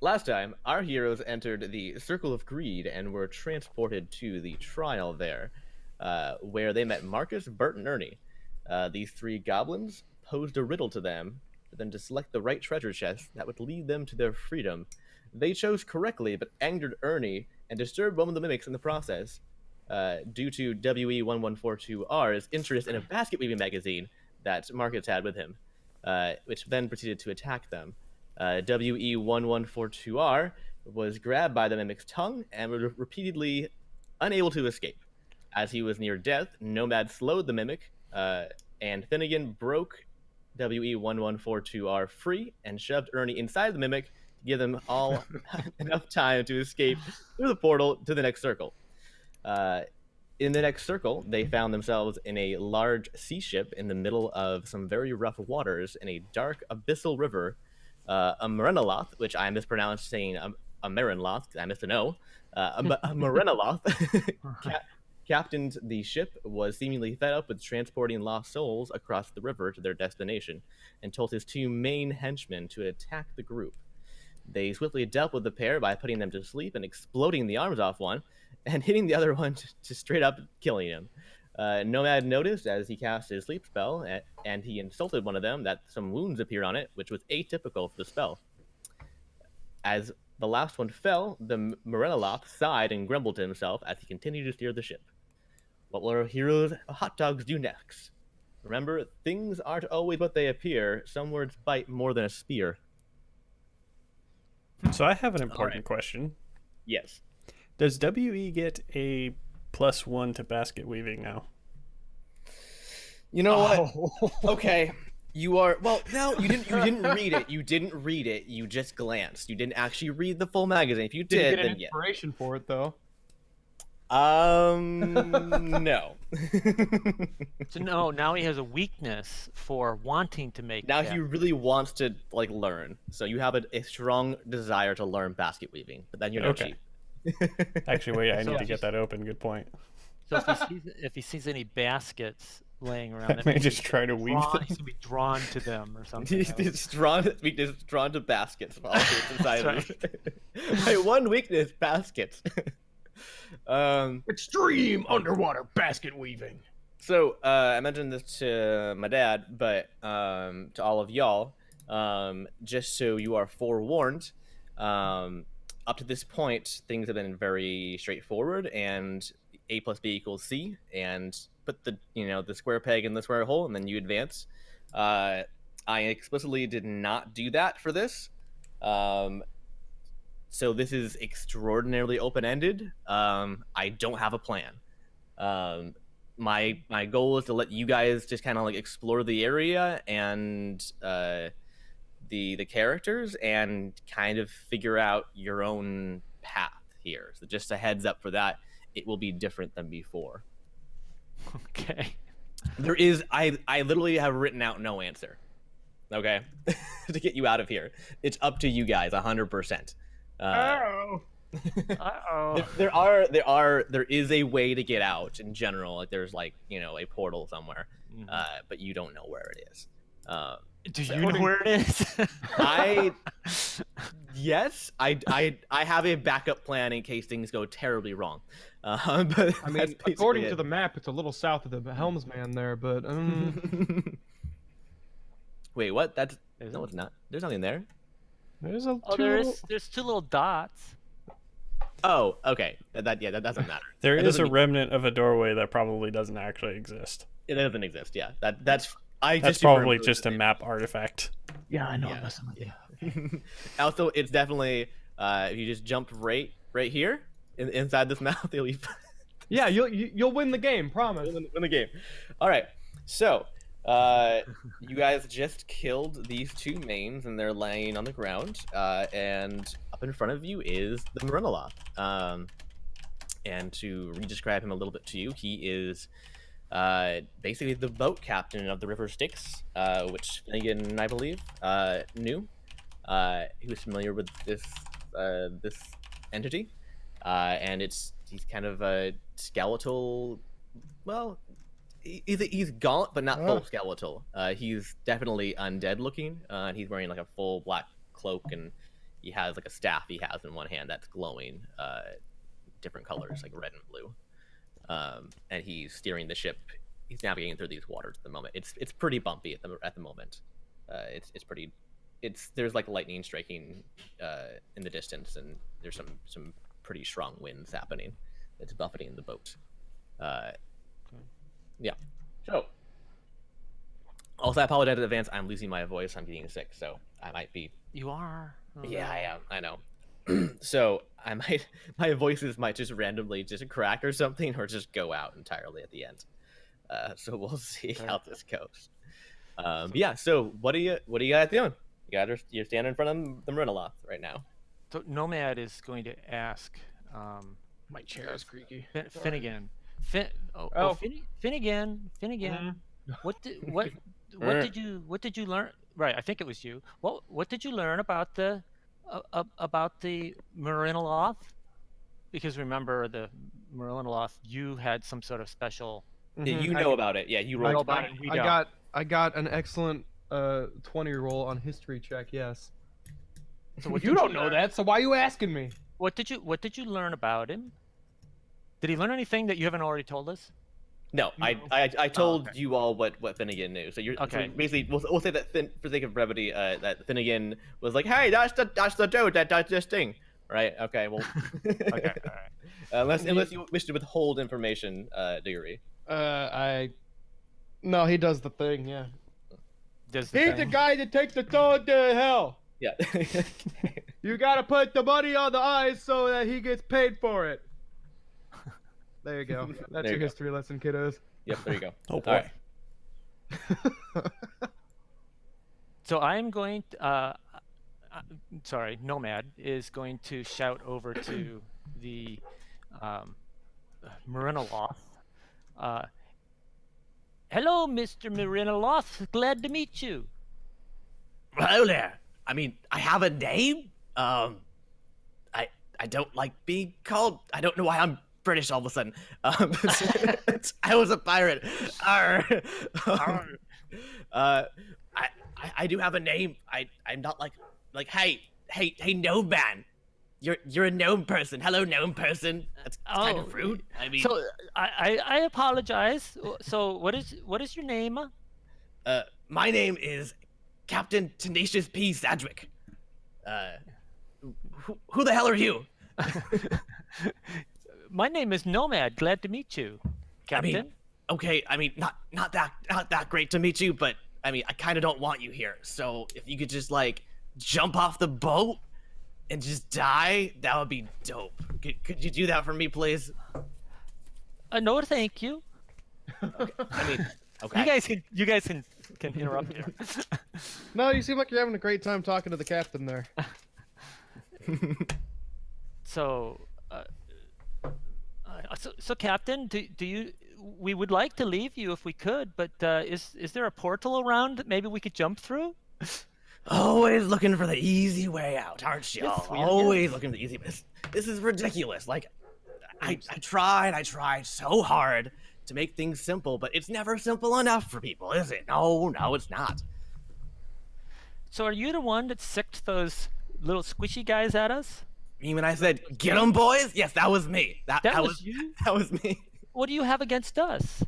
last time, our heroes entered the Circle of Greed and were transported to the trial there, where they met Marcus, Bert, and Ernie. These three goblins posed a riddle to them for them to select the right treasure chest that would lead them to their freedom. They chose correctly, but angered Ernie and disturbed one of the mimics in the process. Due to WE1142R's interest in a basket weaving magazine that Marcus had with him, which then proceeded to attack them. WE1142R was grabbed by the mimic's tongue and was repeatedly unable to escape. As he was near death, Nomad slowed the mimic, and Finnegan broke WE1142R free and shoved Ernie inside the mimic to give them all enough time to escape through the portal to the next circle. In the next circle, they found themselves in a large sea ship in the middle of some very rough waters in a dark abyssal river. A Merenaloth, which I mispronounced saying a Merenloth, I missed an O. A Merenaloth captained the ship, was seemingly fed up with transporting lost souls across the river to their destination, and told his two main henchmen to attack the group. They swiftly dealt with the pair by putting them to sleep and exploding the arms off one, and hitting the other one to straight up killing him. Nomad noticed as he cast his sleep spell, and he insulted one of them, that some wounds appeared on it, which was atypical for the spell. As the last one fell, the Merenaloth sighed and grumbled to himself as he continued to steer the ship. What will our heroes Hotdogs do next? Remember, things aren't always what they appear. Some words bite more than a spear. So I have an important question. Yes. Does WE get a +1 to basket weaving now? You know what? Okay. You are no, you didn't read it. You didn't read it. You just glanced. You didn't actually read the full magazine. If you did, get an then yeah. inspiration for it though. No. So no, now he has a weakness for wanting to make. Now he really wants to learn. So you have a strong desire to learn basket weaving, but then you're no cheat. Actually, wait, I need to get that open. Good point. So if he sees any baskets laying around, I may just try to weave them. He's gonna be drawn to them or something. He's drawn to baskets. Inside of him. My one weakness: baskets. Extreme underwater basket weaving. So I mentioned this to my dad, but to all of y'all, just so you are forewarned, up to this point, things have been very straightforward, and A plus B equals C, and put the square peg in the square hole, and then you advance. I explicitly did not do that for this. So this is extraordinarily open-ended. I don't have a plan. My goal is to let you guys just kind of explore the area and the characters and kind of figure out your own path here. So just a heads up for that, it will be different than before. Okay. There is I literally have written out no answer. Okay? To get you out of here. It's up to you guys 100%. Uh-oh. There is a way to get out in general. There's a portal somewhere, but you don't know where it is. Do you know where it is? Yes, I have a backup plan in case things go terribly wrong. But I mean, according to the map, it's a little south of the helmsman there, but wait, what? No, it's not. There's nothing there. There's there's two little dots. Oh, okay. That doesn't matter. There is a remnant of a doorway that probably doesn't actually exist. It doesn't exist. Yeah, that's probably just a map artifact. Yeah, I know. Yeah. I'm messing with you. Also, it's definitely if you just jump right here inside this mouth, you'll be. Yeah, you'll win the game. Promise. Win the game. All right. So, you guys just killed these two mains, and they're laying on the ground. And up in front of you is the Merenaloth. And to re-describe him a little bit to you, he is basically the boat captain of the River Styx, which Finnegan, I believe, knew. He was familiar with this entity, and he's kind of a skeletal. Well, he's gaunt, but not full skeletal. He's definitely undead looking. And he's wearing a full black cloak, and he has like a staff he has in one hand that's glowing different colors like red and blue, and he's steering the ship. He's navigating through these waters at the moment. It's pretty bumpy at the moment. It's pretty. There's like lightning striking in the distance, and there's some pretty strong winds happening. It's buffeting the boat. Yeah. So. Also, I apologize in advance. I'm losing my voice. I'm getting sick, so I might be. You are. Oh, Yeah, I am. I know. So my voices might just randomly just crack or something, or just go out entirely at the end. So we'll see how this goes. Yeah. So what do you guys doing? You're standing in front of the Marinaloth right now. So Nomad is going to ask My chair is creaky. Finnegan. Oh. Finnegan. What did you learn? Right, I think it was you. What did you learn about the Marinaloth? Because remember the Marinaloth, you had some sort of special. Yeah, you know about it. Yeah, you I, rolled. about it, we I don't. got an excellent 20 roll on history check. Yes. So what You did don't know learn? that, so why are you asking me? What did you learn about him? Did he learn anything that you haven't already told us? No, I told you all what Finnegan knew. So you're Okay. so basically we'll say that for sake of brevity, that Finnegan was like, hey, that's the dude that does this thing, right? Okay, well, Okay, all right. unless you wish to withhold information, Diggory. No, he does the thing. Yeah. Does the He's the thing- guy that takes the toad to hell. Yeah. You gotta put the money on the ice so that he gets paid for it. There you go. That's There your you go. history lesson, kiddos. Yep. There you go. Oh All boy. right. So I'm going. Sorry, Nomad is going to shout over to the Marinaloth. Hello, Mr. Marinaloth. Glad to meet you. Hello there. I mean, I have a name. I don't like being called. I don't know why I'm British all of a sudden. I was a pirate. Arr. I do have a name. I'm not like hey gnome man. You're a gnome person. Hello gnome person. That's kind of rude. I mean, So I apologize. So what is your name? my name is Captain Tenacious P. Sadwick. Who the hell are you? My name is Nomad. Glad to meet you, Captain. I mean, okay. I mean, not that great to meet you, but I mean, I kind of don't want you here. So if you could just like jump off the boat and just die, that would be dope. Could you do that for me, please? No, thank you. I mean, okay. You guys can interrupt here. No, you seem like you're having a great time talking to the captain there. So, so Captain, do you? We would like to leave you if we could, but is there a portal around that maybe we could jump through? Always looking for the easy way out, aren't you? Yes, we are. Always looking for the easy way. This is ridiculous. Like, I tried so hard to make things simple, but it's never simple enough for people, is it? No, it's not. So, are you the one that sicked those little squishy guys at us? You mean when I said, get 'em, boys? Yes, that was me. That was you? That was me. What do you have against us?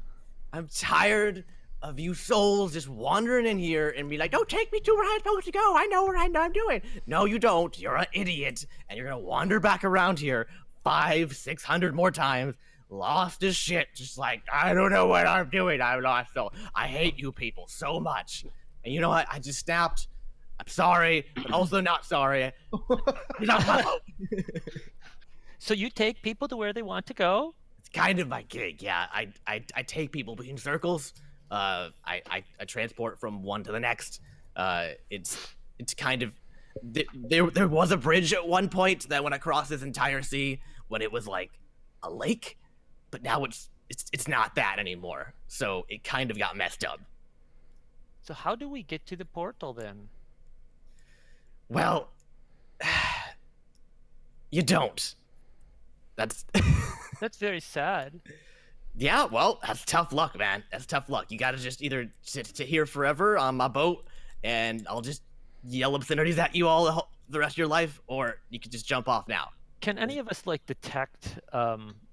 I'm tired of you souls just wandering in here and be like, don't take me to where I'm supposed to go. I know what I'm doing. No, you don't. You're an idiot. And you're going to wander back around here 500-600 more times, lost as shit. Just like, I don't know what I'm doing. I'm lost. So I hate you people so much. And you know what? I just snapped. I'm sorry, but also not sorry. You're not my fault. So you take people to where they want to go? It's kind of my gig, yeah. I take people between circles. I transport from one to the next. It's kind of there was a bridge at one point that went across this entire sea when it was like a lake, but now it's not that anymore. So it kind of got messed up. So how do we get to the portal then? Well, you don't. That's That's very sad. yeah. Well, that's tough luck, man. That's tough luck. You gotta just either sit here forever on my boat, and I'll just yell obscenities at you all the rest of your life, or you could just jump off now. Can any of us like detect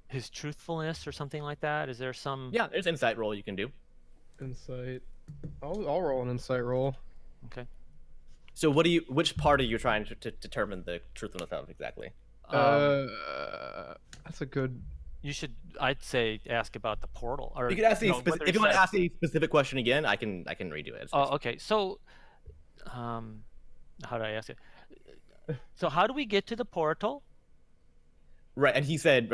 his truthfulness or something like that? Is there some? Yeah, there's insight roll you can do. Insight. I'll roll an insight roll. Okay. So which part are you trying to determine the truthfulness of exactly? That's a good. You should, I'd say, ask about the portal. Or You can ask whether if it you want to says- ask a specific question again, I can redo it. Oh, okay. So, how do I ask it? So how do we get to the portal? Right, and he said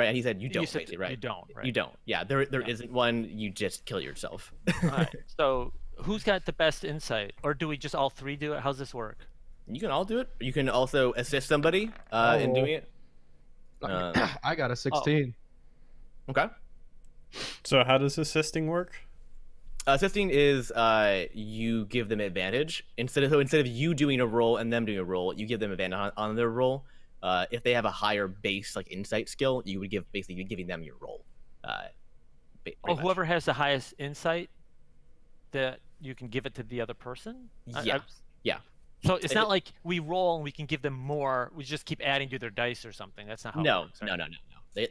you don't, said basically, right? You don't, right? You don't. Yeah, there isn't one. You just kill yourself. All right. So who's got the best insight, or do we just all three do it? How's this work? You can all do it. You can also assist somebody in Oh. doing it. I got a 16. Okay. So how does assisting work? Assisting is you give them advantage instead of you doing a roll and them doing a roll, you give them advantage on their roll. If they have a higher base like insight skill, you would basically giving them your roll. Whoever has the highest insight, that you can give it to the other person. Yeah. So it's not like we roll and we can give them more. We just keep adding to their dice or something. That's not how. No, it works, right? no.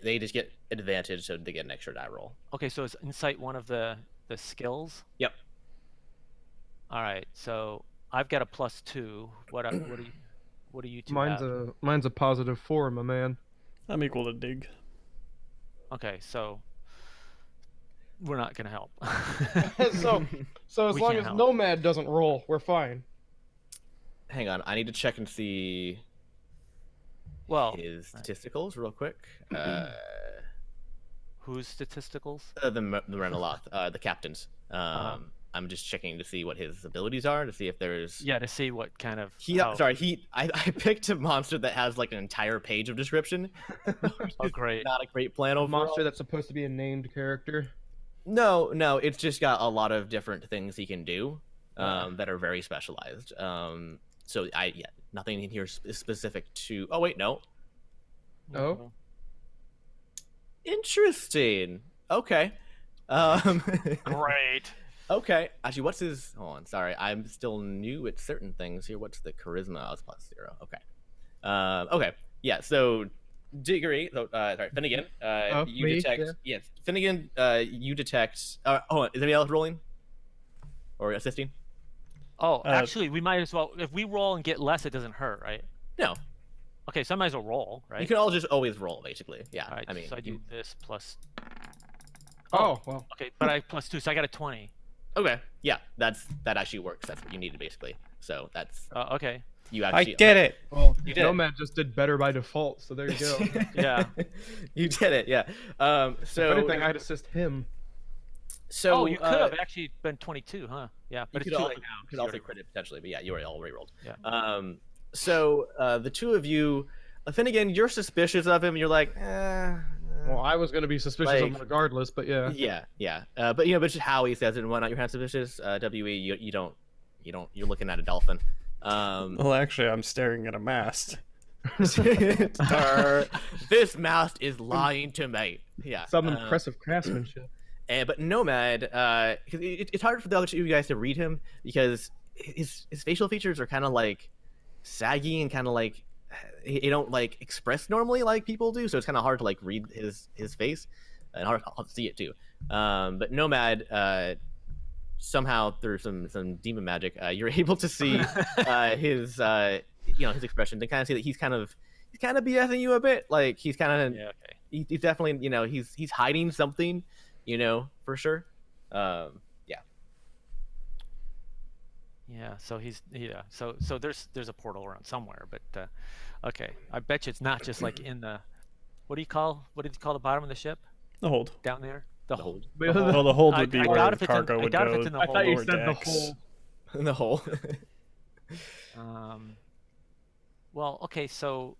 They just get advantage, so they get an extra die roll. Okay, so is insight one of the skills? Yep. All right, so I've got a +2. What do you two Mine's have? a +4, my man. I'm equal to dig. Okay, so we're not gonna help. So as We long can't as help. Nomad doesn't roll, we're fine. Hang on, I need to check and see Well, his statisticals real quick. whose statisticals? The Renaloth, the captains. I'm just checking to see what his abilities are, to see if there's. Yeah, to see what kind of. I picked a monster that has like an entire page of description. Oh, great. Not a great plan A overall. monster that's supposed to be a named character. No, it's just got a lot of different things he can do that are very specialized. So nothing in here is specific to. Oh wait, no. Oh. Interesting. Okay. Great. Okay. Actually, what's his? Hold on. Sorry, I'm still new at certain things here. What's the charisma? Oh, it's +0. Okay. Okay. Yeah. So, Diggory. So, sorry, Finnegan. You me? detect. Yeah. Yes, Finnegan. You detect. Hold on. Is anybody else rolling? Or assisting? Oh, actually, we might as well. If we roll and get less, it doesn't hurt, right? No. Okay, so I might as well roll, right? You can all just always roll, basically. Yeah. All right, I mean, so I do this plus. Oh, well. Okay, but I +2, so I got a 20. Okay. Yeah. That actually works. That's what you needed, basically. So that's Okay. you I actually. did it. Well, You did. Nomad just did better by default, so there you go. Yeah. You did it. Yeah. So. If anything, I'd assist him. So. Oh, you could have actually been 22, huh? Yeah, but You it's could too also, late now. 'cause could you also already- crit it potentially, but yeah, you already rolled. Yeah. So the two of you, Finnegan, you're suspicious of him. You're like, Well, I was gonna be suspicious of him Like- regardless, but yeah. yeah. But but just how he says it and whatnot, you're kind of suspicious. We, you don't, you're looking at a dolphin. Well, actually, I'm staring at a mast. This mast is lying to me. Yeah. Some impressive craftsmanship. But Nomad, because it's hard for the other two of you guys to read him because his facial features are kind of like saggy and kind of like he don't like express normally like people do, so it's kind of hard to like read his face and hard to see it too. But Nomad, somehow through some demon magic, you're able to see his his expression to kind of see that he's kind of BSing you a bit. Like he's kind of Yeah, okay. he's definitely he's hiding something, for sure. Yeah, so so there's a portal around somewhere, but okay. I bet you it's not just like in the what did you call the bottom of the ship The hold. down there? The hold. Well, the hold I- would be I where doubt the if it's in- cargo I would doubt if go. it's in the I whole thought you lower said the decks. whole. In the hole. Well, okay, so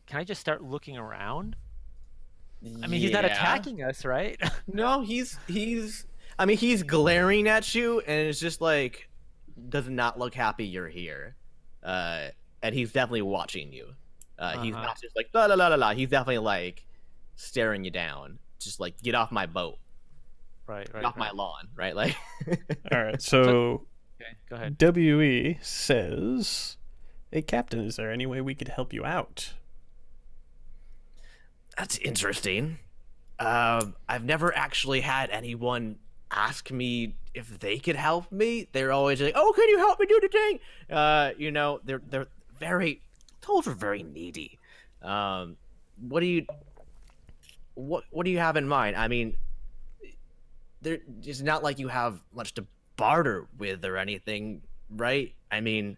can I just start looking around? I mean, he's not attacking us, right? No, he's glaring at you and it's just like does not look happy you're here. And he's definitely watching you. He's not just like la la la la la. He's definitely like staring you down. Just like get off my boat. Right. Get off my lawn, right? Like All right, so Okay, go ahead. WE says Hey, Captain, is there any way we could help you out? That's interesting. I've never actually had anyone ask me if they could help me. They're always like, "Oh, can you help me do the thing?" They're very Trolls are very needy. What do you what do you have in mind? I mean, it's not like you have much to barter with or anything, right? I mean,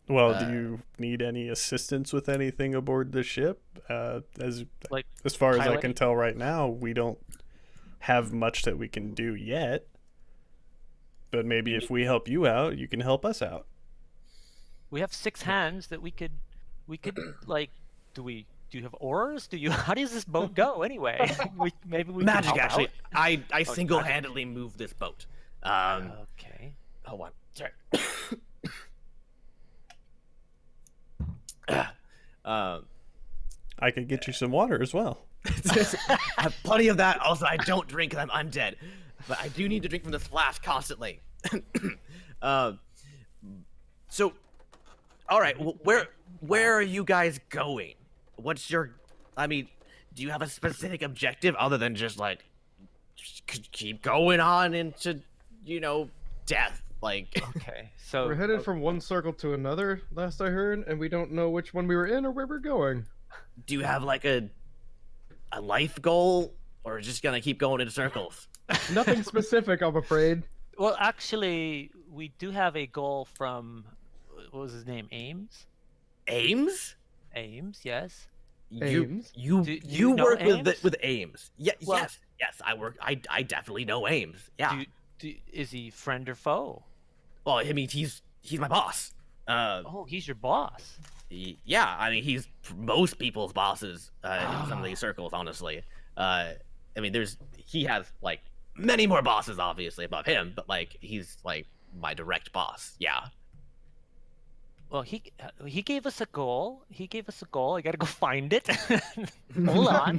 Well, do you need any assistance with anything aboard the ship? Like As far as I pilot? can tell right now, we don't have much that we can do yet. But maybe if we help you out, you can help us out. We have 6 hands that we could like. Do you have oars? Do you? How does this boat go anyway? Maybe we magic. can help Actually, out? I single-handedly moved this boat. Okay. Hold on. Sorry. I could get you some water as well. I have plenty of that. Also, I don't drink because I'm undead, but I do need to drink from this flask constantly. So, all right, where are you guys going? What's your? I mean, do you have a specific objective other than just like keep going on into death? Like, Okay. So We're headed from one circle to another, last I heard, and we don't know which one we were in or where we're going. do you have like a life goal, or just gonna keep going in circles? Nothing specific, I'm afraid. well, actually, we do have a goal from what was his name? Ames. Ames? Ames. Yes. Ames? You Do you you know work Ames? with Ames. Yeah, Well- yes. I definitely know Ames. Yeah. Is he friend or foe? Well, I mean, he's my boss. Oh, he's your boss. Yeah. I mean, he's most people's bosses in some of these circles. Honestly, I mean, he has like many more bosses, obviously, above him, but like he's like my direct boss. Yeah. Well, he gave us a goal. He gave us a goal. I gotta go find it. Hold on.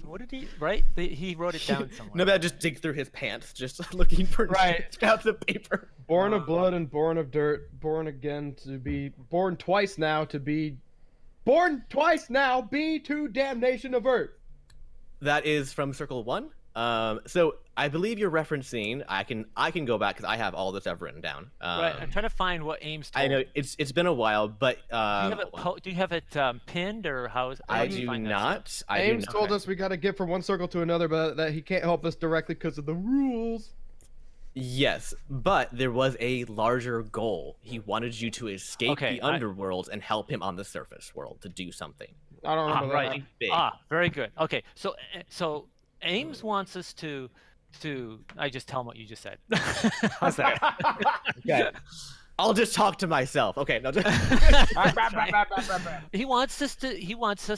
What did he write? He wrote it down somewhere. No, just dig through his pants, just looking for Right. scraps of paper. Born of blood and born of dirt, born again to be born twice now to be born twice now, be to damnation avert. That is from Circle 1. So I believe you're referencing. I can go back because I have all this stuff written down. Right. I'm trying to find what Ames told. I know it's been a while, but Do you have it pinned or how is? how I do you do find that not. stuff? I Ames do told not. us we got to get from one circle to another, but that he can't help us directly because of the rules. Yes, but there was a larger goal. He wanted you to escape Okay, the underworld and help him on the surface world to do something. I don't know about Right. Something big. Very good. Okay. So Ames wants us to. I just tell him what you just said. How's that? Okay. I'll just talk to myself. Okay. No, He wants us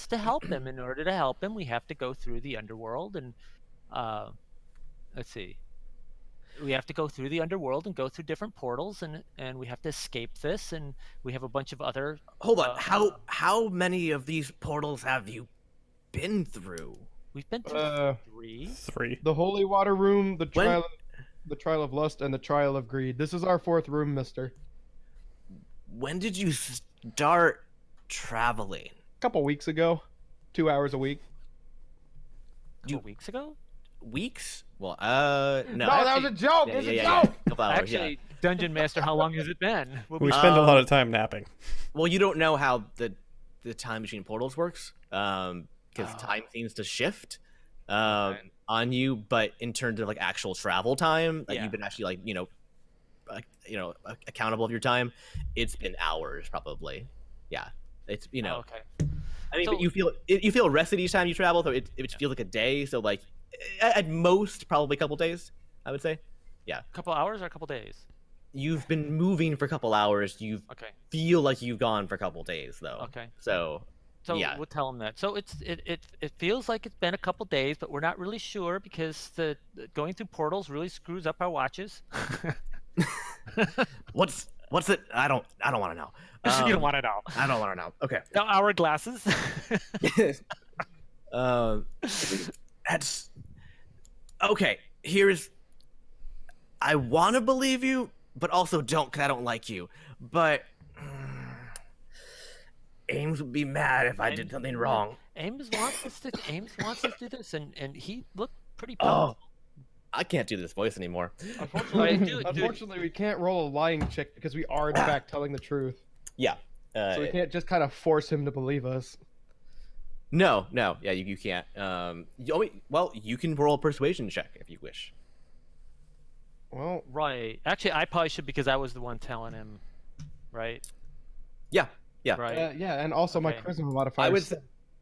to help him. In order to help him, we have to go through the underworld and let's see. We have to go through the underworld and go through different portals and we have to escape this and we have a bunch of other Hold on. How many of these portals have you been through? we've been through 3. 3. The holy water room, the When- trial of lust, and the trial of greed. This is our 4th room, mister. When did you start traveling? A couple weeks ago, 2 hours a week. Couple weeks ago? Weeks? Well, no. No, that was a joke. It was a joke. Couple hours, Actually, Dungeon Master, how long has it been? We spend a lot of time napping. Well, you don't know how the time between portals works, because time seems to shift on you. But in terms of like actual travel time, like Yeah. you've been actually accountable of your time. It's been hours, probably. Yeah, it's Oh, okay. I mean, So- but you feel rested each time you travel, so it feels like a day. So like at most, probably a couple days, I would say. A couple hours or a couple days? You've been moving for a couple hours. You Okay. feel like you've gone for a couple days, though. Okay. So So yeah. we'll tell him that. So it feels like it's been a couple days, but we're not really sure because the going through portals really screws up our watches. What's it? I don't want to know. You don't want to know. I don't want to know. Okay. No hourglasses. That's okay. I want to believe you, but also don't, because I don't like you. But Ames would be mad if I did Ames- something wrong. Ames wants us to do this, and he looked pretty Oh, pumped. I can't do this voice anymore. Alright, dude. Unfortunately, we can't roll a lying check because we are in fact telling the truth. Yeah. So we can't just kind of force him to believe us. No, yeah, you can't. Well, you can roll a persuasion check if you wish. Well, Right. Actually, I probably should because I was the one telling him. Right. Yeah. Right. yeah, and also my Okay. charisma modifier.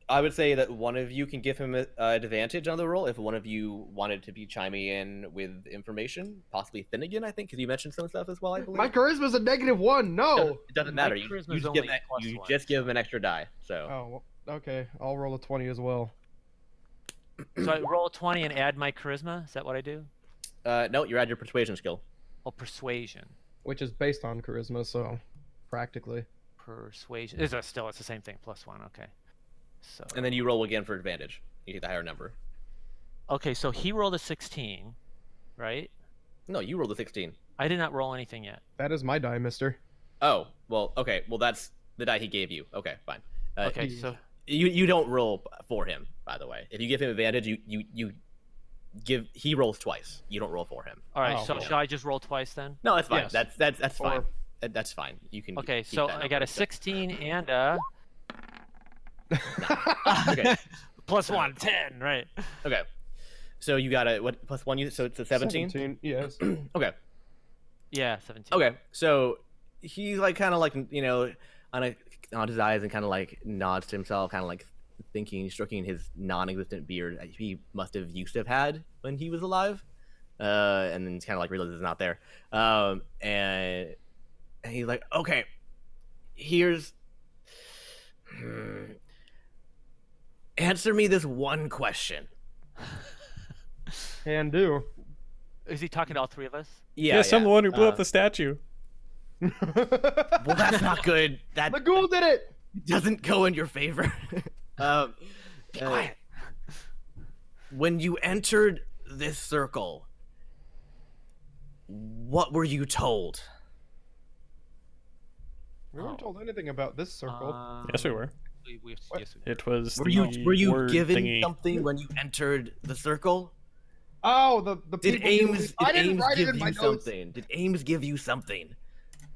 I would say that one of you can give him an advantage on the roll if one of you wanted to be chiming in with information, possibly Finnegan, I think, because you mentioned some stuff as well, I believe. My charisma's a -1. No. It doesn't My matter. You charisma's just only give +1, give him an extra die. So Oh, well, okay. I'll roll a 20 as well. So I roll a 20 and add my charisma. Is that what I do? no, you add your persuasion skill. Oh, persuasion. Which is based on charisma, so practically. Persuasion. It's the same thing. +1. Okay. So. And then you roll again for advantage. You get the higher number. Okay, so he rolled a 16, right? No, you rolled a 16. I did not roll anything yet. That is my die, mister. Oh, well, okay. Well, that's the die he gave you. Okay, fine. Okay, so You don't roll for him, by the way. If you give him advantage, he rolls twice. You don't roll for him. all right. Oh, So yeah. shall I just roll twice then? No, that's fine. Yes. That's fine. Or- That's fine. You can. Okay, keep so that I got number. a 16 and a Okay. +1, 10, right? Okay. So you got a what +1? So it's a 17. 17, yes. Okay. Yeah, 17. Okay. So he's like kind of like on his eyes and kind of like nods to himself, kind of like stroking his non-existent beard that he must have used to have had when he was alive, and then kind of like realizes it's not there, and he's like, okay, here's. Answer me this one question. Can do. Is he talking to all three of us? Yes, I'm the one who blew up Uh, the statue. Well, that's not good. That The ghoul did it! doesn't go in your favor. um, Quiet. when you entered this circle, what were you told? We weren't told anything about this circle. Yes, we were. What? Yes, we It was Were the you word given thingy. something when you entered the circle? Oh, the Did people who- Ames I didn't Ames write it give in my you notes. something? Did Ames give you something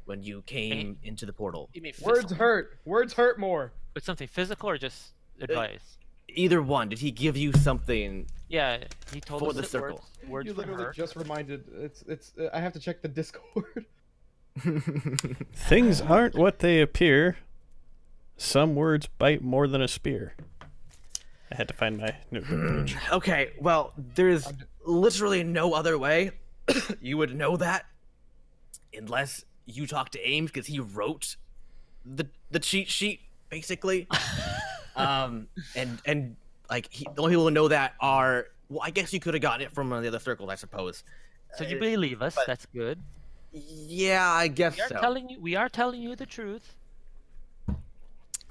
when you came into the portal? You mean Words physical? hurt. Words hurt more. But something physical or just advice? Either one. Did he give you something? Yeah, he told For us the that circle. words You would literally hurt. just reminded. It's. I have to check the Discord. Things aren't what they appear. Some words bite more than a spear. I had to find my notebook page. Okay, well, there's literally no other way you would know that unless you talk to Ames because he wrote the cheat sheet basically. And like the only people who know that are, well, I guess you could have gotten it from one of the other circles, I suppose. So you believe us? but- That's good. Yeah, I guess We are so. telling you. We are telling you the truth.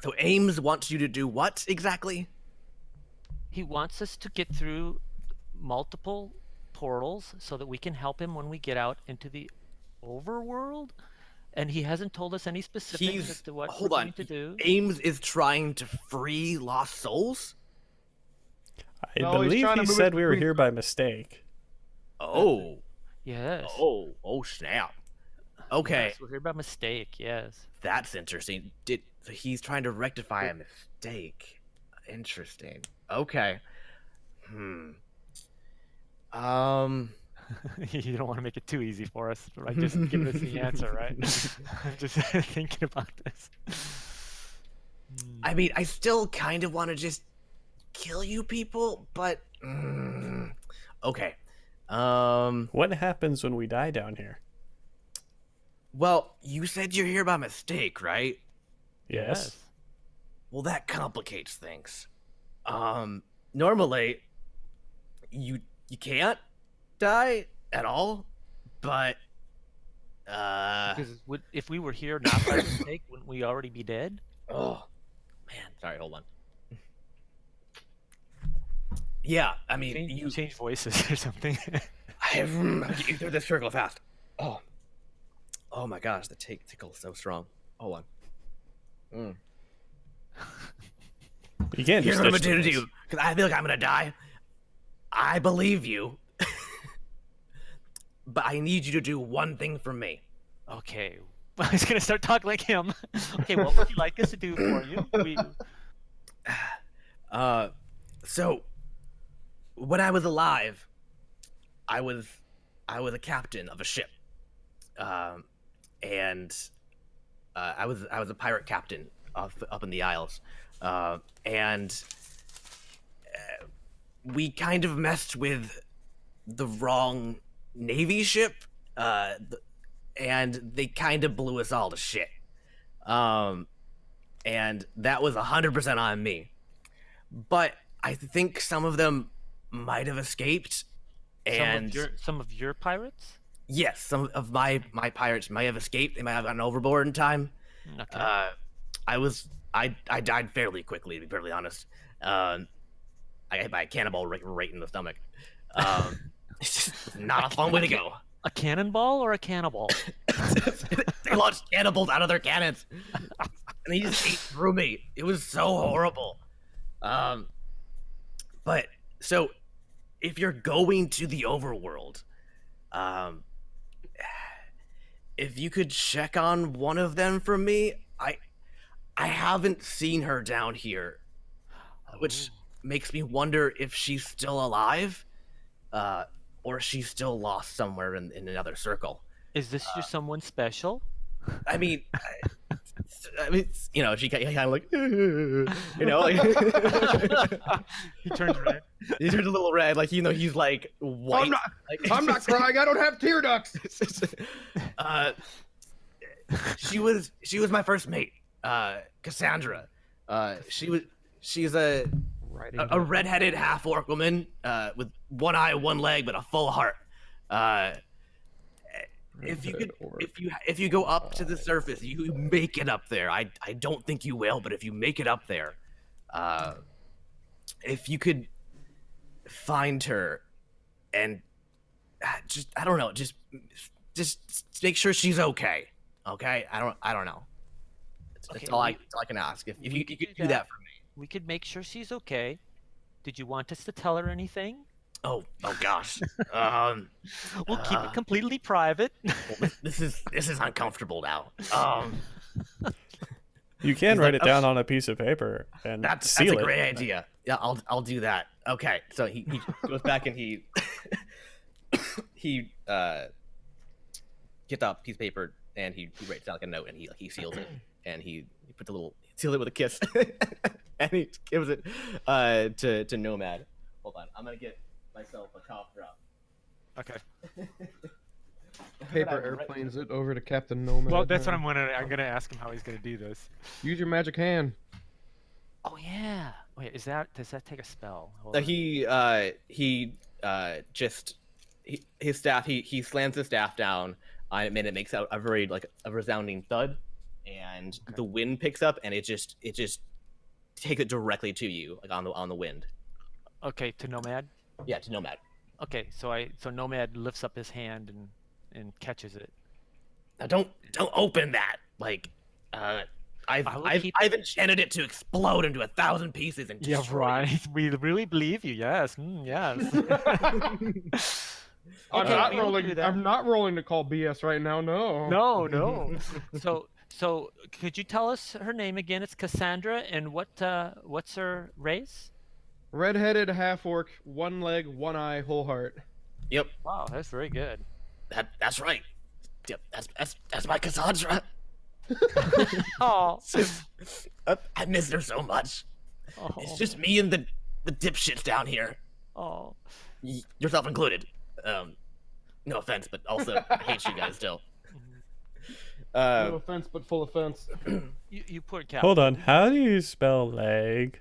So Ames wants you to do what exactly? He wants us to get through multiple portals so that we can help him when we get out into the overworld. And he hasn't told us any specifics as to what Hold we're on. going to do. Ames is trying to free lost souls? I No, he's believe trying to he move said it we were between- here by mistake. Oh. Yes. Oh, snap. Okay. Yes, we're here by mistake. Yes. That's interesting. So he's trying to rectify a mistake. Interesting. Okay. You don't want to make it too easy for us, right? Just give us the answer, right? I'm just thinking about this. I mean, I still kind of want to just kill you people, but okay. What happens when we die down here? Well, you said you're here by mistake, right? Yes. Well, that complicates things. Normally you can't die at all, but Because if we were here not by mistake, wouldn't we already be dead? oh man, sorry, hold on. Yeah, I mean, you Change voices or something. I'll get you through this circle fast. Oh my gosh, the tickle is so strong. Hold on. You can't Here's just what I'm stitch gonna the do, voice. because I feel like I'm gonna die. I believe you, but I need you to do one thing for me. Okay. I was gonna start talking like him. Okay, what would you like us to do for you? So when I was alive, I was a captain of a ship, and I was a pirate captain up in the Isles, and we kind of messed with the wrong Navy ship, and they kind of blew us all to shit. And that was 100% on me. But I think some of them might have escaped, and some of your pirates? yes, some of my pirates might have escaped. They might have gotten overboard in time. Okay. I died fairly quickly, to be perfectly honest. I hit by a cannonball right in the stomach. It's just not a fun way to go. A cannonball or a cannibal? They launched cannonballs out of their cannons, and they just ate through me. It was so horrible. But so if you're going to the overworld, if you could check on one of them for me, I haven't seen her down here, which makes me wonder if she's still alive, or she's still lost somewhere in another circle. Is this your someone special? I mean, you know, she kind of like, you know, like He turns red. he turns a little red, like, you know, he's like white. I'm not crying. I don't have tear ducts. She was my first mate, Cassandra. She's a redheaded half orc woman, with one eye, one leg, but a full heart. If you go up to the surface, you make it up there. I don't think you will, but if you make it up there, if you could find her and just, I don't know, just make sure she's okay. Okay, I don't know. That's all I can ask. If you could do that for me. We could make sure she's okay. Did you want us to tell her anything? Oh gosh. We'll keep it completely private. Well, this is uncomfortable now. You can He's write like, it down on a piece of paper and that's seal a it. great idea. Yeah, I'll do that. Okay, so he goes back and he gets out a piece of paper and he writes down like a note and he seals it and he puts seals it with a kiss and he gives it to Nomad. Hold on, I'm gonna get myself a cough drop. Okay. Paper airplanes it over to Captain Nomad. Well, that's what I'm wondering. I'm gonna ask him how he's gonna do this. Use your magic hand. Oh yeah. Wait, does that take a spell? His staff he slams his staff down and it makes out a very like a resounding thud, and the wind picks up and it just takes it directly to you, like on the wind. Okay, to Nomad. Yeah, to Nomad. Okay, so Nomad lifts up his hand and catches it. Now don't open that. Like, I've enchanted it to explode into 1,000 pieces and Yeah, destroy right. We really believe you. Yes. Yes. I'm Okay, not we don't rolling. do that. I'm not rolling to call BS right now. No. No. So could you tell us her name again? It's Cassandra, and what's her race? Red-headed half orc, one leg, one eye, whole heart. Yep, Wow, that's very good. that's right. Yep, that's my Cassandra. Oh. I miss her so much. Oh. It's just me and the dipshits down here, Oh. yourself included. No offense, but also I hate you guys still. No offense, but full offense. You poor cat. Hold on. How do you spell leg?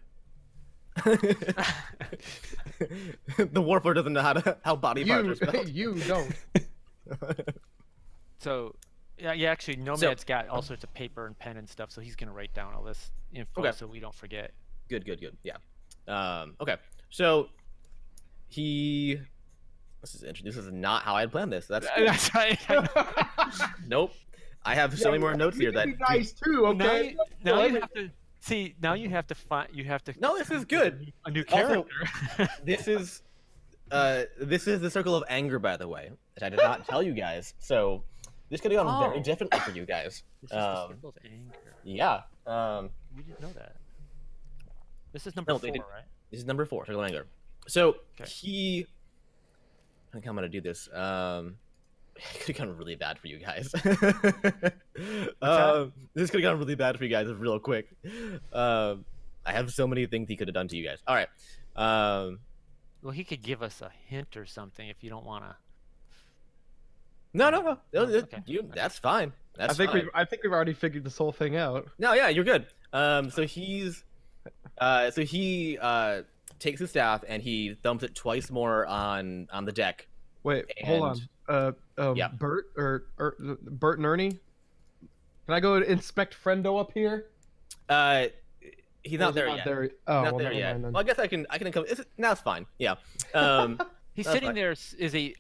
The warlord doesn't know how body parts are spelled. You don't. So, yeah. Actually, Nomad's got all sorts of paper and pen and stuff, so he's gonna write down all this info Okay. so we don't forget. Good. Yeah. Okay. So he. This is interesting. This is not how I had planned this. That's That's right. nope. I have so many more notes here that Be nice too. Now Okay. you have to See, now you have to find. You have to. No, this is good. A new Also- character. This is the circle of anger, by the way, that I did not tell you guys. So this could have gone very Oh. differently for you guys. This is the circle of anger. Yeah. We didn't know that. This is number No, they 4, didn't. right? This is number 4, circle of anger. So Okay. I think I'm gonna do this. It could have gone really bad for you guys. This could have gone really bad for you guys real quick. I have so many things he could have done to you guys. All right. Well, he could give us a hint or something if you don't want to. No. Okay. That's fine. That's fine. I think we've already figured this whole thing out. No, yeah, you're good. So he takes his staff and he thumps it twice more on the deck. Wait, hold on. yeah. Bert Bert and Ernie. Can I go inspect Friendo up here? He's Or not is it there yet. Oh, Not well, there never yet. mind then. Well, I guess I can come. Now it's fine. Yeah. He's That's sitting fine. there. Is he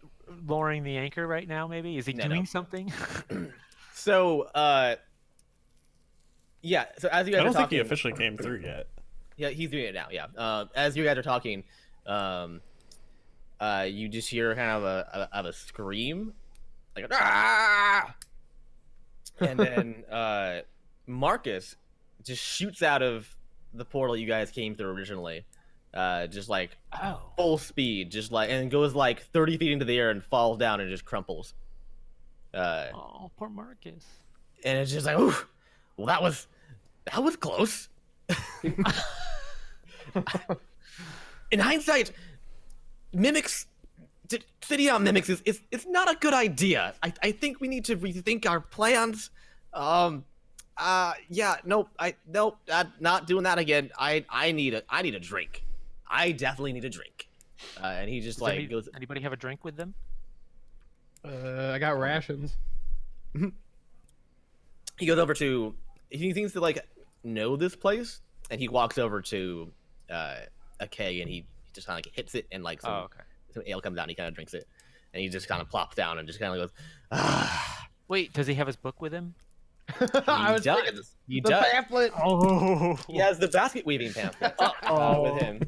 lowering the anchor right now? Maybe is he No, doing no. something? So yeah. So as you I guys are don't think talking, he officially came through yet. yeah, he's doing it now. Yeah. As you guys are talking, you just hear kind of a scream, like a, ah! And then Marcus just shoots out of the portal you guys came through originally, just like Oh. full speed, just like, and goes like 30 feet into the air and falls down and just crumples. Oh, poor Marcus. And it's just like, ooh, well, that was close. In hindsight, mimics, city on mimics is not a good idea. I think we need to rethink our plans. Yeah, nope, not doing that again. I need a drink. I definitely need a drink. And he just like goes. Anybody have a drink with them? I got rations. He goes over to. He seems to like know this place, and he walks over to a keg, and he just kind of like hits it, and like some ale comes out, and he kind of drinks it, and he just kind of plops down and just kind of goes, ah. Wait, does he have his book with him? I was does. thinking He the does. pamphlet. Oh. He has the basket weaving pamphlet with him.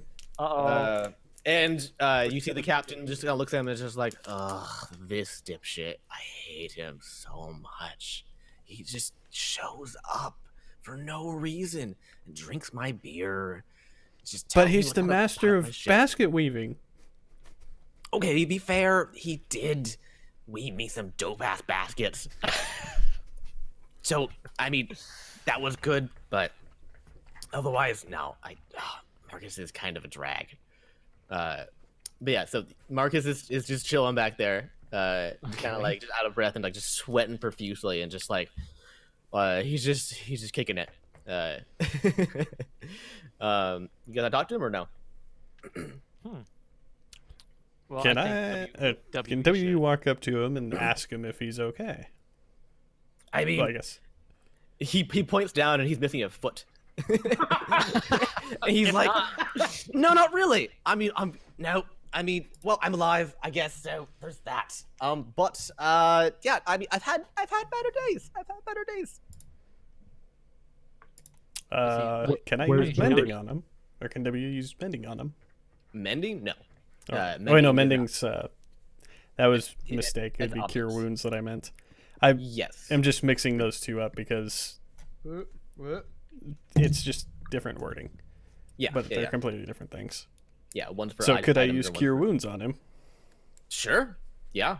And you see the captain just kind of looks at him and is just like, ugh, this dipshit. I hate him so much. He just shows up for no reason and drinks my beer. Just tells But me he's what the to master put of my shit. basket weaving. Okay, to be fair, he did weave me some dope ass baskets. So, I mean, that was good, but otherwise, no. Marcus is kind of a drag. But yeah, so Marcus is just chilling back there, kind of like just out of breath and like just sweating profusely and just like, he's just kicking it. You gotta talk to him or no? Well, Can think can WB W should. walk up to him and ask him if he's okay? I mean, Well, I guess. he points down and he's missing a foot. And he's like, no, not really. I mean, well, I'm alive, I guess. So there's that. But yeah, I mean, I've had better days. Can I where's use Jerry? mending on him? Or can W use mending on him? Mending? No. Oh, wait, no, is mending's that was a Yeah, mistake. It'd that's be cure obvious. wounds that I meant. I Yes. am just mixing those two up because What? it's just different wording, Yeah. but yeah, they're yeah. completely different things. Yeah, one's for So item- could I items use and one's cure for- wounds on him? Sure. Yeah.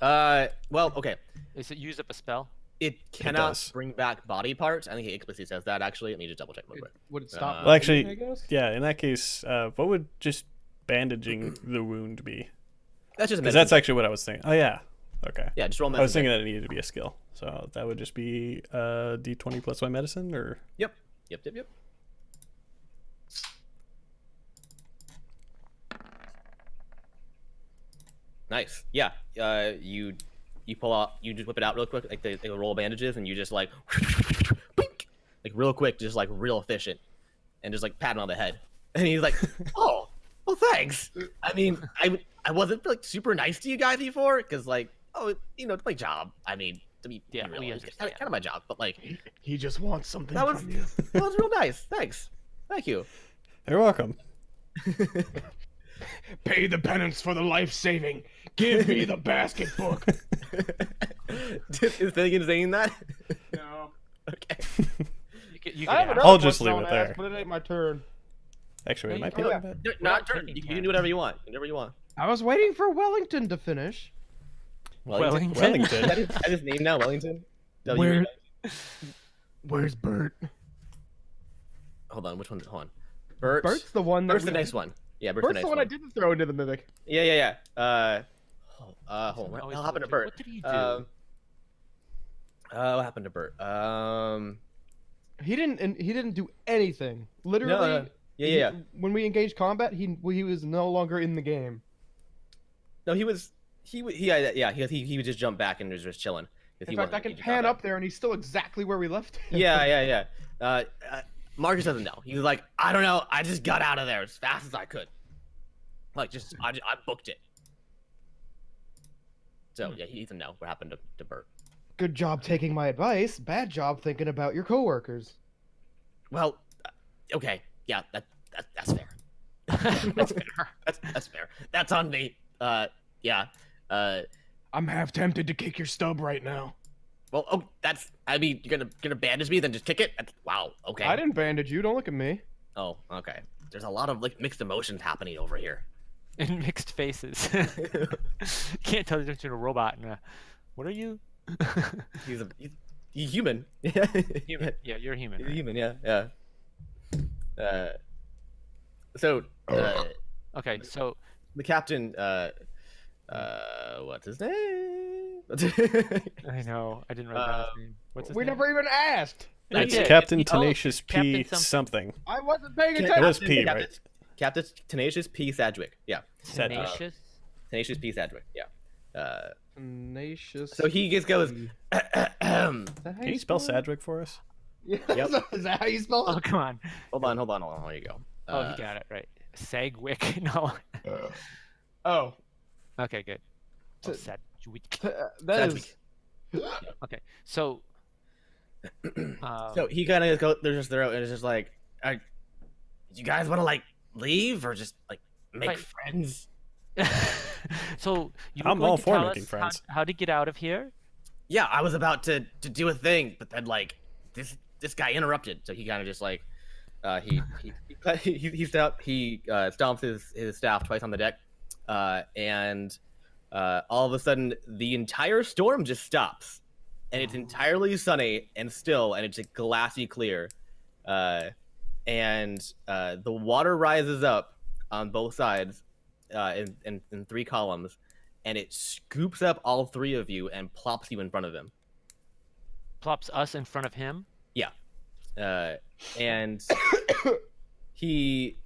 Well, okay. Is it use up a spell? It cannot does. bring back body parts. I think it explicitly says that. Actually, let me just double check real quick. Would it stop? Well, Well, actually, bleeding, I guess? yeah. In that case, what would just bandaging the wound be? That's just a Because medicine that's actually what I was thinking. Oh yeah. Okay. Yeah, just roll I was medicine. thinking that it needed to be a skill, so that would just be D20 plus my medicine, or Yep. Nice. Yeah. You pull out. You just whip it out real quick, like the roll of bandages, and you just like, boink, like real quick, just like real efficient, and just like pat him on the head, and he's like, "Oh, well, thanks. I mean, I wasn't like super nice to you guys before, because like, oh, it's my job. I mean, To be Yeah, real, we it's understand. kind of my job, but like He just wants something that was from you. that was real nice. Thanks, thank you. You're welcome. Pay the penance for the life saving. Give me the basket book. Is Finnegan saying that? No. Okay. You I can have ask. another I'll just question I leave it wanna ask, there. but it ain't my turn. Actually, it Yeah, might you be. can. a bit. No, We're not not turn. taking You can turns. do whatever you want. Whatever you want. I was waiting for Wellington to finish. Wellington. Wellington. Is that his name now, Wellington? Where- Where's Bert? Hold on, which one's hold on? Bert's Bert's the one that Bert's the we- next one. Yeah, Bert's Bert's the the next one I didn't throw into the mimic. Yeah. Hold on. What Always happened to looking. Bert? What did he do? What happened to Bert? He didn't do anything. Literally. No, yeah. When we engaged combat, he was no longer in the game. No, he would just jump back and was just chilling. 'Cause In he fact, wasn't I can engaged in pan combat. up there and he's still exactly where we left him. Yeah. Marcus doesn't know. He was like, I don't know. I just got out of there as fast as I could. Like, I booked it. So yeah, he doesn't know what happened to Bert. Good job taking my advice. Bad job thinking about your coworkers. Well, okay, yeah, that's fair. That's fair. That's fair. That's on me. Yeah. I'm half tempted to kick your stub right now. Well, oh, that's. I mean, you're gonna bandage me, then just kick it. Wow. Okay. I didn't bandage you. Don't look at me. Oh, okay. There's a lot of like mixed emotions happening over here. And mixed faces. You can't tell the difference between a robot and a. What are you? He's human. Human. Yeah, you're human. He's right? human. Yeah. So Okay, so the captain. What's his name? I know I didn't write down his name. What's his We name? never even asked. No, It's you did. Captain You told us. Tenacious Captain P something. something. I wasn't paying Ca- attention. It was P, Captain- right? Captain Tenacious P. Sadgwick. Yeah. Tenacious. Tenacious P. Sadgwick. Yeah. Tenacious. So he just goes. Can you spell Sadgwick for us? Yeah, Yep. Is that how you spell Oh it? come on. Hold on. There you go. Oh, he got it right. Sagwick. No. Oh. Okay, good. Oh, T- Sadgwick. That is. Okay, so. So he kind of goes. They're just there, and it's just like, you guys want to like leave or just like make Right. friends? So you were I'm going all to for tell making us friends. how to get out of here? Yeah, I was about to do a thing, but then like this guy interrupted, so he kind of just like he stomps his staff twice on the deck, and all of a sudden the entire storm just stops, and it's entirely sunny and still, and it's just glassy clear, and the water rises up on both sides, in three columns, and it scoops up all three of you and plops you in front of him. Plops us in front of him. And he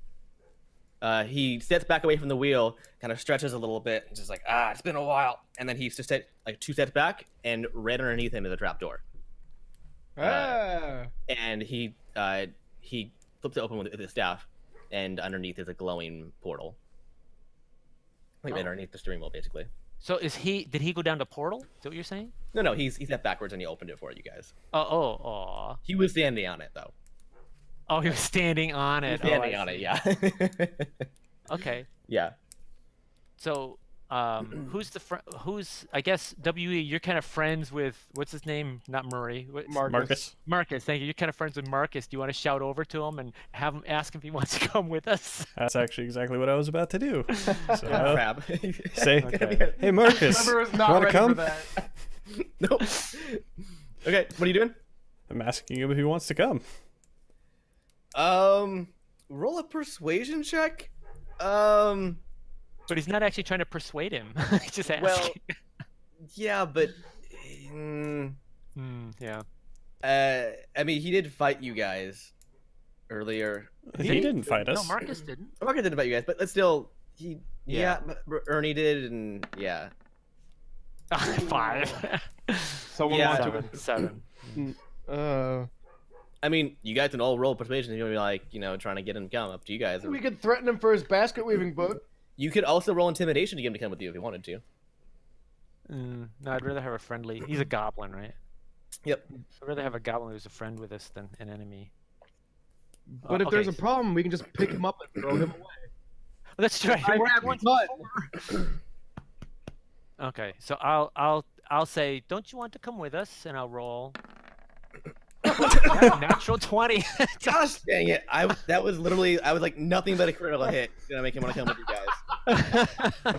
steps back away from the wheel, kind of stretches a little bit, and just like, it's been a while. And then he's just like 2 steps back, and right underneath him is a trapdoor. And he flips it open with his staff, and underneath is a glowing portal. Like right underneath the steering wheel, basically. So did he go down the portal? Is that what you're saying? No, he stepped backwards and he opened it for you guys. Oh. He was standing on it, though. Oh, he was standing on He it. was standing I on it, see. yeah. Okay. Yeah. So, who's I guess WE, you're kind of friends with, what's his name? Not Murray. Marcus. Marcus, thank you. You're kind of friends with Marcus. Do you want to shout over to him and have him ask if he wants to come with us? That's actually exactly what I was about to do. So, Crap. say, Okay. hey Marcus, Trevor was not want to ready come? for that. Nope. Okay, what are you doing? I'm asking him if he wants to come. Roll a persuasion check. But he's not actually trying to persuade him. He's just asking. Well, yeah, but Yeah. I mean, he did fight you guys earlier. He didn't fight us. No, Marcus didn't. I'm not gonna fight you guys, but let's still. Yeah. But Ernie did, and yeah. 5. Someone Yeah. want to. 7. I mean, you guys can all roll persuasion if you're like, trying to get him to come. Up to you guys. We could threaten him for his basket weaving book. You could also roll intimidation to get him to come with you if you wanted to. No, I'd rather have a friendly. He's a goblin, right? Yep. I'd rather have a goblin who's a friend with us than an enemy. But if there's a okay. problem, we can just pick him up and throw him away. That's right. I We're have once fun. before. Okay, so I'll say, don't you want to come with us? And I'll roll. Natural 20. Gosh dang it! That was literally I was like nothing but a critical hit. Gonna make him want to come with you guys.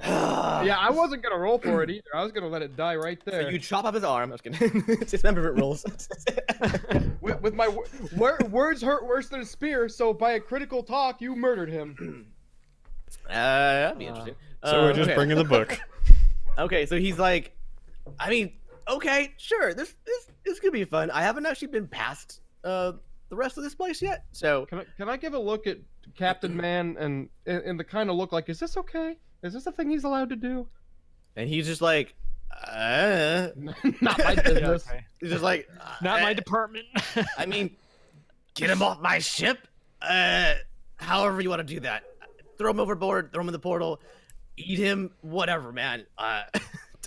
Yeah, I wasn't gonna roll for it either. I was gonna let it die right So there. you chop off his arm. I was kidding. It's just member rules. With my words hurt worse than a spear, so by a critical talk, you murdered him. That'd be interesting. So we're just okay. bringing the book. Okay, so he's like, I mean, okay, sure, this could be fun. I haven't actually been past the rest of this place yet, so Can I give a look at Captain Man and in the kind of look like, is this okay? Is this a thing he's allowed to do? and he's just like, Not my business. Okay. he's just like, Not my department. I mean, get him off my ship. However you want to do that. Throw him overboard. Throw him in the portal. Eat him. Whatever, man.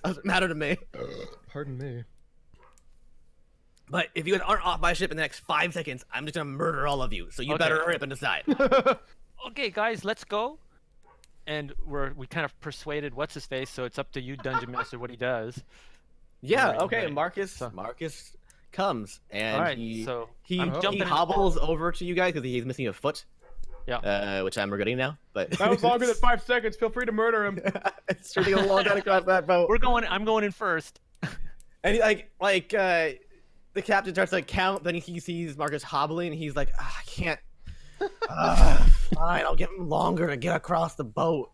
Doesn't matter to me. Pardon me. But if you guys aren't off my ship in the next 5 seconds, I'm just gonna murder all of you. So you Okay. better hurry up and decide. Okay, guys, let's go. And we kind of persuaded what's his face, so it's up to you, Dungeon Master, what he does. Yeah. Alright, Okay. right. Marcus. So- Marcus comes and All right, he so he I'm jumping in the hobbles over to you guys because he's missing a foot. Yeah. Which I'm regretting now. But That was longer than 5 seconds. Feel free to murder him. it's taking a long time to cross that boat. I'm going in first. And the captain starts to count. Then he sees Marcus hobbling. And he's like, I can't. Fine, I'll give him longer to get across the boat.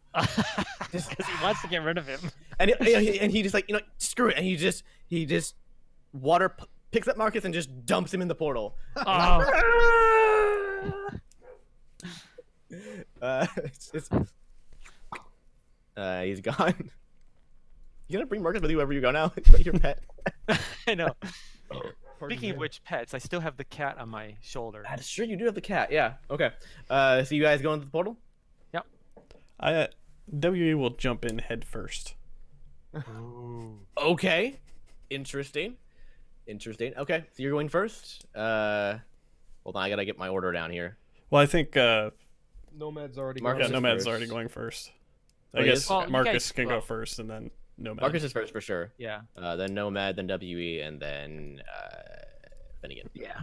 Just because he wants to get rid of him. And he just like screw it. And he just picks up Marcus and just dumps him in the portal. Oh. He's gone. You gonna bring Marcus with you wherever you go now? It's like your pet. I know. Pardon Speaking of me. which, pets, I still have the cat on my shoulder. That's true. You do have the cat. Yeah. Okay. So you guys go into the portal? WE will jump in head first. Okay. Interesting. Okay. So you're going first. Hold on. I gotta get my order down here. Well, I think Nomad's already Marcus yeah, is gone. Nomad's first. already going first. Oh, I he guess is? Well, you Marcus guys- can well- go first, and then Nomad. Marcus is first for sure. Yeah. Then Nomad, then WE, and then Finnegan. Yeah.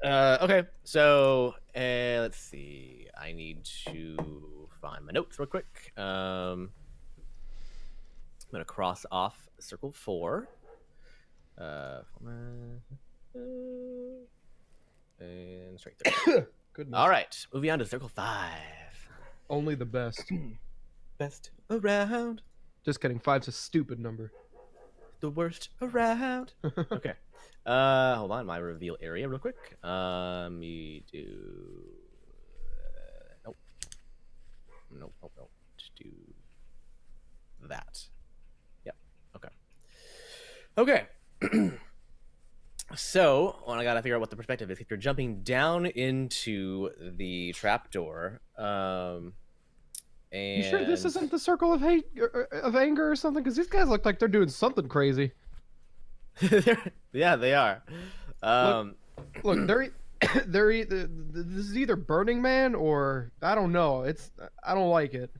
Okay, so let's see. I need to find my notes real quick. I'm gonna cross off circle 4. And straight through. Goodness. All right, moving on to circle 5. Only the best. Best around, Just kidding. 5's a stupid number. the worst around. Okay. Hold on, my reveal area real quick. Me do. Nope. Just do that. Yep. Okay. So, well, I gotta figure out what the perspective is. If you're jumping down into the trapdoor, and You sure this isn't the circle of hate of anger or something? Because these guys look like they're doing something crazy. yeah, they are. Look, they're either, this is either Burning Man or I don't know. I don't like it.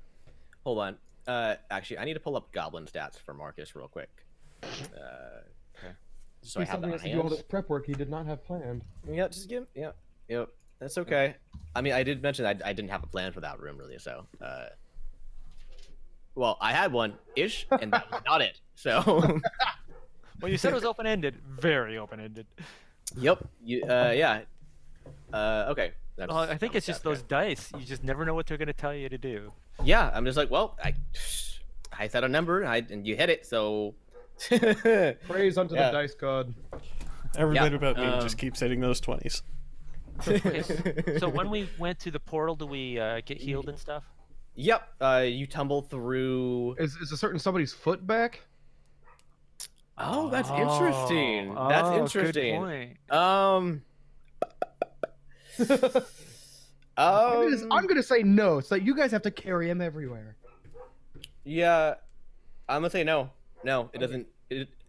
Hold on. Actually, I need to pull up goblin stats for Marcus real quick. So I He's have that something on has to do all hand. this prep work he did not have planned. Yeah, just give. Yeah, yep. That's okay. I mean, I did mention I didn't have a plan for that room really. So, well, I had one ish, and that was not it. So, Well, you said it was open-ended. Very open-ended. yep. Yeah. Okay. That's, I think it's just okay. those dice. You just never know what they're going to tell you to do. Yeah, I'm just like, well, I said a number, and you hit it, so. Praise unto Yeah. the dice god. Every Yeah, bit about me just keeps hitting those 20s. Okay, so when we went to the portal, do we get healed and stuff? Yep. You tumble through. Is a certain somebody's foot back? Oh, that's interesting. That's Good interesting. point. I'm gonna say no, so you guys have to carry him everywhere. Yeah. I'm gonna say no. No, it doesn't.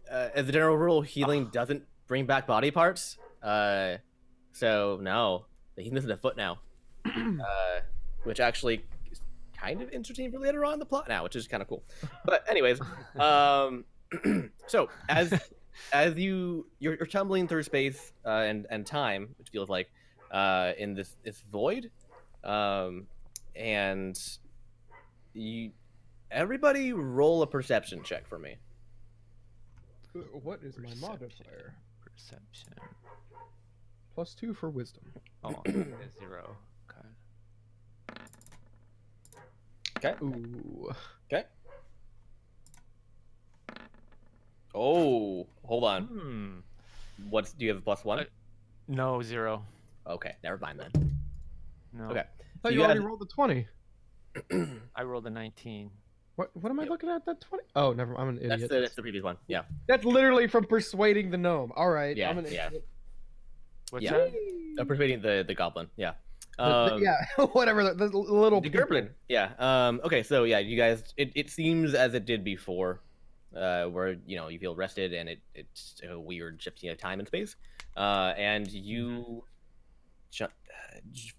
As a general rule, healing doesn't bring back body parts. So no, he's missing a foot now. Which actually is kind of interesting for later on in the plot now, which is kind of cool. But anyways, so as you're tumbling through space and time, which feels like in this void, and everybody roll a perception check for me. What is my Perception. modifier? Perception. +2 for wisdom. Oh, it's 0. Okay. Ooh. Oh, hold on. Hmm. Do you have a +1? No, 0. Okay, never mind then. No. Okay. I thought So you you already had- rolled a 20. I rolled a 19. What am I Yep. looking at? That 20? Oh, never. I'm an idiot. That's the previous one. Yeah. That's literally from persuading the gnome. All right. Yeah, I'm an yeah. idiot. What's Yeah. that? Persuading the goblin. Yeah. Yeah, whatever. The little The people. Gerblin. Yeah. Okay. So yeah, you guys. It seems as it did before, where you feel rested and it's a weird shifting of time and space, and you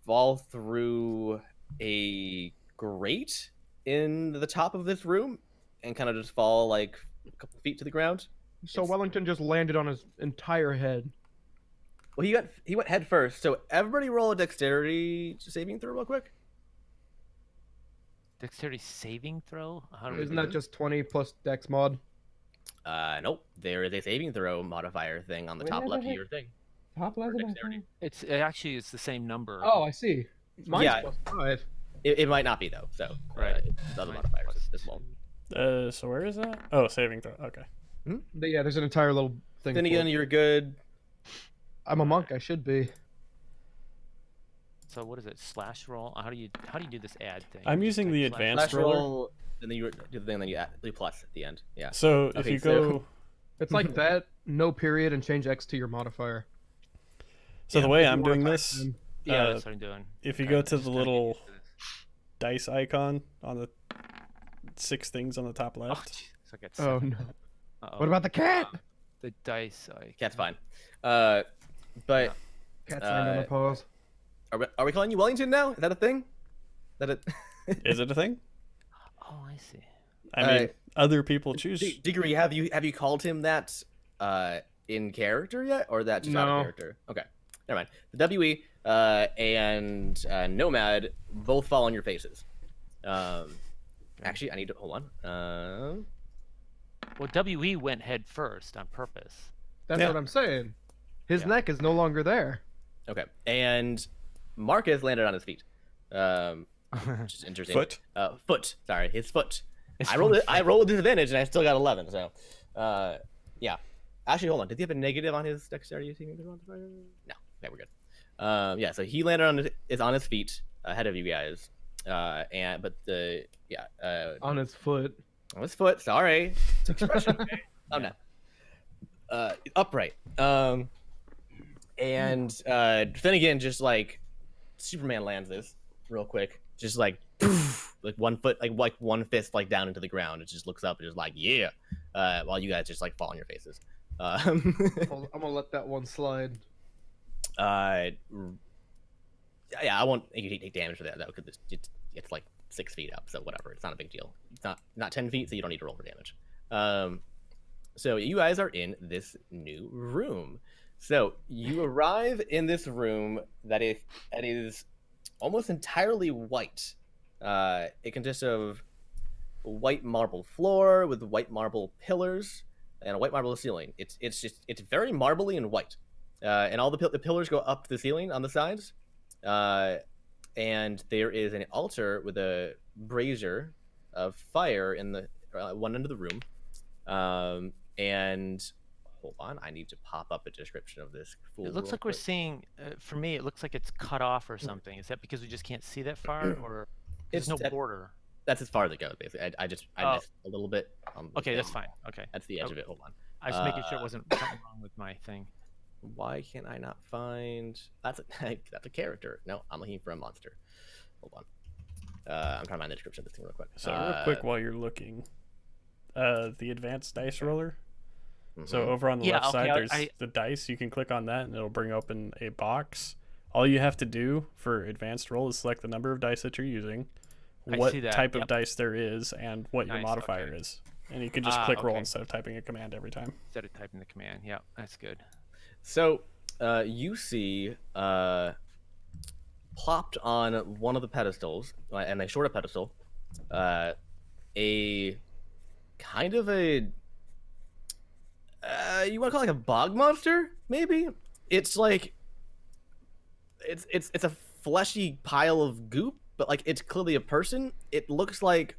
fall through a grate in the top of this room, and kind of just fall like a couple feet to the ground. So It's- Wellington just landed on his entire head. Well, he went head first. So everybody roll a dexterity saving throw real quick. Dexterity saving throw? How do we Isn't do that just 20 plus Dex mod? Nope. There is a saving throw modifier thing on the Wait, top wait, left of wait. your thing. Top left. Dexterity. It's the same number. Oh, I see. Mine's Yeah. +5. It might not be though. So Right. the other Mine modifiers plus as well. So where is that? Oh, saving throw. Okay. But yeah, there's an entire little thing. Then for again, it. you're good. I'm a monk. I should be. So what is it? Slash roll? How do you do this add thing? I'm You just using type the slash- advanced Flash roller. roll, and then you do the thing, then you add the plus at the end. Yeah. So if Okay, you so- go, It's like that, no period, and change X to your modifier. so the Yeah, way If you I'm wanna doing type this, in. Yeah, uh, that's what I'm doing. if you Okay, go I'm to just the kinda getting little used to this. dice icon on the 6 things on the top Oh, left, jeez, I got Oh seven. no! Uh-oh. What about the cat? the dice? I Cat's fine. But Cat signed on the pause. are we calling you Wellington now? Is that a thing? That it? is it a thing? Oh, I see. I mean, other people choose. Degree, have you called him that in character yet, or that just out No. of character? Okay, never mind. The WE and Nomad both fall on your faces. Actually, I need to hold on. Well, WE went head first on purpose. That's Yeah. what I'm saying. His Yeah. neck is no longer there. Okay, and Marcus landed on his feet, which is interesting. Foot. Foot. Sorry, his foot. It's I rolled one it. I rolled disadvantage, and I still got 11. So, yeah. Actually, hold on. Did he have a negative on his dexterity? No. Okay, we're good. Yeah. So he landed on his feet ahead of you guys. On On his foot. his foot. Sorry. It's expression. Oh no. Upright. And Finnegan just like Superman lands this real quick, just like poof, like 1 foot, like 1 fist like down into the ground. It just looks up and just like yeah, while you guys just like fall on your faces. I'm gonna let that one slide. Yeah, I won't make you take damage for that though, because it's like 6 feet up, so whatever. It's not a big deal. It's not 10 feet, so you don't need to roll for damage. So you guys are in this new room. So you arrive in this room that is almost entirely white. It consists of white marble floor with white marble pillars and a white marble ceiling. It's very marbly and white, and all the pillars go up the ceiling on the sides. And there is an altar with a brazier of fire in the one end of the room. And hold on, I need to pop up a description of this. It looks like we're seeing. For me, it looks like it's cut off or something. Is that because we just can't see that far, or there's no border? That's as far as it goes, basically. I missed a little bit. On the Okay, that's thing. fine. Okay, That's the edge of it. Hold on. I was making sure it wasn't something wrong with my thing. Why can't I not find? That's a character. No, I'm looking for a monster. Hold on. I'm trying to find the description of this thing real quick. So real quick while you're looking, the advanced dice roller. So Mhm. over on the Yeah, left okay, side, there's I- the dice. You can click on that, and it'll bring open a box. All you have to do for advanced roll is select the number of dice that you're using, I what see that, type of yep. dice there is, and what your Nice, modifier okay. is. And you can just click roll Okay. instead of typing a command every time. Instead of typing the command. Yeah, that's good. So, you see, plopped on one of the pedestals, and a shorter pedestal, a kind of a you want to call it like a bog monster, maybe? It's like it's a fleshy pile of goop, but like it's clearly a person. It looks like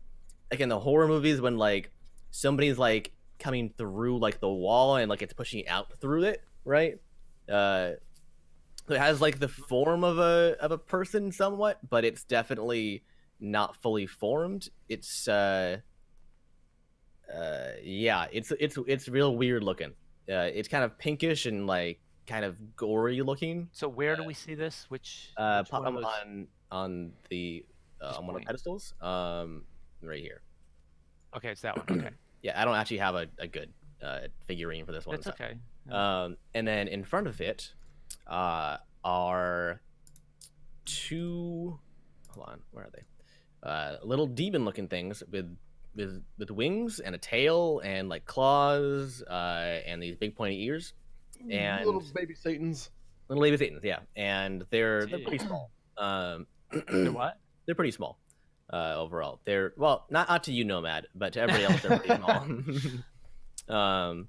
in the horror movies when like somebody's like coming through like the wall and like it's pushing out through it, right? It has like the form of a person somewhat, but it's definitely not fully formed. It's yeah, it's real weird looking. It's kind of pinkish and like kind of gory looking. So where do we see this? Which Pop one of them those? on the Just on one of the point. pedestals. Right here. Okay, it's that one. Okay, Yeah, I don't actually have a good figurine for this one. that's okay. And then in front of it are two. Hold on, where are they? Little demon-looking things with wings and a tail and like claws and these big pointy ears and Little baby Satans. little baby satans. Yeah, and they're pretty small. The what? They're pretty small overall. They're well, not to you, Nomad, but to everybody else, they're pretty small.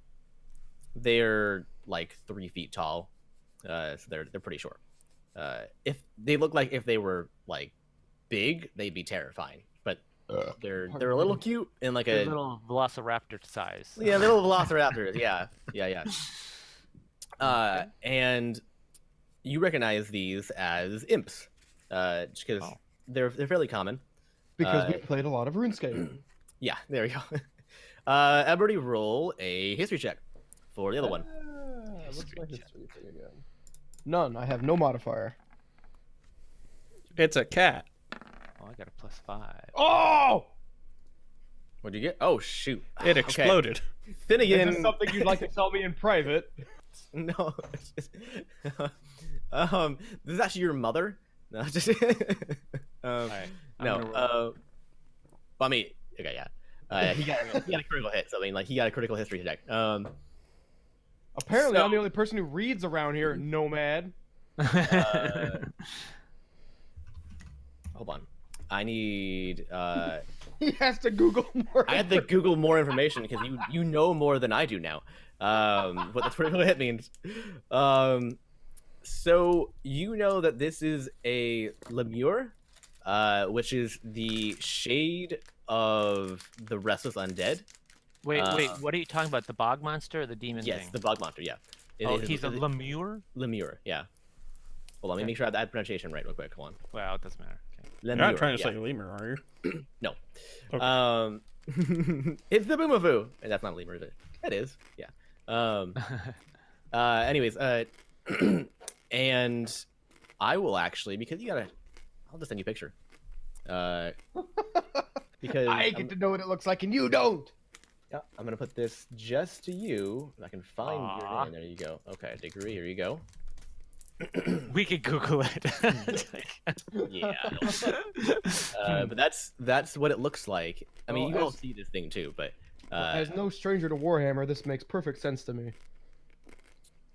They're like 3 feet tall, so they're pretty short. If they look like if they were like big, they'd be terrifying. But they're a little cute and like A a little velociraptor size. yeah, little velociraptors. Yeah. And you recognize these as imps, just because Oh. they're fairly common. Because we played a lot of RuneScape. Yeah, there we go. Everybody roll a history check for the other one. What's my history thing again? None. I have no modifier. It's a cat. Oh, I got a +5. Oh! What'd you get? Oh shoot! It Okay. exploded. Finnegan. Is this something you'd like to tell me in private? No. This is actually your mother. No, just Alright, I'm no. gonna roll. I mean, okay, yeah. He got a critical hit. So I mean, like he got a critical history check. Apparently, So- I'm the only person who reads around here, Nomad. Hold on. I need. He has to Google more. I had to Google more information because you know more than I do now. What the critical hit means. So you know that this is a lemure, which is the shade of the restless undead. Wait, what are you talking about? The bog monster or the demon Yes, thing? the bog monster. Yeah. Oh, he's a lemure? lemure. Yeah. Hold on, let me make sure I have that pronunciation right real quick. Hold on. Well, it doesn't matter. Okay. You're Lemure. not trying to yeah. say lemur, are you? No. Okay. It's the boomafoo. That's not a lemur, is it? It is. Yeah. Anyways, and I will actually because I'll just send you a picture. Because I get to know what it looks like, and you don't. yeah, I'm gonna put this just to you. If I can find your Aw. name. There you go. Okay, degree. Here you go. We could Google it. Yeah. But that's what it looks like. I mean, Well, you all as- see this thing too, but As no stranger to Warhammer, this makes perfect sense to me.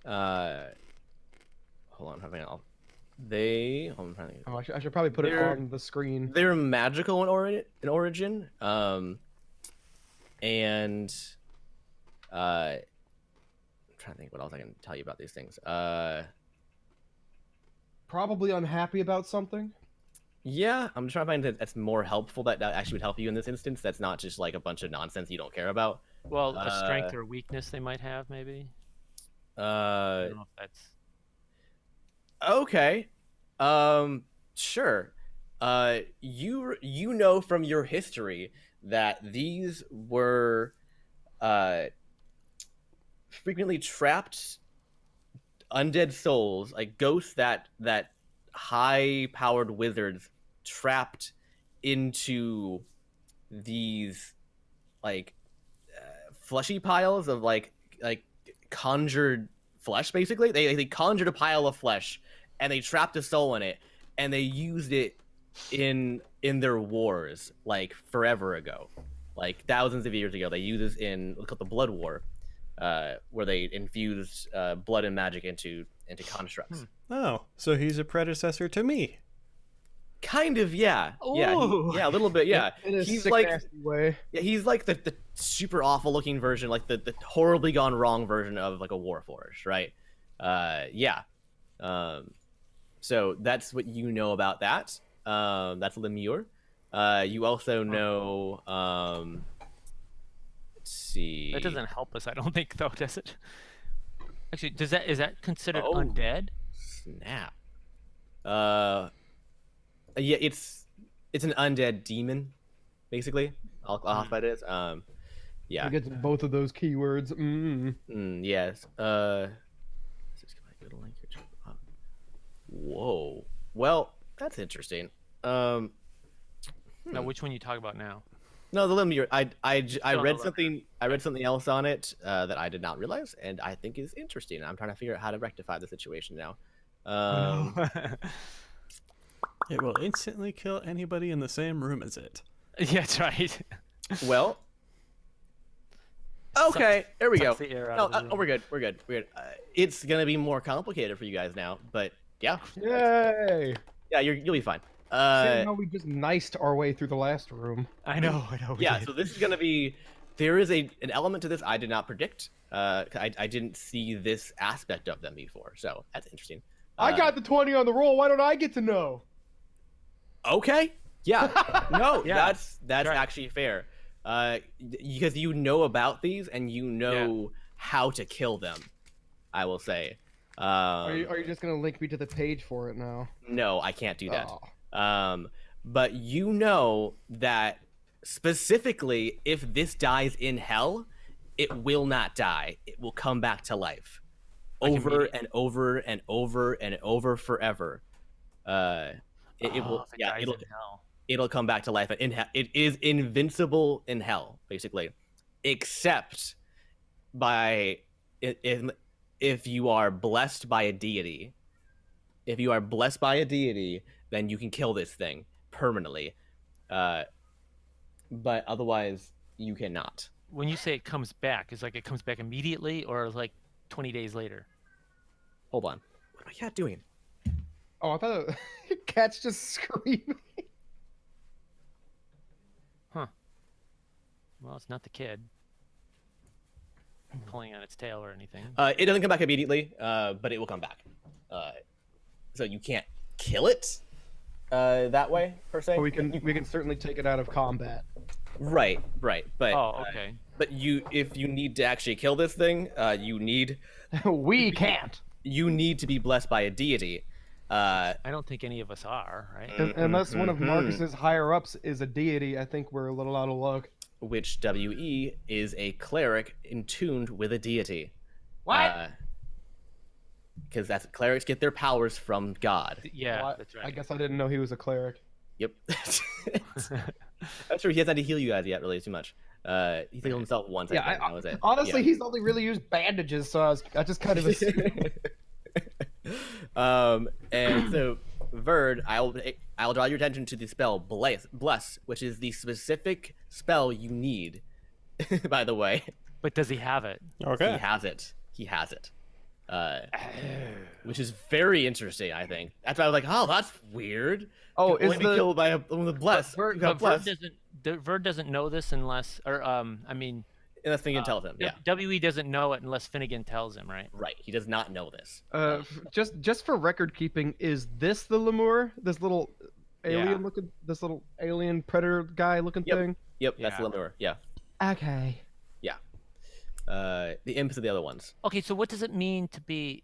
hold on, how many? I'm trying to think. Oh, I should probably put it They're- on the screen. They're magical in origin. And I'm trying to think what else I can tell you about these things. Probably unhappy about something. Yeah, I'm trying to find that that's more helpful. That actually would help you in this instance. That's not just like a bunch of nonsense you don't care about. Well, a strength or a weakness they might have, maybe. I don't know if that's. Okay. Sure. You know from your history that these were frequently trapped undead souls, like ghosts that high powered wizards trapped into these like fleshy piles of like conjured flesh. Basically, they conjured a pile of flesh and they trapped a soul in it, and they used it in their wars like forever ago, like thousands of years ago. They used this in what's called the Blood War, where they infused blood and magic into constructs. Oh, so he's a predecessor to me. Kind of, yeah. Ooh. Yeah, a little bit, yeah. In a He's sick, like, nasty way. yeah, he's like the super awful looking version, like the horribly gone wrong version of like a Warforged, right? Yeah. So that's what you know about that. That's Lemure. You also know, let's see. That doesn't help us, I don't think, though, does it? Actually, is that considered Oh. undead? Snap. Yeah, it's an undead demon, basically. I'll classify it as. Yeah. I get both of those keywords. Yes. Whoa. Well, that's interesting. Now, which one you talk about now? No, the Lemure. I Still read no something. I read something else on it that I did not realize, and I think is interesting. I'm trying to figure out how to rectify the situation now. It will instantly kill anybody in the same room as it. Yeah, that's right. Well. Okay, there we go. Sucks the air out No, of the room. we're good. We're good. It's gonna be more complicated for you guys now, but yeah, Yay! yeah, you'll be fine. Seeing how we just niced our way through the last room. I know. we Yeah, did. so this is gonna be. There is an element to this I did not predict. I didn't see this aspect of them before, so that's interesting. I got the 20 on the roll. Why don't I get to know? Okay. Yeah. No, Yeah, that's right. actually fair. Because you know about these and you know how to kill them. I will say. Are you just gonna link me to the page for it now? No, I can't do that. Oh. But you know that specifically, if this dies in hell, it will not die. It will come back to life, over and over and over and over forever. It will. the Yeah, guys in hell. it'll come back to life. It is invincible in hell, basically, except by if you are blessed by a deity. If you are blessed by a deity, then you can kill this thing permanently. But otherwise, you cannot. When you say it comes back, is like it comes back immediately or like 20 days later? Hold on. What am my cat doing? Oh, I thought cat's just screaming. Well, it's not the kid pulling on its tail or anything. It doesn't come back immediately, but it will come back. So you can't kill it that way per se. We can certainly take it out of combat. Right. But Oh, okay. but if you need to actually kill this thing, you need We can't. to be blessed by a deity. I don't think any of us are, right? Unless one of Marcus's higher ups is a deity, I think we're a little out of luck. Which WE is a cleric attuned with a deity. What? Because that's clerics get their powers from God. Yeah, Well, that's I right. guess I didn't know he was a cleric. Yep. I'm sure he hasn't had to heal you guys yet, really, too much. He healed himself once. I think, that was it. Honestly, Yeah. he's only really used bandages, so I just kind of assumed. And so, Verd, I'll draw your attention to the spell Bless, which is the specific spell you need. By the way, But does he have it? Okay. He has it. Which is very interesting. I think that's why I was like, oh, that's weird. Oh, Can is only be the killed by a Bless? Verd, You got Bless. Verd doesn't know this unless, or I mean, Unless Finnegan tells him. Yeah, WE doesn't know it unless Finnegan tells him, right? right. He does not know this. just for record keeping, is this the lemur? This little alien Yeah. looking, this little alien predator guy looking Yep. thing? Yep, that's Yeah. Lemur. Yeah, Okay. yeah. The imps are the other ones. Okay, so what does it mean to be,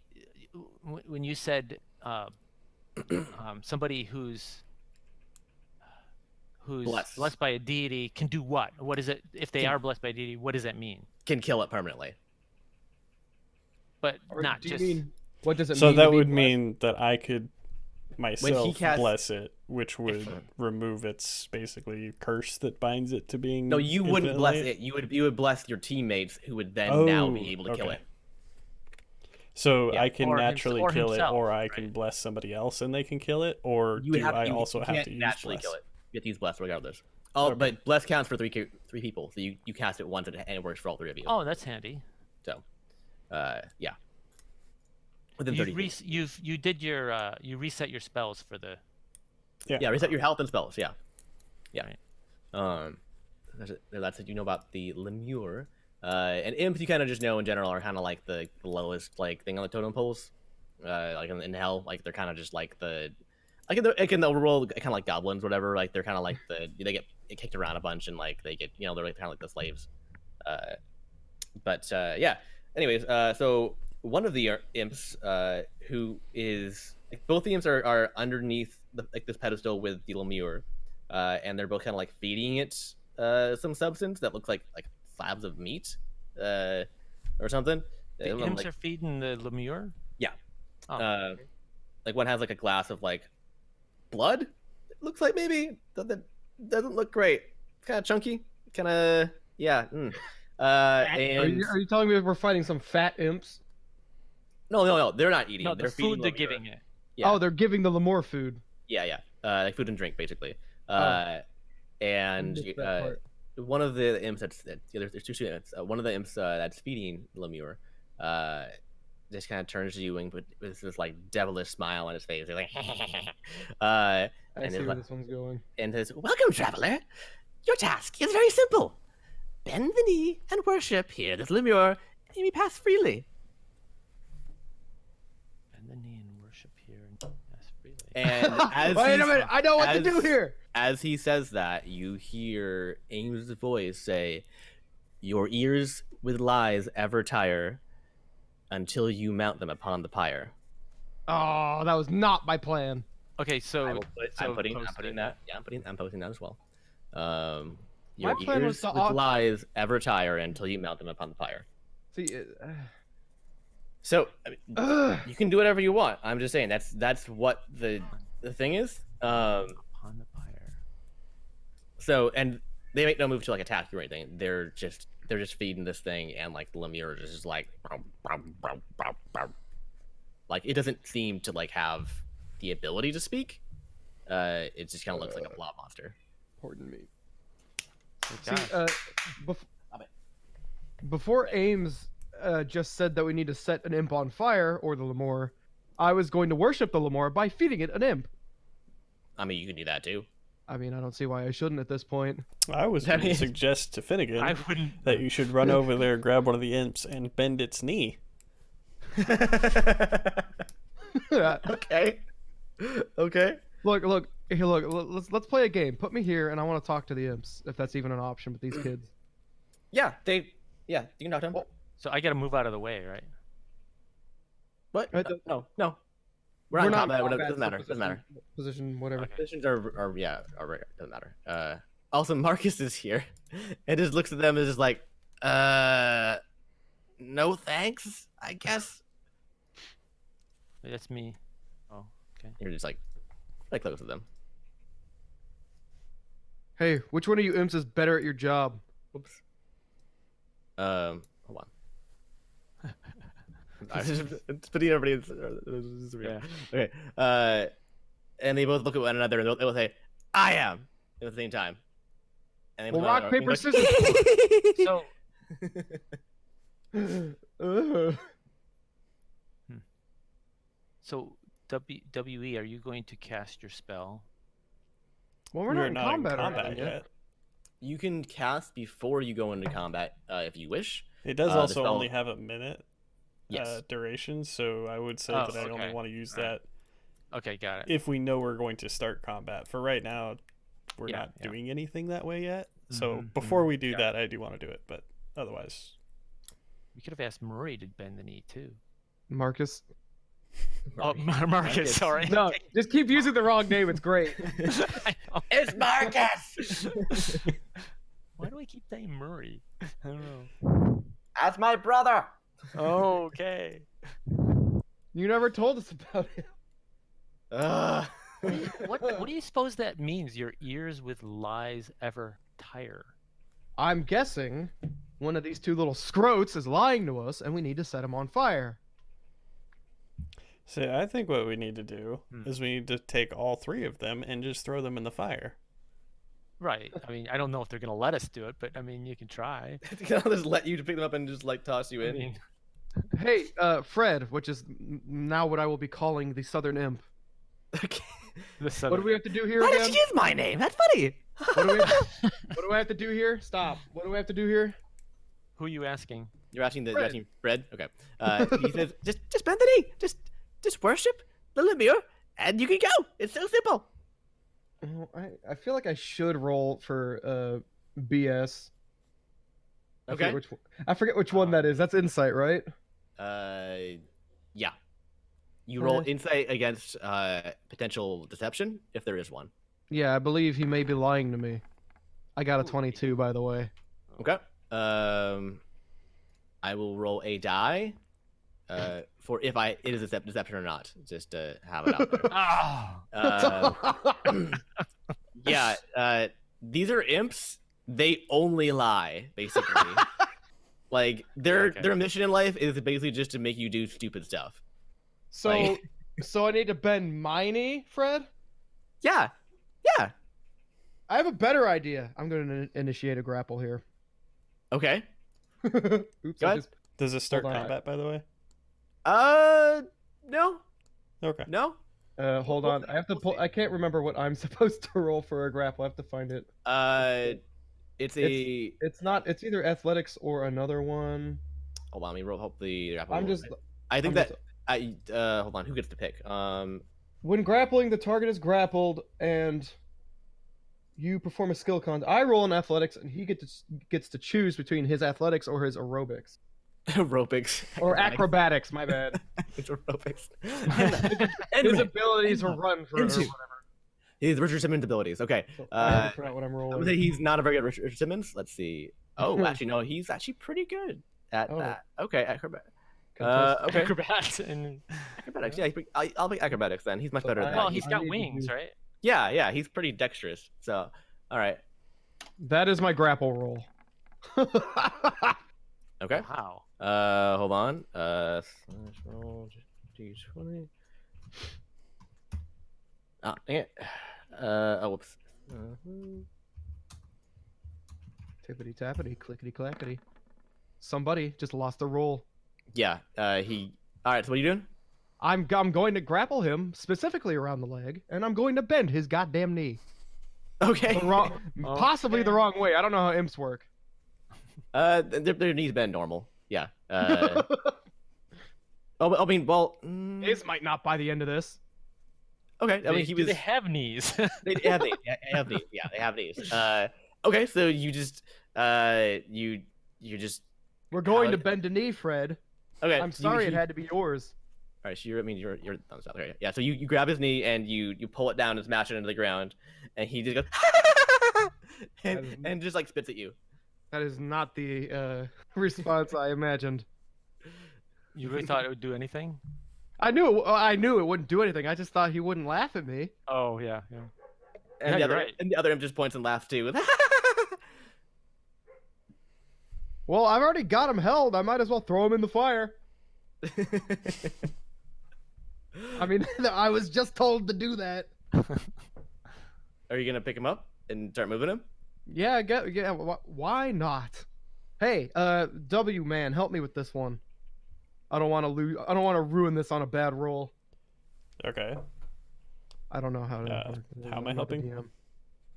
when you said somebody who's blessed by a deity can do what? What is it? If they are blessed by a deity, what does that mean? Can kill it permanently. But Or not do you just. mean, what does it So mean? that to be would blessed? mean that I could myself casts- bless it, which would remove its basically curse that binds it to being. No, you wouldn't bless infinitely- it. You would bless your teammates, who would then now Oh, be able to kill okay. it. So Yeah. I can Or naturally or kill himself, it, or I right? can bless somebody else and they can kill it, or You do have, I you, also you have can't to use naturally bless? kill it. You have to use bless regardless. Oh, Okay. but bless counts for three people, so you cast it once and it works for all three of you. Oh, that's handy. So, yeah. Within You 30 feet. you did your you reset your spells for the. Yeah, reset your health and spells. Yeah, yeah. Right. That's what you know about the lemure. And imps, you kind of just know in general are kind of like the lowest like thing on the totem poles. Like in hell, like they're kind of just like the, like in the overworld, kind of like goblins, whatever. Like they're kind of like they get kicked around a bunch and like they get they're like kind of like the slaves. But yeah. Anyways, so one of the imps, who is like, both the imps are underneath this pedestal with the lemure, and they're both kind of like feeding it some substance that looks like slabs of meat, or something. The I'm imps like, are feeding the lemure. yeah. Oh. Like one has like a glass of like blood. It looks like maybe that doesn't look great. It's kind of chunky. Kind of yeah. Are And you telling me we're fighting some fat imps? no, they're not eating. No, they're the feeding food they're lemure. giving it. Yeah. Oh, they're giving the lemur food. Yeah. Like food and drink basically. Oh. And Missed that part. one of the imps there's two students. One of the imps that's feeding lemure, just kind of turns to you and with this like devilish smile on his face. He's like, I and see it's where like- this one's going. and says, "Welcome, traveler. Your task is very simple. Bend the knee and worship here this lemure, and you may pass freely." Bend the knee and worship here and pass freely. And as Wait a he's- minute, I know what to as- do here. As he says that, you hear Ames' voice say, "Your ears with lies ever tire, until you mount them upon the pyre." Oh, that was not my plan. Okay, so I'm so putting post it. that. Yeah, I'm posting that as well. My Your plan was ears to with lies ever tire until you mount them upon the pyre. See, So I mean, ugh. you can do whatever you want. I'm just saying that's what the thing is. Upon the pyre. So and they make no move to like attack you or anything. They're just feeding this thing, and like the lemure is just like, like it doesn't seem to like have the ability to speak. It just kind of looks like a blob monster. Pardon me. Gosh. See, before Ames just said that we need to set an imp on fire, or the lemur, I was going to worship the lemur by feeding it an imp. I mean, you can do that too. I mean, I don't see why I shouldn't at this point. I was going to suggest to Finnegan I wouldn't. that you should run over there, grab one of the imps, and bend its knee. Okay. Okay. Look, here, look. Let's play a game. Put me here, and I want to talk to the imps, if that's even an option with these kids. Yeah, you can talk to him. So I got to move out of the way, right? What? Right, No. We're not in combat. in It doesn't matter. so Doesn't matter. Position, whatever. Okay. Positions are right. Doesn't matter. Also, Marcus is here, and just looks at them and is just like, no thanks, I guess. That's me. Oh, okay. You're just like close to them. Hey, which one of you imps is better at your job? Oops. Hold on. I was just putting everybody. Yeah. Okay. And they both look at one another and they both say, "I am," at the same time. And they Well, both rock, go, paper, like, scissors. So Ugh. so WE, are you going to cast your spell? Well, we're not in combat, or combat anything yet. You can cast before you go into combat if you wish. It does The also spell- only have a minute Yes. duration, so I would say Oh, that I only okay. want to use Alright. that Okay, got it. if we know we're going to start combat. For right now, we're Yeah, not yeah. doing anything that way yet. So Mhm, before we do got that, I do want to do it, but otherwise, We could have asked Murray to bend the knee too. Marcus. Oh, Marcus, sorry. No, just keep using the wrong name. It's great. I know. It's Marcus. Why do I keep saying Murray? I don't know. That's my brother. Oh, okay. You never told us about him. What do you suppose that means? Your ears with lies ever tire. I'm guessing one of these two little scroats is lying to us, and we need to set him on fire. See, I think what we need to do Hmm. is we need to take all three of them and just throw them in the fire. Right. I mean, I don't know if they're gonna let us do it, but I mean, you can try. I'll just let you pick them up and just like toss you I in. mean, Hey, Fred, which is now what I will be calling the Southern Imp. Okay. What do we have to do here Why again? did you use my name? That's funny. What do I have to do here? Stop. What do I have to do here? who are you asking? You're asking the Fred. you're asking Fred. Okay. He says, Just bend the knee. Just worship the lemur, and you can go. It's so simple. Oh, I feel like I should roll for BS. okay. I forget which one that is. That's insight, right? Yeah. You roll Eh. insight against potential deception if there is one. Yeah, I believe he may be lying to me. I got a 22, by the way. Okay. I will roll a die for if it is a deception or not. Just to have it out there. Ah, Yeah. These are imps. They only lie, basically. Like their mission in life is basically just to make you do stupid stuff. So, Like- so I need to bend my knee, Fred? Yeah. Yeah. I have a better idea. I'm going to initiate a grapple here. Okay. Oops, Go I ahead. just... Does it start Hold on. combat, by the way? No. Okay. No. hold on. I have to pull. I can't remember what I'm supposed to roll for a grapple. I have to find it. It's a. It's not. It's either athletics or another one. Hold on, let me roll. Hope the. I'm just. I think I'm that. Hold on. Who gets to pick? When grappling, the target is grappled, and you perform a skill con. I roll in athletics, and he gets to choose between his athletics or his aerobics aerobics. or acrobatics. My bad. It's aerobics. His ability to run for or Into. whatever. His Richard Simmons abilities. Okay. So I have to forget what I'm I would rolling. say he's not a very good Richard Simmons. Let's see. Oh, actually, no. He's actually pretty good at Oh. that. Okay, acrobatics. Contest- Okay. acrobat and Acrobatics. Yeah, I'll pick acrobatics then. He's much better at I- that. well, he's I got need to wings, do- right? Yeah, he's pretty dexterous. So, all right. That is my grapple roll. Okay. Wow. Hold on. Slash roll d20. Oh, dang it. Whoops. Tippity tappity, clickety clackety. Somebody just lost a roll. Yeah. He. All right. So what are you doing? I'm going to grapple him specifically around the leg, and I'm going to bend his goddamn knee. Okay. The wrong, possibly the Okay. wrong way. I don't know how imps work. Their knees bend normal. Yeah. Oh, I mean, well. His might not by the end of this. Okay. I mean, he Do was. they have knees? They have knees. Yeah, they have knees. Yeah, they have knees. Okay. So you just. You just. We're going How- to bend a knee, Fred. Okay. I'm so sorry you, it had to be yours. All right, so you're thumbs up. Okay, yeah. So you grab his knee and you pull it down and smash it into the ground, and he just goes and just like spits at you. That is not the response I imagined. You really thought it would do anything? I knew it wouldn't do anything. I just thought he wouldn't laugh at me. Oh yeah. And Yeah, the you're other right. and the other imp just points and laughs too. Well, I've already got him held. I might as well throw him in the fire. I mean, I was just told to do that. Are you gonna pick him up and start moving him? Yeah, why not? Hey, W man, help me with this one. I don't want to lose. I don't want to ruin this on a bad roll. Okay. I don't know how to. How am I I'm not the helping? DM.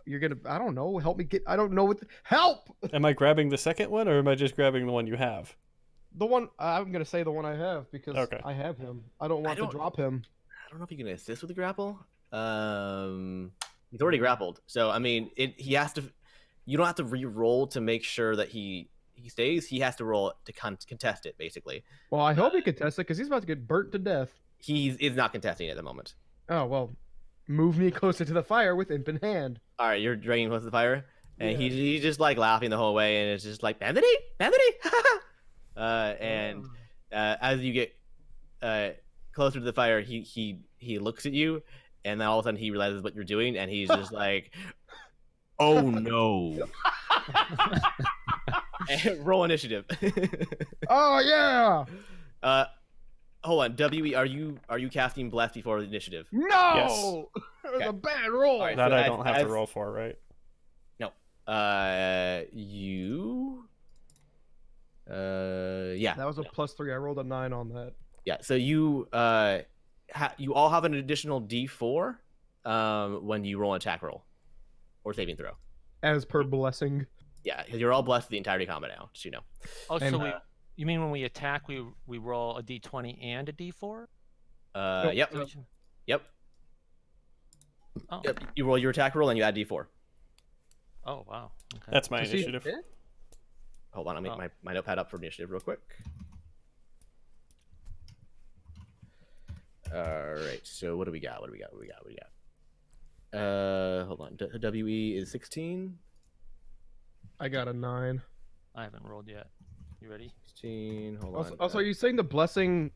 You're gonna. I don't know. Help me get. I don't know what. Help! Am I grabbing the second one, or am I just grabbing the one you have? The one I'm gonna say the one I have because Okay. I have him. I don't want don't- to drop him. I don't know if you can assist with the grapple. He's already grappled, so I mean, he has to. You don't have to re-roll to make sure that he stays. He has to roll to contest it, basically. Well, I hope he contests it because he's about to get burnt to death. He is not contesting it at the moment. Oh well, move me closer to the fire with imp in hand. All right, you're dragging close to the fire, and Yeah. he's just like laughing the whole way, and it's just like bandity. And as you get closer to the fire, he looks at you, and then all of a sudden he realizes what you're doing, and he's just like, "Oh no!" And roll initiative. Oh yeah! Hold on, WE, are you casting bless before the initiative? No, that was Okay. a bad roll. All right. That so I don't have as- to roll for, right? You. Yeah. That was a +3. I rolled a 9 on that. Yeah. So you you all have an additional D4 when you roll an attack roll or saving throw. As per blessing. Yeah, because you're all blessed the entirety of combat now, just so you know. Oh, And, so you mean when we attack, we roll a d20 and a d4? Yep. so- Yep. Oh. Yep. You roll your attack roll and you add D4. Oh wow. Okay. That's my To see if initiative. it hit? Hold on, I'll make Oh. my notepad up for initiative real quick. All right. So what do we got? What do we got? Hold on. WE is 16. I got a 9. I haven't rolled yet. You ready? 16. Hold Also, on. also, are you saying the blessing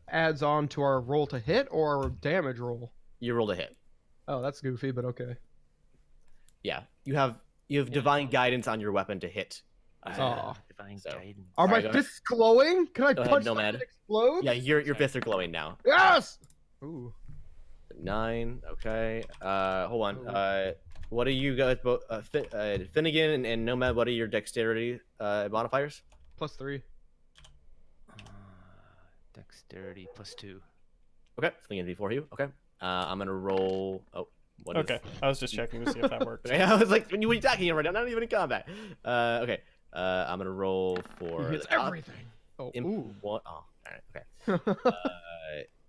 adds on to our roll to hit or our damage roll? You rolled a hit. Oh, that's goofy, but okay. Yeah. You have divine guidance on your weapon to hit. Oh. Divine So- guidance. Are my Alright, go ahead. fists glowing? Can I Go ahead, punch Nomad. them and explode? Yeah, your fists are glowing now. Yes! Ooh. 9. Okay. Hold on. Oh. What are you guys both? Finnegan and Nomad. What are your dexterity modifiers? +3. Dexterity +2. Okay, Finnegan D4 you. Okay. I'm gonna roll. Oh, what is- Okay, I was just checking to see if that worked. Okay, I was like, when you were attacking him right now, not even in combat. Okay. I'm gonna roll for. He hits the top. everything. Oh, Imp ooh. one. Oh, all right. Okay.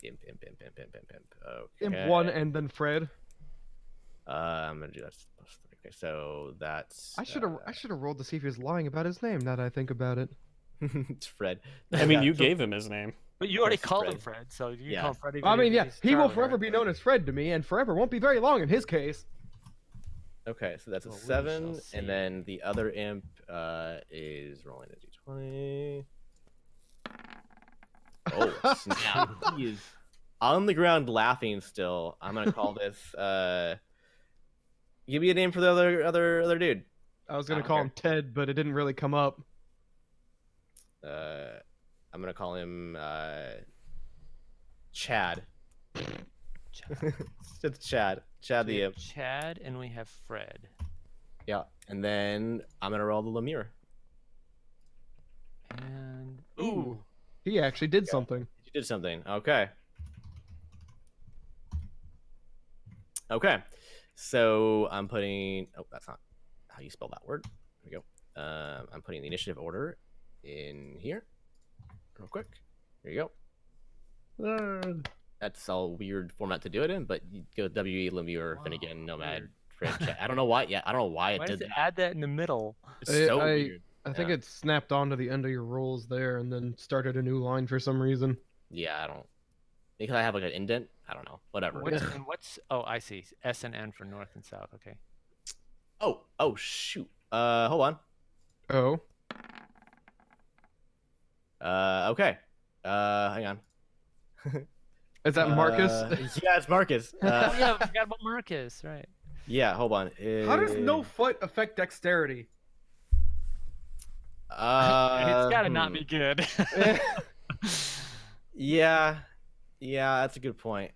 Imp. Okay. Imp 1 and then Fred. I'm gonna do that. +3. Okay, so that's. I should have rolled to see if he was lying about his name. Now that I think about it. It's Fred. I mean, Yeah, you so- gave him his name. But you already That's called Fred. him Fred, so you Yeah. call him Freddy. I mean, yeah, he's he will Charlie, forever right? be known as Fred to me, and forever won't be very long in his case. Okay, so that's a Well, we 7, shall see. and then the other imp is rolling a d20. Oh snap! He is on the ground laughing still. I'm gonna call this. Give me a name for the other dude. I was gonna don't call care. him Ted, but it didn't really come up. I'm gonna call him Chad. It's Chad. Chad We the have imp. Chad, and we have Fred. Yeah, and then I'm gonna roll the Lemure. And Ooh. He actually did something. You did something. Okay. Okay. So I'm putting. Oh, that's not how you spell that word. There we go. I'm putting the initiative order in here, real quick. There you go. That's all weird format to do it in, but you go WE, Lemure, Wow, Finnegan, Nomad, weird. Fred, Chat. I don't know why. Yeah, I don't know why it why did does it that. add that in the middle? It's so I- weird. I think Yeah. it snapped onto the end of your rolls there, and then started a new line for some reason. Yeah, I don't. Because I have like an indent. I don't know. Whatever. What's? Oh, I see. S and N for north and south. Okay. Oh shoot. Hold on. Oh, Okay. Hang on. is that Marcus? Yeah, it's Marcus. Oh yeah, I forgot about Marcus. Right. Yeah, hold on. How does no foot affect dexterity? It's gotta not be good. Yeah, that's a good point.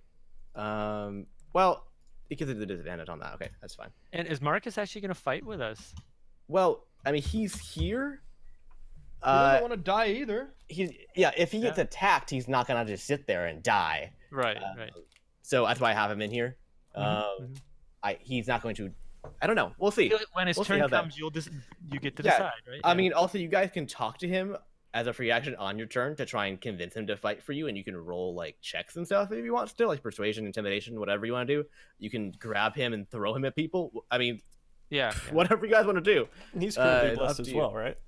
Well, because of the disadvantage on that. Okay, that's fine. And is Marcus actually gonna fight with us? Well, I mean, he's here. He doesn't want to die either. If he gets attacked, he's not gonna just sit there and die. Right. Right. So that's why I have him in here. Mhm. He's not going to. I don't know. We'll see. When his We'll see turn how that- comes, you get to Yeah, decide, right? I Yeah. mean, also you guys can talk to him as a free action on your turn to try and convince him to fight for you, and you can roll like checks and stuff if you want to, like persuasion, intimidation, whatever you want to do. You can grab him and throw him at people. I mean, yeah. whatever you guys want to do. He's currently it's blessed up as to you. well, right?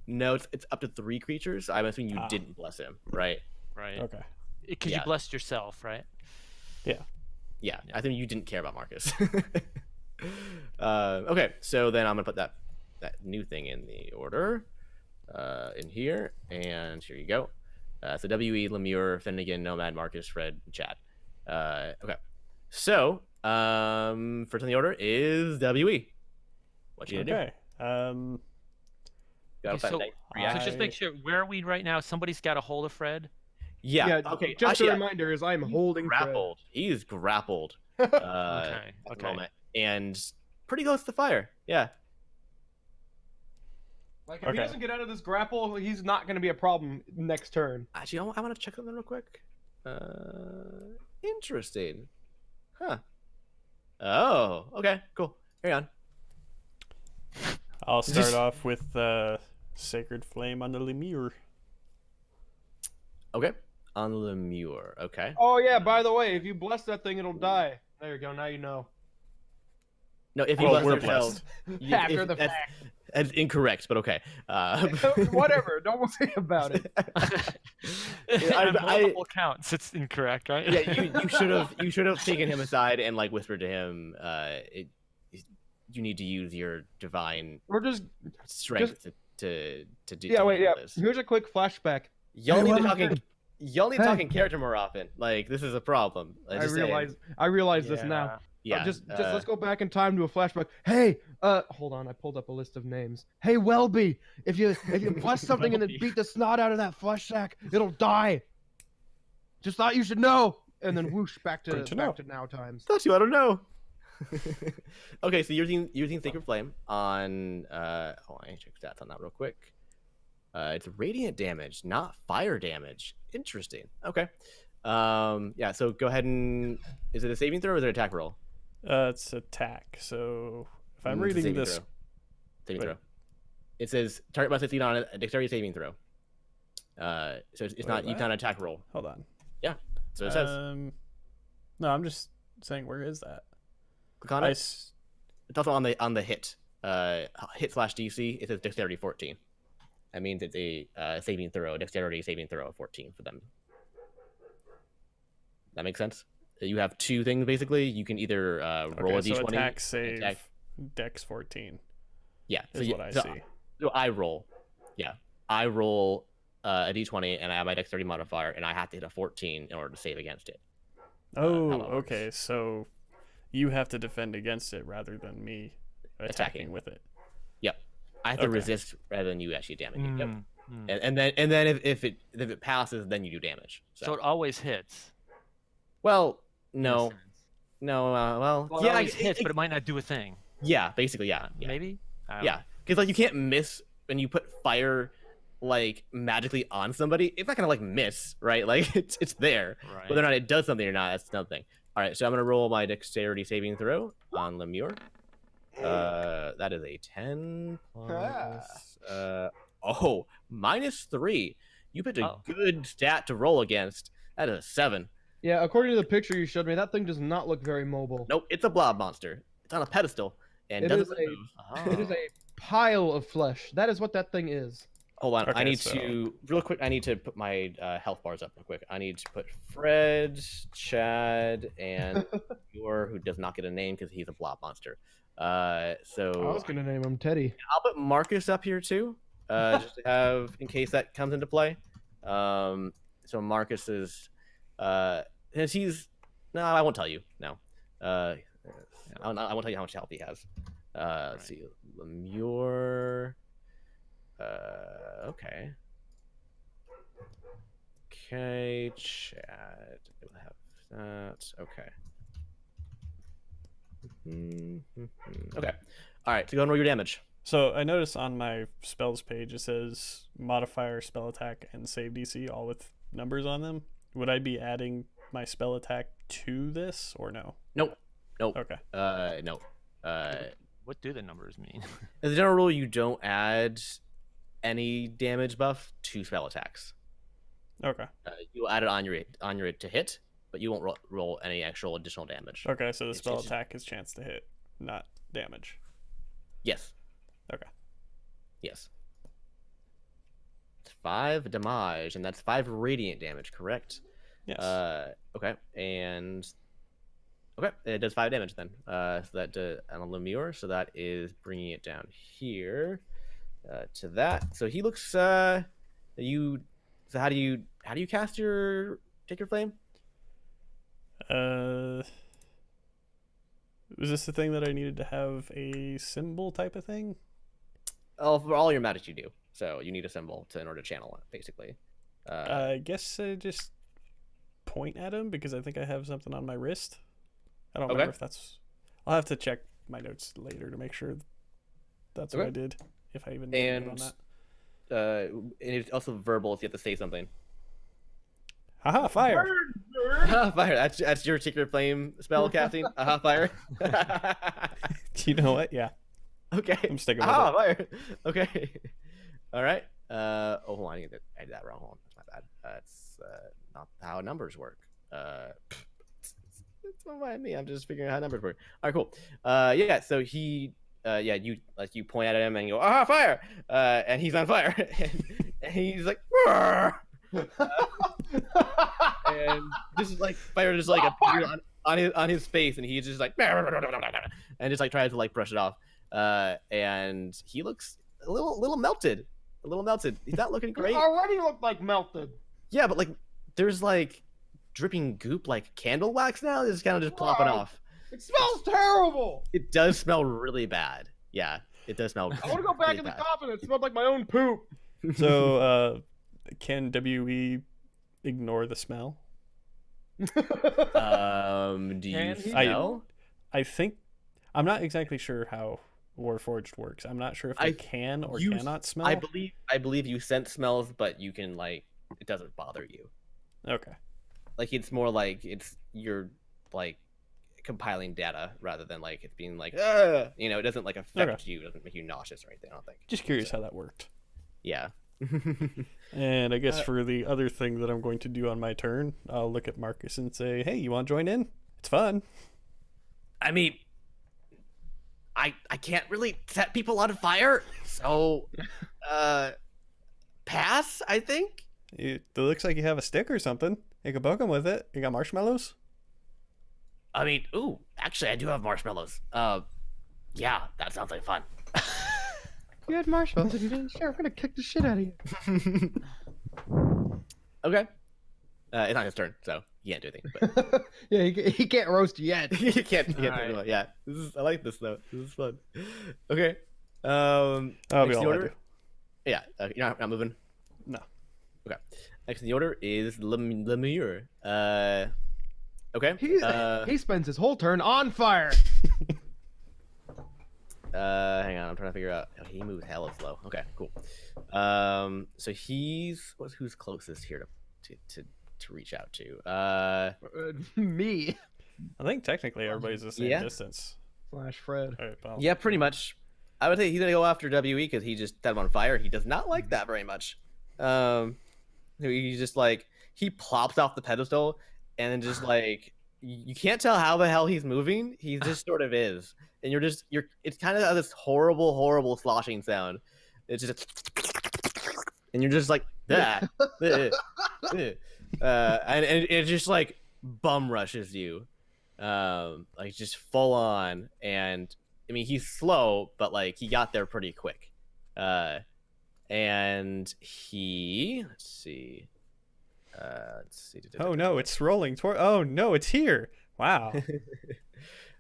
No, it's up to 3 creatures. I'm assuming you Ah. didn't bless him, right? Right. Okay. Because Yeah. you blessed yourself, right? Yeah, I think you didn't care about Marcus. Okay, so then I'm gonna put that new thing in the order, in here, and here you go. So WE, Lemure, Finnegan, Nomad, Marcus, Fred, Chad. Okay, So, first on the order is WE. What you gonna do? Okay. Got Okay, so, reaction. so just make sure, where are we right now? Somebody's got a hold of Fred. Yeah. Yeah, Okay. Just actually, a reminder is I'm holding grappled. He's grappled. Fred. Okay. At the Okay. moment, and pretty close to fire. Yeah. Like if he Okay. doesn't get out of this grapple, he's not going to be a problem next turn. Actually, I want to check something real quick. Interesting. Huh. Oh. Okay. Cool. Carry on. I'll start off with Sacred Flame on the Lemure. Okay. On Lemure. Okay. Oh yeah, by the way, if you bless that thing, it'll die. There you go. Now you know. No, if you Well, bless we're yourself, blessed. After the that's, fact. that's incorrect, but okay. Whatever. Don't worry about it. On multiple counts, it's incorrect, right? Yeah, you should have taken him aside and like whispered to him. You need to use your divine We're just strength to do. yeah. to Wait, yeah. handle this. Here's a quick flashback. Y'all Hey, need to what talking. happened? Y'all need to Hey. talk in character more often. Like this is a problem. I realize this now. Yeah. Just let's go back in time to a flashback. Hey, hold on. I pulled up a list of names. Hey, Welby, if you bless something and then Welby. beat the snot out of that flesh sack, it'll die. Just thought you should know. And then whoosh back to Good to know. now times. Thought you. I don't know. Okay, so you're using Sacred Flame on. Oh, I need to check stats on that real quick. It's radiant damage, not fire damage. Interesting. Okay. Yeah. So go ahead and is it a saving throw or is it an attack roll? It's attack. So if I'm It's a reading saving this, throw. Saving Wait. throw. It says target must succeed on a dexterity saving throw. So it's Wait, not you what? can't attack roll. hold on. So it says No, I'm just saying, where is that? click on I it. s- It's also on the hit. Hit slash DC. It says dexterity 14. That means it's a saving throw, dexterity saving throw of 14 for them. That makes sense. You have two things basically. You can either roll okay, a so d20. attack save, attack- Dex 14 Yeah. is what I so, see. So I roll. Yeah. I roll a d20 and I have my dexterity modifier and I have to hit a 14 in order to save against it. Oh, how that works. okay. So you have to defend against it rather than me attacking with it. Yep. I have to Okay. resist rather than you actually damage it. Yep. Mm, mm. And then if it passes, then you do damage. So it always hits. Well, in a no, sense. no. Well, Well, it yeah, always hits, but it might not do a thing. yeah, basically, yeah, Maybe. I don't yeah. Because like you can't miss when you put fire like magically on somebody. It's not gonna like miss, right? Like it's there. know. Right. Whether or not it does something or not, that's another thing. All right, so I'm gonna roll my dexterity saving throw on Lemure. That is a 10 plus. -3. You picked a Oh. good stat to roll against. That is a 7. Yeah, according to the picture you showed me, that thing does not look very mobile. Nope, it's a blob monster. It's on a pedestal and It doesn't is a- move. Oh. It is a pile of flesh. That is what that thing is. Hold on, I Okay, need so- to real quick. I need to put my health bars up real quick. I need to put Fred, Chad, and your who does not get a name because he's a blob monster. I So was gonna name him Teddy. I'll put Marcus up here too, just to have in case that comes into play. So Marcus is, since he's no, I won't tell you. No, I won't tell you how much health he has. Let's see, Lemure. Okay. Okay, Chad. We'll have that. Okay. Okay. All right. So go and roll your damage. So I notice on my spells page it says modifier, spell attack, and save DC all with numbers on them. Would I be adding my spell attack to this or no? Nope. Nope. Okay. No. What do the numbers mean? As a general rule, you don't add any damage buff to spell attacks. Okay. You'll add it on your to hit, but you won't roll any actual additional damage. Okay. So the It's spell just- attack is chance to hit, not damage. Yes. Okay. Yes. It's 5 damage, and that's 5 radiant damage, correct? Yes. Okay, and okay, it does 5 damage then. So that on a Lemure, so that is bringing it down here to that. So he looks. You. So how do you cast your take your flame? Was this the thing that I needed to have a symbol type of thing? Oh, for all your magic you do. So you need a symbol in order to channel it, basically. I guess I just point at him because I think I have something on my wrist. I don't remember Okay. if that's. I'll have to check my notes later to make sure that's what Okay. I did. If I even noted it on And that. and it's also verbal if you have to say something. Haha, fire! Aha, fire. That's your secret flame spell casting. Aha, fire. You know what? Yeah, Okay. I'm sticking with Aha, it. fire. Okay. All right. Oh, hold on. I did that wrong. Hold on. That's my bad. That's not how numbers work. It's not by me. I'm just figuring out how numbers work. All right, cool. Yeah. So you you point at him and you go, aha, fire. And he's on fire. And he's like, "Roar!" And just like fire just like appears on his face, and he's just like and just like tries to like brush it off. And he looks a little melted. A little melted. He's not looking great. Already look like melted. Yeah, but like there's like dripping goop like candle wax now. It's kind of just plopping Wow. off. It smells terrible. It does smell really bad. Yeah, it does smell. I want to go back really in the bad. coffin. It smelled like my own poop. So, can WE ignore the smell? Do you Can he? smell? I think I'm not exactly sure how Warforged works. I'm not sure if they can or cannot smell. I believe you sense smells, but you can like it doesn't bother you. Okay. Like it's more like you're like compiling data rather than like it's being like it doesn't like affect you, it doesn't make you nauseous or anything. I don't think. Just curious how that worked. Yeah. And I guess for the other thing that I'm going to do on my turn, I'll look at Marcus and say, "Hey, you want to join in? It's fun." I mean, I can't really set people on fire, so pass, I think. It looks like you have a stick or something. You can poke them with it. You got marshmallows? I mean, ooh, actually I do have marshmallows. Yeah, that sounds like fun. You had marshmallows and you didn't share. I'm gonna kick the shit out of you. Okay. It's not his turn, so he can't do anything. But Yeah, he can't roast yet. he can't do Alright. it. Yeah. I like this though. This is fun. Okay. That'll be next in the all I order. do. Yeah. You're not moving. No. Okay. Next in the order is Lemure. Okay. He spends his whole turn on fire. Hang on, I'm trying to figure out. Oh, he moves hella slow. Okay, cool. So who's closest here to reach out to? Me I think technically everybody's the same Yeah. distance. slash Fred. All right, well, Yeah, pretty much. I would say he's gonna go after WE because he just set him on fire. He does not like that very much. He's just like he plops off the pedestal and then just like you can't tell how the hell he's moving. He just sort of is, and you're it's kind of this horrible sloshing sound. It's just and you're just like that, and it just like bum rushes you, like just full on. And I mean he's slow, but like he got there pretty quick, and let's see. Oh no, it's rolling toward. Oh no, it's here. Wow. Plus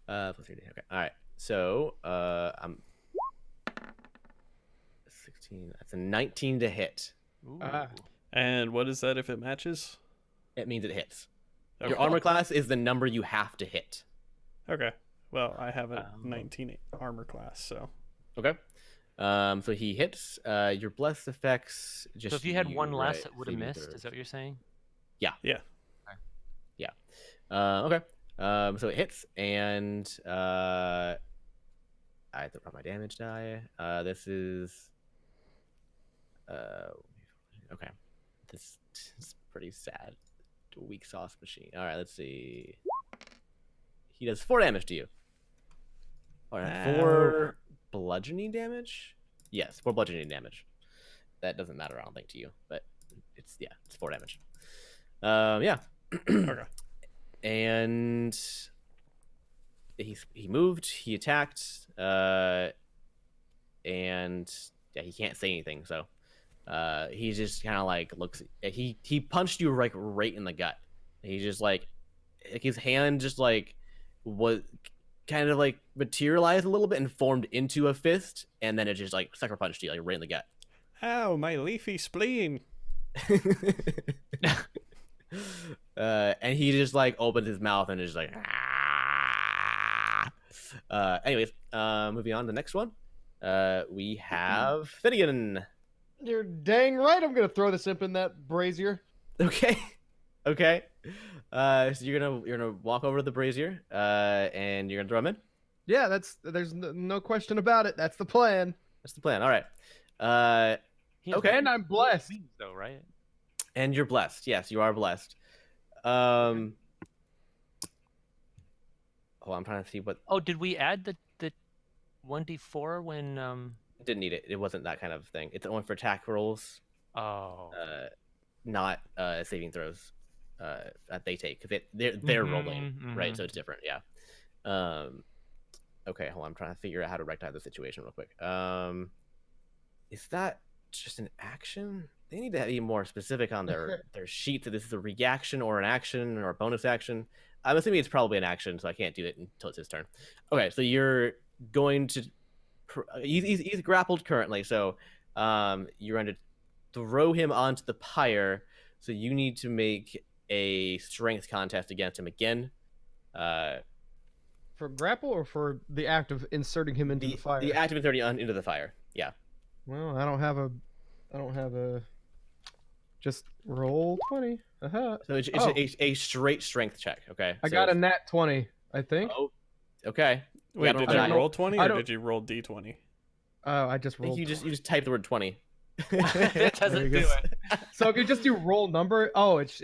3D. Okay. All right. So I'm 16. That's a 19 to hit. Ooh. And what is that if it matches? It means it hits. Okay. Your armor class is the number you have to hit. Okay. Well, I have a 19 armor class, so. Okay. So he hits. Your blessed effects just. So if you had one less, right, it would have Phoebe missed. third. Is that what you're saying? Yeah. Okay. So it hits, and I have to roll my damage die. This is. Okay. This is pretty sad. Weak sauce machine. All right. Let's see. He does 4 damage to you. All right. 4 bludgeoning damage. Yes, 4 bludgeoning damage. That doesn't matter, I don't think, to you, but it's 4 damage. Yeah. Okay. And he moved, he attacked, and yeah, he can't say anything. So he just kind of like looks. He punched you like right in the gut. He just like his hand just like was kind of like materialized a little bit and formed into a fist, and then it just like sucker punched you like right in the gut. Ow, my leafy spleen. And he just like opens his mouth and is just like. "Ah." Anyways, moving on to the next one. We have Finnegan. You're dang right. I'm gonna throw this imp in that brazier. Okay. Okay. So you're gonna walk over to the brazier, and you're gonna throw him in. Yeah, there's no question about it. That's the plan. That's the plan. All right. He has Okay. And I'm blessed. wings, though, right? And you're blessed. Yes, you are blessed. Oh, I'm trying to see what. Oh, did we add the 1d4 when Didn't need it. It wasn't that kind of thing. It's only for attack rolls, Oh. not saving throws that they take because they're rolling, right? mhm. So it's different. Yeah. Okay, hold on. I'm trying to figure out how to rectify the situation real quick. Is that just an action? They need to be more specific on their sheet that this is a reaction or an action or a bonus action. I'm assuming it's probably an action, so I can't do it until it's his turn. Okay, so you're going to. He's grappled currently, so you're going to throw him onto the pyre. So you need to make a strength contest against him again. For grapple or for the act of inserting him into the fire? The act of inserting into the fire. Yeah. Well, I don't have a. Just roll 20. Uh-huh. So it's Oh. a straight strength check. Okay. I got a nat 20, I think. Oh. Okay. Wait, I don't- did I you don't- roll 20 I or don't- did you roll d20? Oh, I just I think rolled. you just type the word 20. That doesn't There you do go. it. So if you just do roll number, oh, it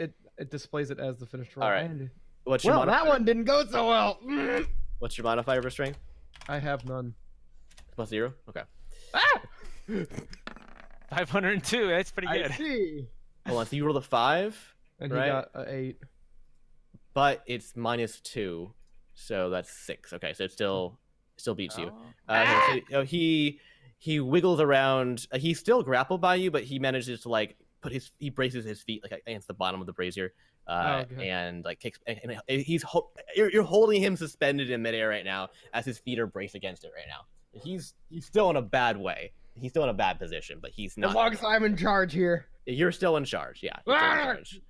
displays it as the finished roll. All right. And- What's your Well, that modifier? one didn't go so well. What's your modifier for strength? I have none. Plus 0. Okay. Ah! 502. That's pretty I good. see. Hold on. So you rolled a 5, And Right. he got an 8. but it's -2, so that's 6. Okay, so it still beats you. Oh. Okay, so, he wiggles around. He's still grappled by you, but he manages to like he braces his feet like against the bottom of the brazier, okay. and like kicks. And you're holding him suspended in midair right now as his feet are braced against it right now. He's still in a bad way. He's still in a bad position, but he's As not. long as I'm in charge here. You're still in charge. Yeah. You're still in Ah! charge.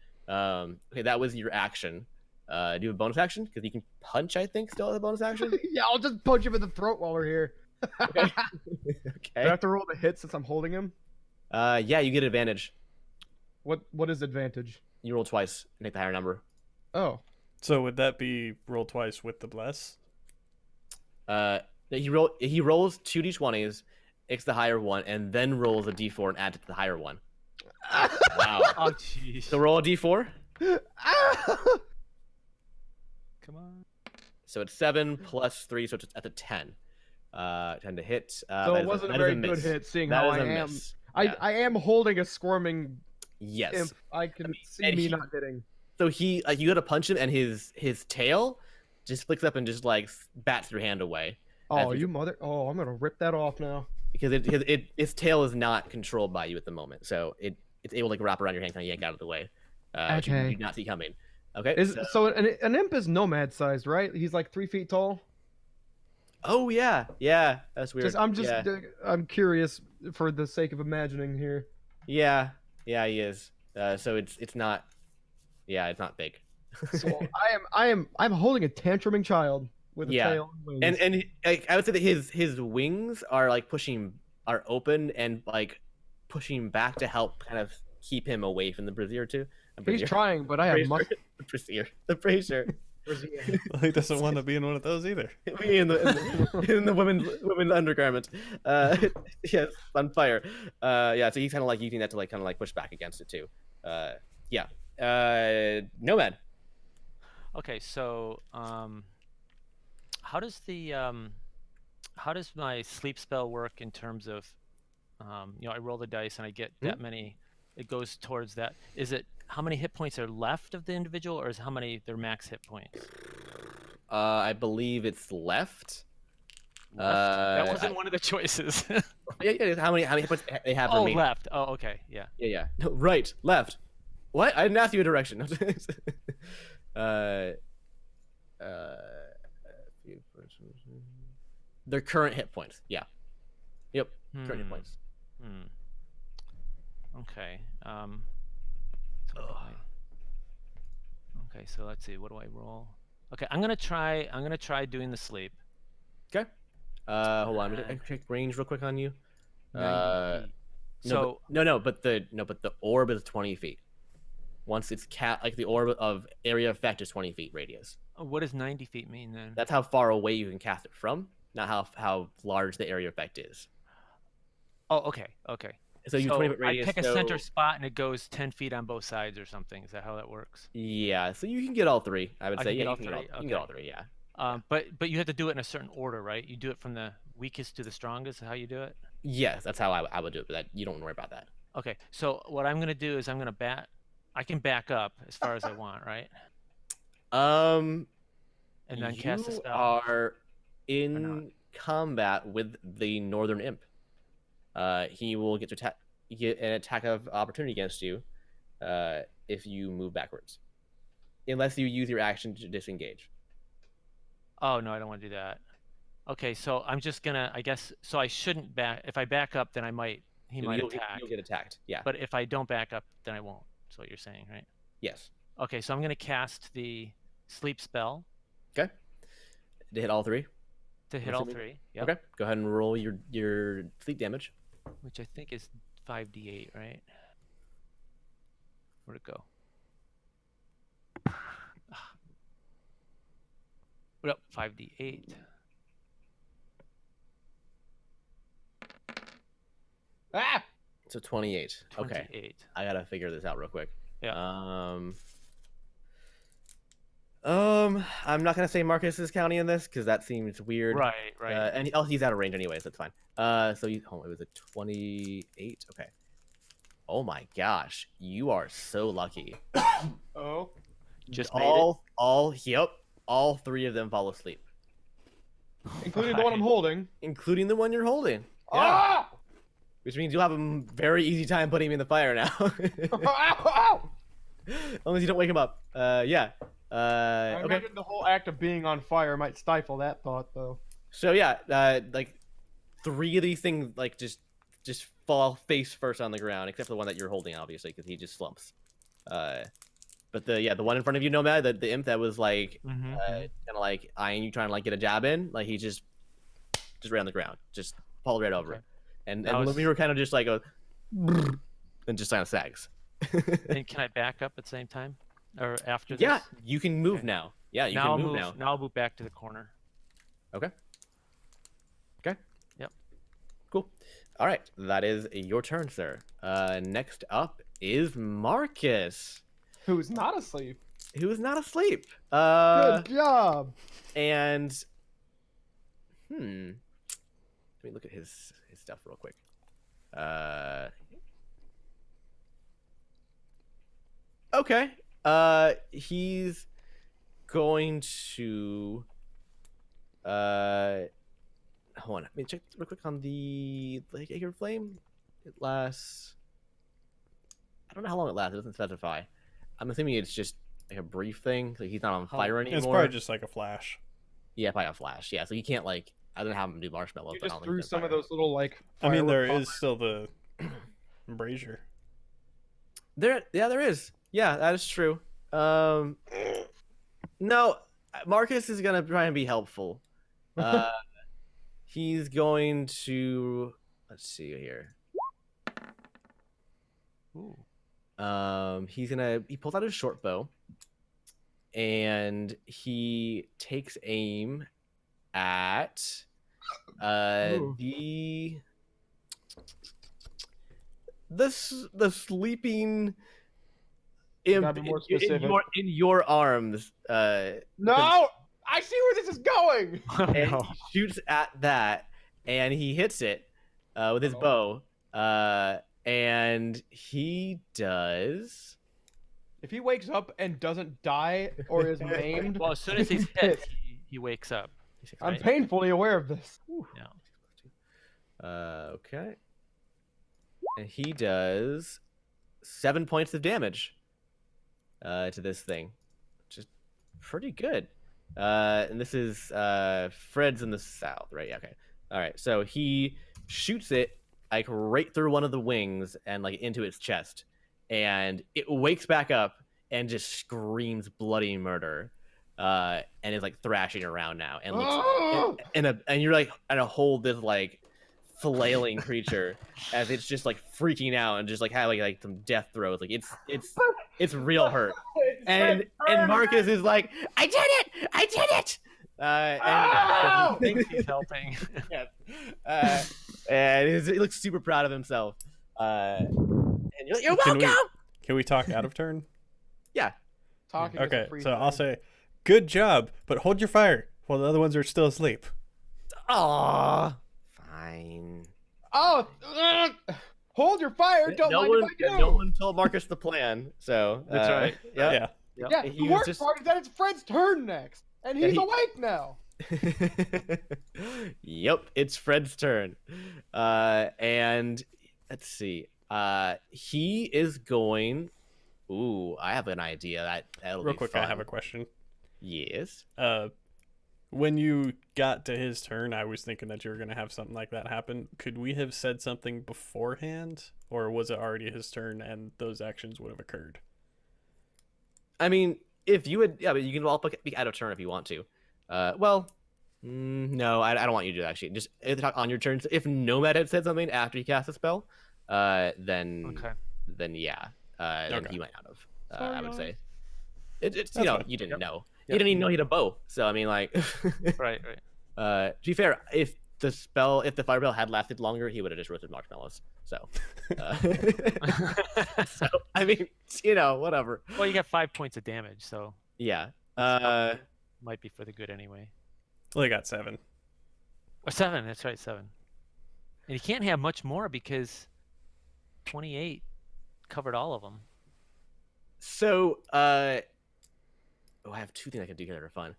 Okay, that was your action. Do you have a bonus action? Because you can punch, I think, still as a bonus action. Yeah, I'll just punch him in the throat while we're here. Okay. Do I Okay. have to roll the hit since I'm holding him? Yeah, you get advantage. What is advantage? You roll twice and take the higher number. Oh. So would that be roll twice with the bless? He rolls 2d20s, takes the higher one, and then rolls a d4 and adds it to the higher one. Wow. Oh, jeez. So roll a d4. Come on. So it's 7 plus 3, so it's at the 10. 10 to hit. So that it is wasn't a that is very good miss. hit, seeing That how is I a am. miss. I Yeah. I am holding a squirming Yes. imp. I can see and me he- not hitting. So you go to punch him, and his tail just flicks up and just like bats your hand away. Oh, you- you mother! Oh, I'm gonna rip that off now. Because its tail is not controlled by you at the moment, so it's able to like, wrap around your hand, kind of yank out of the way. Which you Okay. do not see coming. Okay. So an imp is nomad sized, right? He's like 3 feet tall. Oh yeah, that's weird. I'm curious for the sake of imagining here. Yeah, he is. So it's not. Yeah, it's not big. So I'm holding a tantruming child with a Yeah. tail and wings. and I would say that his wings are like are open and like pushing back to help kind of keep him away from the brazier too. He's trying, but I have The brazier. He doesn't want to be in one of those either. in the women's undergarment. Yes, on fire. Yeah, so he's kind of like using that to like kind of like push back against it too. Yeah. Nomad. Okay, so how does my sleep spell work in terms of I roll the dice and I get that many, it goes towards that. Is it how many hit points are left of the individual, or is how many their max hit points? I believe it's left. That wasn't one of the choices. Yeah, how many hit points they have Oh, remaining? left. Oh, okay, yeah. Yeah. No, right, left. What? I didn't ask you a direction. Their current hit points. Yeah. Yep. Current hit points. Okay. So what do okay, so let's see. What do I roll? Okay, I'm gonna try doing the sleep. Okay. Hold on. I'm gonna check range real quick on you. 90 feet. No, So but the orb is 20 feet. Once it's like the orb of area effect is 20 feet radius. what does 90 feet mean then? That's how far away you can cast it from, not how large the area effect is. Oh, okay, okay. So you 20-foot I radius. pick a center spot and it goes 10 feet on both sides or something. Is that how that works? Yeah. So you can get all three. I would I say. can get Yeah, all you can three? you can get all three. Yeah. But you have to do it in a certain order, right? You do it from the weakest to the strongest. Is how you do it? Yes, that's how I would do it. But that you don't worry about that. Okay. So what I'm gonna do is I'm gonna I can back up as far as I want, right? And then cast a You spell. are in combat with the Northern Imp. He will get an attack of opportunity against you, if you move backwards, unless you use your action to disengage. Oh no, I don't want to do that. Okay, so I'm just gonna, I guess, so I shouldn't back. If I back up, then he might attack. You'll get attacked. Yeah. But if I don't back up, then I won't. That's what you're saying, right? Yes. Okay, so I'm gonna cast the sleep spell Okay. To hit all three. to hit all three. Yep. Okay. Go ahead and roll your sleep damage. Which I think is 5d8, right? Where'd it go? What up? 5d8. Ah! So 28. Okay. 28. I gotta figure this out real quick. Yeah. I'm not gonna say Marcus is counting in this because that seems weird. Right, right. And he's out of range anyways. That's fine. So it was a 28. Okay. Oh my gosh, you are so lucky. Oh. Just made it. All three of them fall asleep, Including the one I'm holding. including the one you're holding. Ah! Which means you'll have a very easy time putting him in the fire now. Ow! As long as you don't wake him up. Yeah. I Okay. imagine the whole act of being on fire might stifle that thought, though. So yeah, like three of these things like just fall face first on the ground, except for the one that you're holding, obviously, because he just slumps. But the one in front of you, Nomad, the imp that was like kind of like eyeing you, trying to like get a jab in, like he just right on the ground, just fall right over it. And we were kind of just like and just kind of sags. And can I back up at the same time, or after this? Yeah, you can move now. Yeah, you Now can I'll move now. Now I'll move back to the corner. Okay. Okay. Yep. Cool. All right, that is your turn, sir. Next up is Marcus, Who's not asleep. who is not asleep. Good job. And let me look at his stuff real quick. Okay. He's going to hold on. Let me check real quick on the Lake Acre Flame. It lasts. I don't know how long it lasts. It doesn't specify. I'm assuming it's just like a brief thing. Like he's not on fire anymore. It's probably just like a flash. Yeah, probably a flash. Yeah, so you can't like. I don't have him do marshmallows. You but I just don't think threw he's on some of fire. those little, like... I mean, there firework is still the brazier. There is. Yeah, that is true. No, Marcus is gonna try and be helpful. He's going to let's see here. Ooh. He pulls out his short bow, and he takes aim at Ooh. the sleeping imp Gotta be more in specific. your arms. No! I see where this is going! And he shoots at that, and he hits it with his bow. And he does. If he wakes up and doesn't die or is maimed, Well, as soon as he's hit, he wakes up. I'm right? painfully aware of this. Yeah. Okay. And he does 7 points of damage to this thing, which is pretty good. And this is Fred's in the south, right? Yeah, okay. All right. So he shoots it like right through one of the wings and like into its chest, and it wakes back up and just screams bloody murder, and is like thrashing around now and looks and you're like trying to hold this like flailing creature as it's just like freaking out and just like having like some death throes. Like it's real hurt. And Marcus is like, I did it! And Thinks he's helping. and he looks super proud of himself. And you're like, you're welcome. Can we talk out of turn? Yeah. Talking is a Okay, free so thing. I'll say, good job, but hold your fire while the other ones are still asleep. Aw. Fine. Oh, hold your fire! Don't mind if I do. No one told Marcus the plan, so That's right. Yeah. Yeah, He the was worst just- part is that it's Fred's turn next, and he's awake now. Yep, it's Fred's turn. And let's see. He is going. Ooh, I have an idea that'll Real be quick, fun. I have a question. Yes. When you got to his turn, I was thinking that you were going to have something like that happen. Could we have said something beforehand, or was it already his turn and those actions would have occurred? I mean, if you would, yeah, but you can all be out of turn if you want to. No, I don't want you to do that, actually. Just on your turns. If Nomad had said something after he cast a spell, then yeah, then Okay. he might not have. Sorry, I would guys. say. It's That's fine. you didn't know. Yep. You didn't even know he had a bow. So I mean, like, Right. to be fair, if the fire bell had lasted longer, he would have just roasted marshmallows. So, so I mean, whatever. Well, you got 5 points of damage, so Yeah. might be for the good anyway. Well, he got 7. Or 7. That's right, 7. And you can't have much more because 28 covered all of them. So, I have 2 things I can do here that are fun.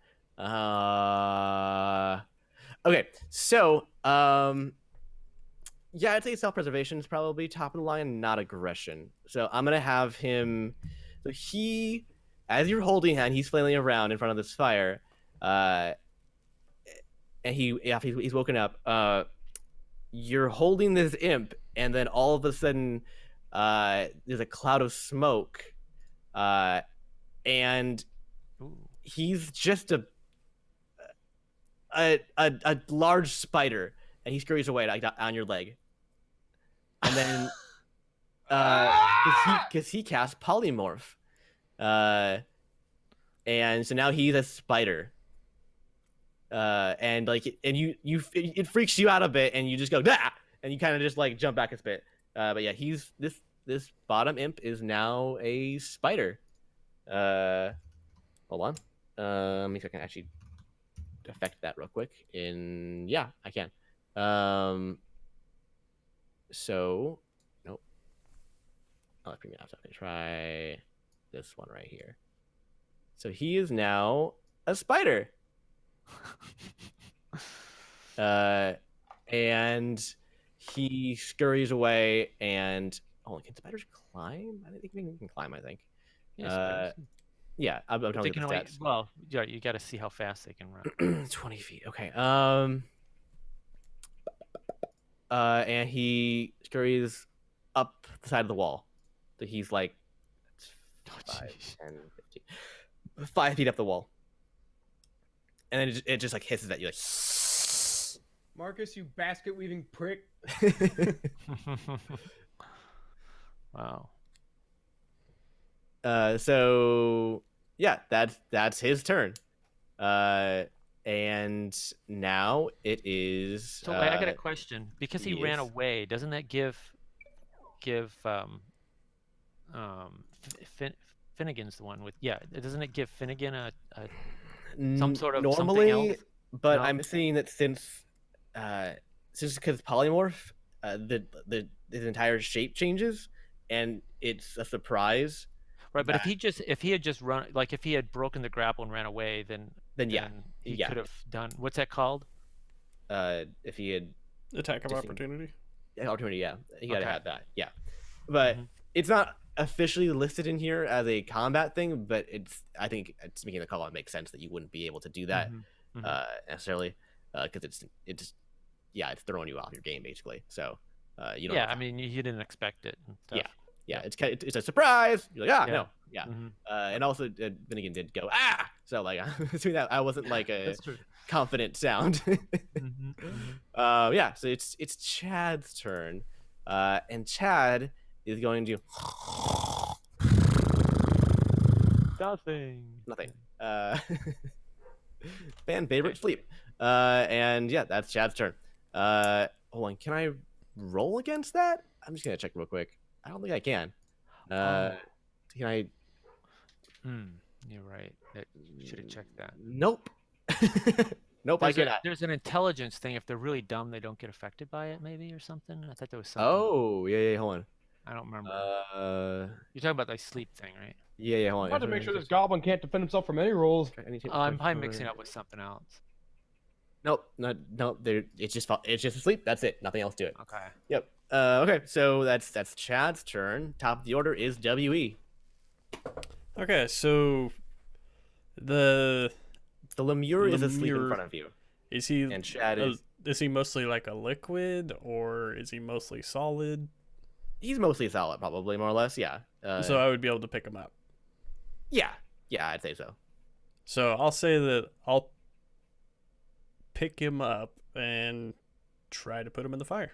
Okay, so, yeah, I'd say self-preservation is probably top of the line, not aggression. So I'm gonna have him. So he, as you're holding him, he's flailing around in front of this fire, and after he's woken up, you're holding this imp, and then all of a sudden, there's a cloud of smoke, and Ooh. he's just a large spider, and he scurries away like on your leg, and then because he cast polymorph, and so now he's a spider, and like it freaks you out a bit, and you just go ah! And you kind of just like jump back a bit, but yeah, he's this bottom imp is now a spider. Hold on, let me see if I can actually affect that real quick. Yeah, I can. So nope. Oh, let's bring it up. So I'm gonna try this one right here. So he is now a spider. And he scurries away, and can spiders climb? I think they can climb, I think. Yeah, Yeah, I'm they talking can about the only, stats. well, yeah, you got to see how fast they can run. 20 feet. Okay. And he scurries up the side of the wall. So he's like 5, 10, 15, 5 feet up the wall. And then it just like hisses at you like. Marcus, you basket weaving prick. Wow. So yeah, that's his turn. And now it is. So wait, I got a question. Because he ran yes. away, doesn't that give Finnegan's the one with doesn't it give Finnegan a some sort of something normally, else? but No? I'm seeing that since because polymorph, the his entire shape changes, and it's a surprise. Right, but if he had just run, like if he had broken the grapple and ran away, then Yeah, he yeah. could have done, what's that called? If he had Attack of Just- opportunity. opportunity, yeah, he gotta Okay. have that, yeah. But Mhm. it's not officially listed in here as a combat thing, but I think it's making the call out makes sense that you wouldn't be able to do that necessarily, because it's it's throwing you off your game basically. So you don't. Yeah, I mean, you didn't expect it and stuff. Yeah, it's a surprise. You're like, Yeah. yeah. Mhm. And also Finnegan did go so like doing that. I wasn't like a That's true. confident sound. Yeah, so it's Chad's turn, and Chad is going to Nothing. fan favorite sleep, and yeah, that's Chad's turn. Hold on, can I roll against that? I'm just gonna check real quick. I don't think I can. Can I? You're right. Should have checked that. Nope. Nope, I cannot. There's an intelligence thing. If they're really dumb, they don't get affected by it, maybe, or something. I thought there was something. Oh, yeah, hold on. I don't remember. You're talking about the sleep thing, right? Yeah, hold on. I want to make sure this goblin can't defend himself from any rolls. I'm probably mixing up with something else. Nope, no. It's just asleep. That's it. Nothing else to it. Okay. Yep. Okay, so that's Chad's turn. Top of the order is WE. Okay, so the Lemure is asleep in Lemure- front of you, is he and Chad is he mostly like a liquid or is he mostly solid? he's mostly solid, probably more or less. Yeah. So I would be able to pick him up. Yeah, I'd say so. So I'll say that I'll pick him up and try to put him in the fire.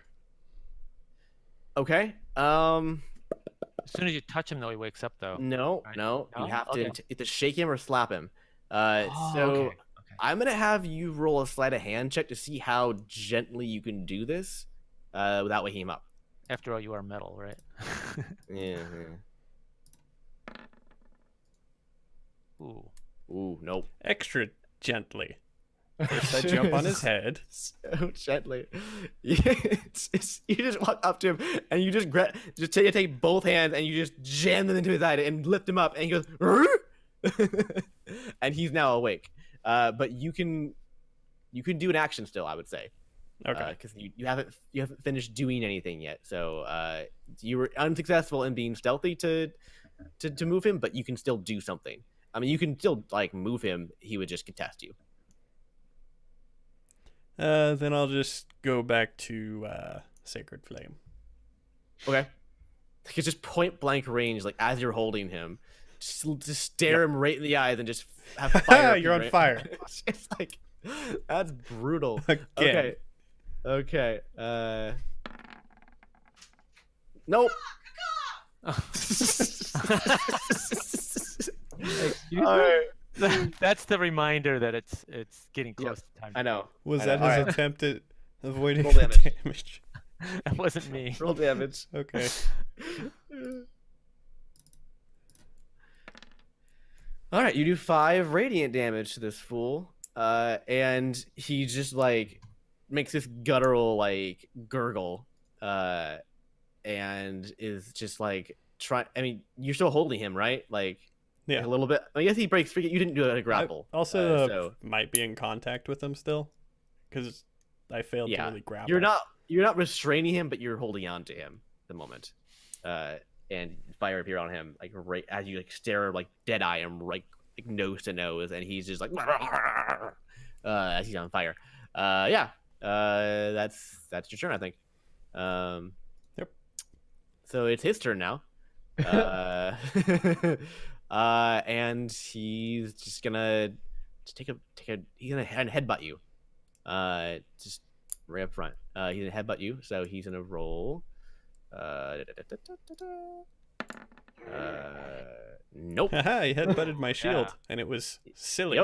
Okay. As soon as you touch him, though, he wakes up, though. No. Right. You No? have to Okay. either shake him or slap him. So Okay. I'm gonna have you roll a sleight of hand check to see how gently you can do this, without waking him up. After all, you are metal, right? Yeah. Ooh. Ooh, nope. Extra gently. First I jump on his head. So gently. You just walk up to him and you just take both hands and you just jam them into his eye and lift him up and he goes and he's now awake. But you can do an action still, I would say. Okay. Because you haven't finished doing anything yet. So you were unsuccessful in being stealthy to move him, but you can still do something. I mean, you can still like move him. He would just contest you. Then I'll just go back to Sacred Flame. Okay. Like it's just point blank range, like as you're holding him, just stare him right in the eyes and just have fire. You're on right? fire. It's like that's brutal. Again. Okay. Nope. All right. That's the reminder that it's getting close to time. I know. Was I that know. his Alright. attempt at avoiding Roll the damage. damage? That wasn't me. Roll damage. Okay. All right, you do 5 radiant damage to this fool, and he just like makes this guttural like gurgle, and is just like I mean, you're still holding him, right? Like Yeah. a little bit. I guess he breaks free. You didn't do it at a grapple. Also, so might be in contact with him still, because I failed to really grapple. you're not restraining him, but you're holding on to him at the moment. And fire appear on him like right as you like stare like dead eye him like nose to nose, and he's just like as he's on fire. That's your turn, I think. Yep. So it's his turn now. And he's just gonna he's gonna headbutt you. Just right up front. He's gonna headbutt you, so he's gonna roll. Nope. Haha, he headbutted my shield, Yeah. and it was silly.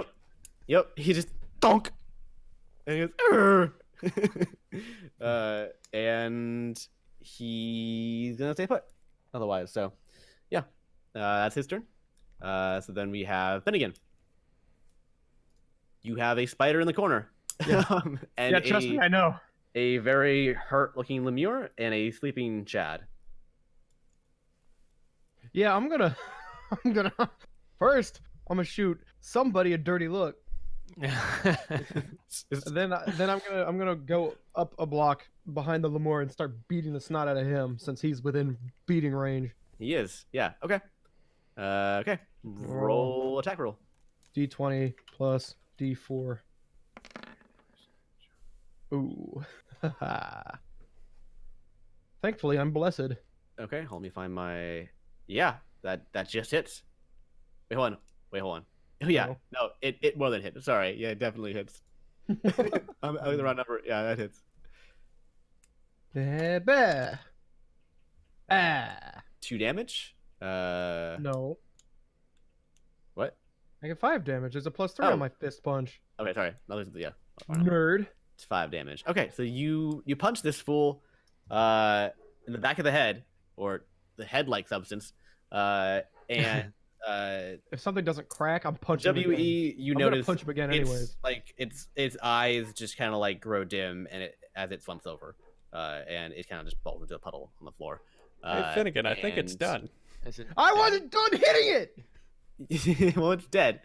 Yep. He just donk, and he goes. And he's gonna stay put. Otherwise, so yeah, that's his turn. So then we have Finnegan. You have a spider in the corner. Yeah. And Yeah, trust me, I know. a very hurt-looking Lemure and a sleeping Chad. Yeah, I'm gonna first. I'm gonna shoot somebody a dirty look. And then I'm gonna go up a block behind the Lemur and start beating the snot out of him since he's within beating range. He is. Yeah. Okay. Okay. Roll attack roll. D20 plus D4. Ooh. Thankfully, I'm blessed. Okay. Let me find my. Yeah. That just hits. Wait, hold on. Oh yeah. No. No. It more than hit. Sorry. Yeah. It definitely hits. I'm the wrong number. Yeah. That hits. Bah. Ah. 2 damage. No. What? I get 5 damage. There's a +3 Oh. on my fist punch. Okay. Sorry. No, yeah. Nerd. It's 5 damage. Okay, so you punch this fool in the back of the head, or the head-like substance, and If something doesn't crack, I'm punching him again. WE, you I'm gonna notice punch him again it's anyways. like its eyes just kind of like grow dim, and as it slumps over, and it kind of just falls into a puddle on the floor. Hey, Finnegan, I think it's and- done. Is it I dead? wasn't done hitting it. Well, it's dead.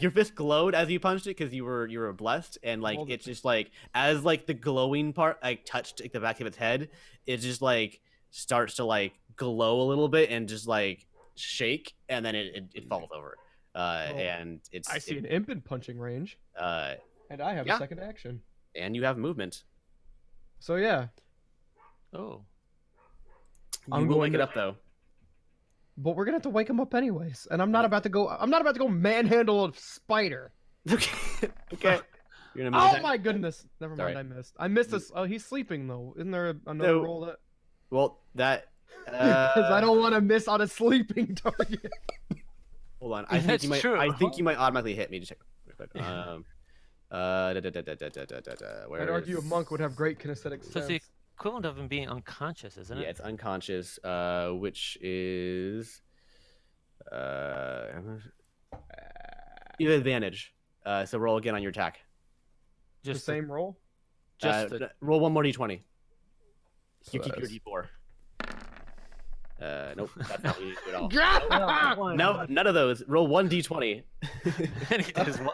Your fist glowed as you punched it because you were blessed, and like Hold it. it's just like as like the glowing part like touched like, the back of its head, it just like starts to like glow a little bit and just like shake, and then it falls over. And it's I see an imp in punching range, and and I have yeah. a second action. you have movement. So yeah, Oh, You I'm will going wake it to- up though. but we're gonna have to wake him up anyways, and I'm not about to go manhandle a spider. Okay. Okay. You're gonna move Oh attack? my goodness! Never mind, Sorry. I missed this. Oh, he's sleeping though. Isn't there another No. roll that? Well, that. Because I don't want to miss on a sleeping target. Hold on. I think That's you might. true. I think you might automatically hit me. Just check real quick. Where I'd argue a is- monk would have great kinesthetic so it's sense. the equivalent of him being unconscious, isn't it? Yeah, it's unconscious, which is you have advantage. So roll again on your attack. The Just same roll. Roll one more d20. So You keep your that's- d4. Nope, that's not what you do at all. Yeah! No, none of those. Roll one d20. And he does what?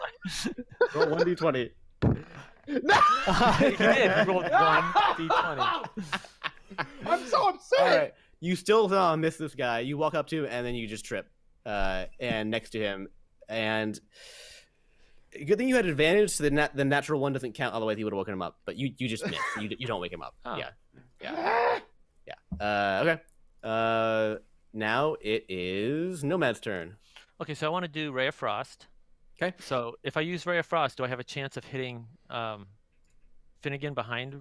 Roll one d20. No! He did. He rolled 1d20. I'm so upset. All right, you still miss this guy. You walk up to him and then you just trip, and next to him, and good thing you had advantage, so the natural one doesn't count. Otherwise, he would have woken him up. But you just miss. You don't wake him up. Oh. Yeah. Okay. Now it is Nomad's turn. Okay, so I want to do Ray of Frost. Okay. So if I use Ray of Frost, do I have a chance of hitting Finnegan behind him?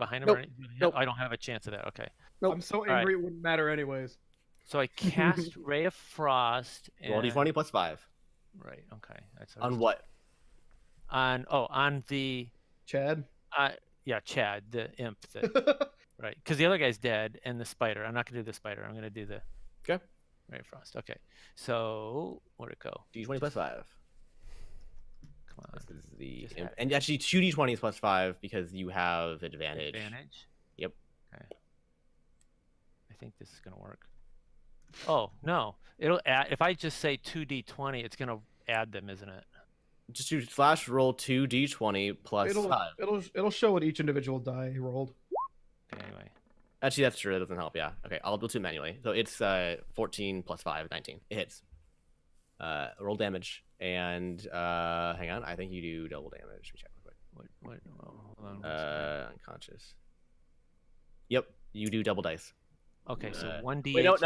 Nope. Or Nope. I don't have a chance of that. Okay. I'm so right. angry it wouldn't matter anyways. So I cast Ray of Frost. And... Roll d20 plus 5. Right. Okay. That's On what? On the Chad. yeah, Chad, the imp. That, right. Because the other guy's dead, and the spider. I'm not gonna do the spider. I'm gonna do the. Okay. Ray of Frost. Okay. So where'd it go? D20 plus 5. Come on. This is the Just imp. had it. And actually 2 d20s plus 5 because you have advantage. Advantage. Yep. Okay. I think this is gonna work. Oh no! It'll add. If I just say 2d20, it's gonna add them, isn't it? Just do /roll 2 d20 plus 5. It'll show what each individual die rolled. Okay, anyway. Actually, that's true. That doesn't help. Yeah. Okay, I'll do it manually. So it's 14 plus 5, 19. It hits. Roll damage. And hang on. I think you do double damage. Let me check real quick. What? Oh, hold on one second. Unconscious. Yep, you do double dice. Okay, so 1d8. Wait, no,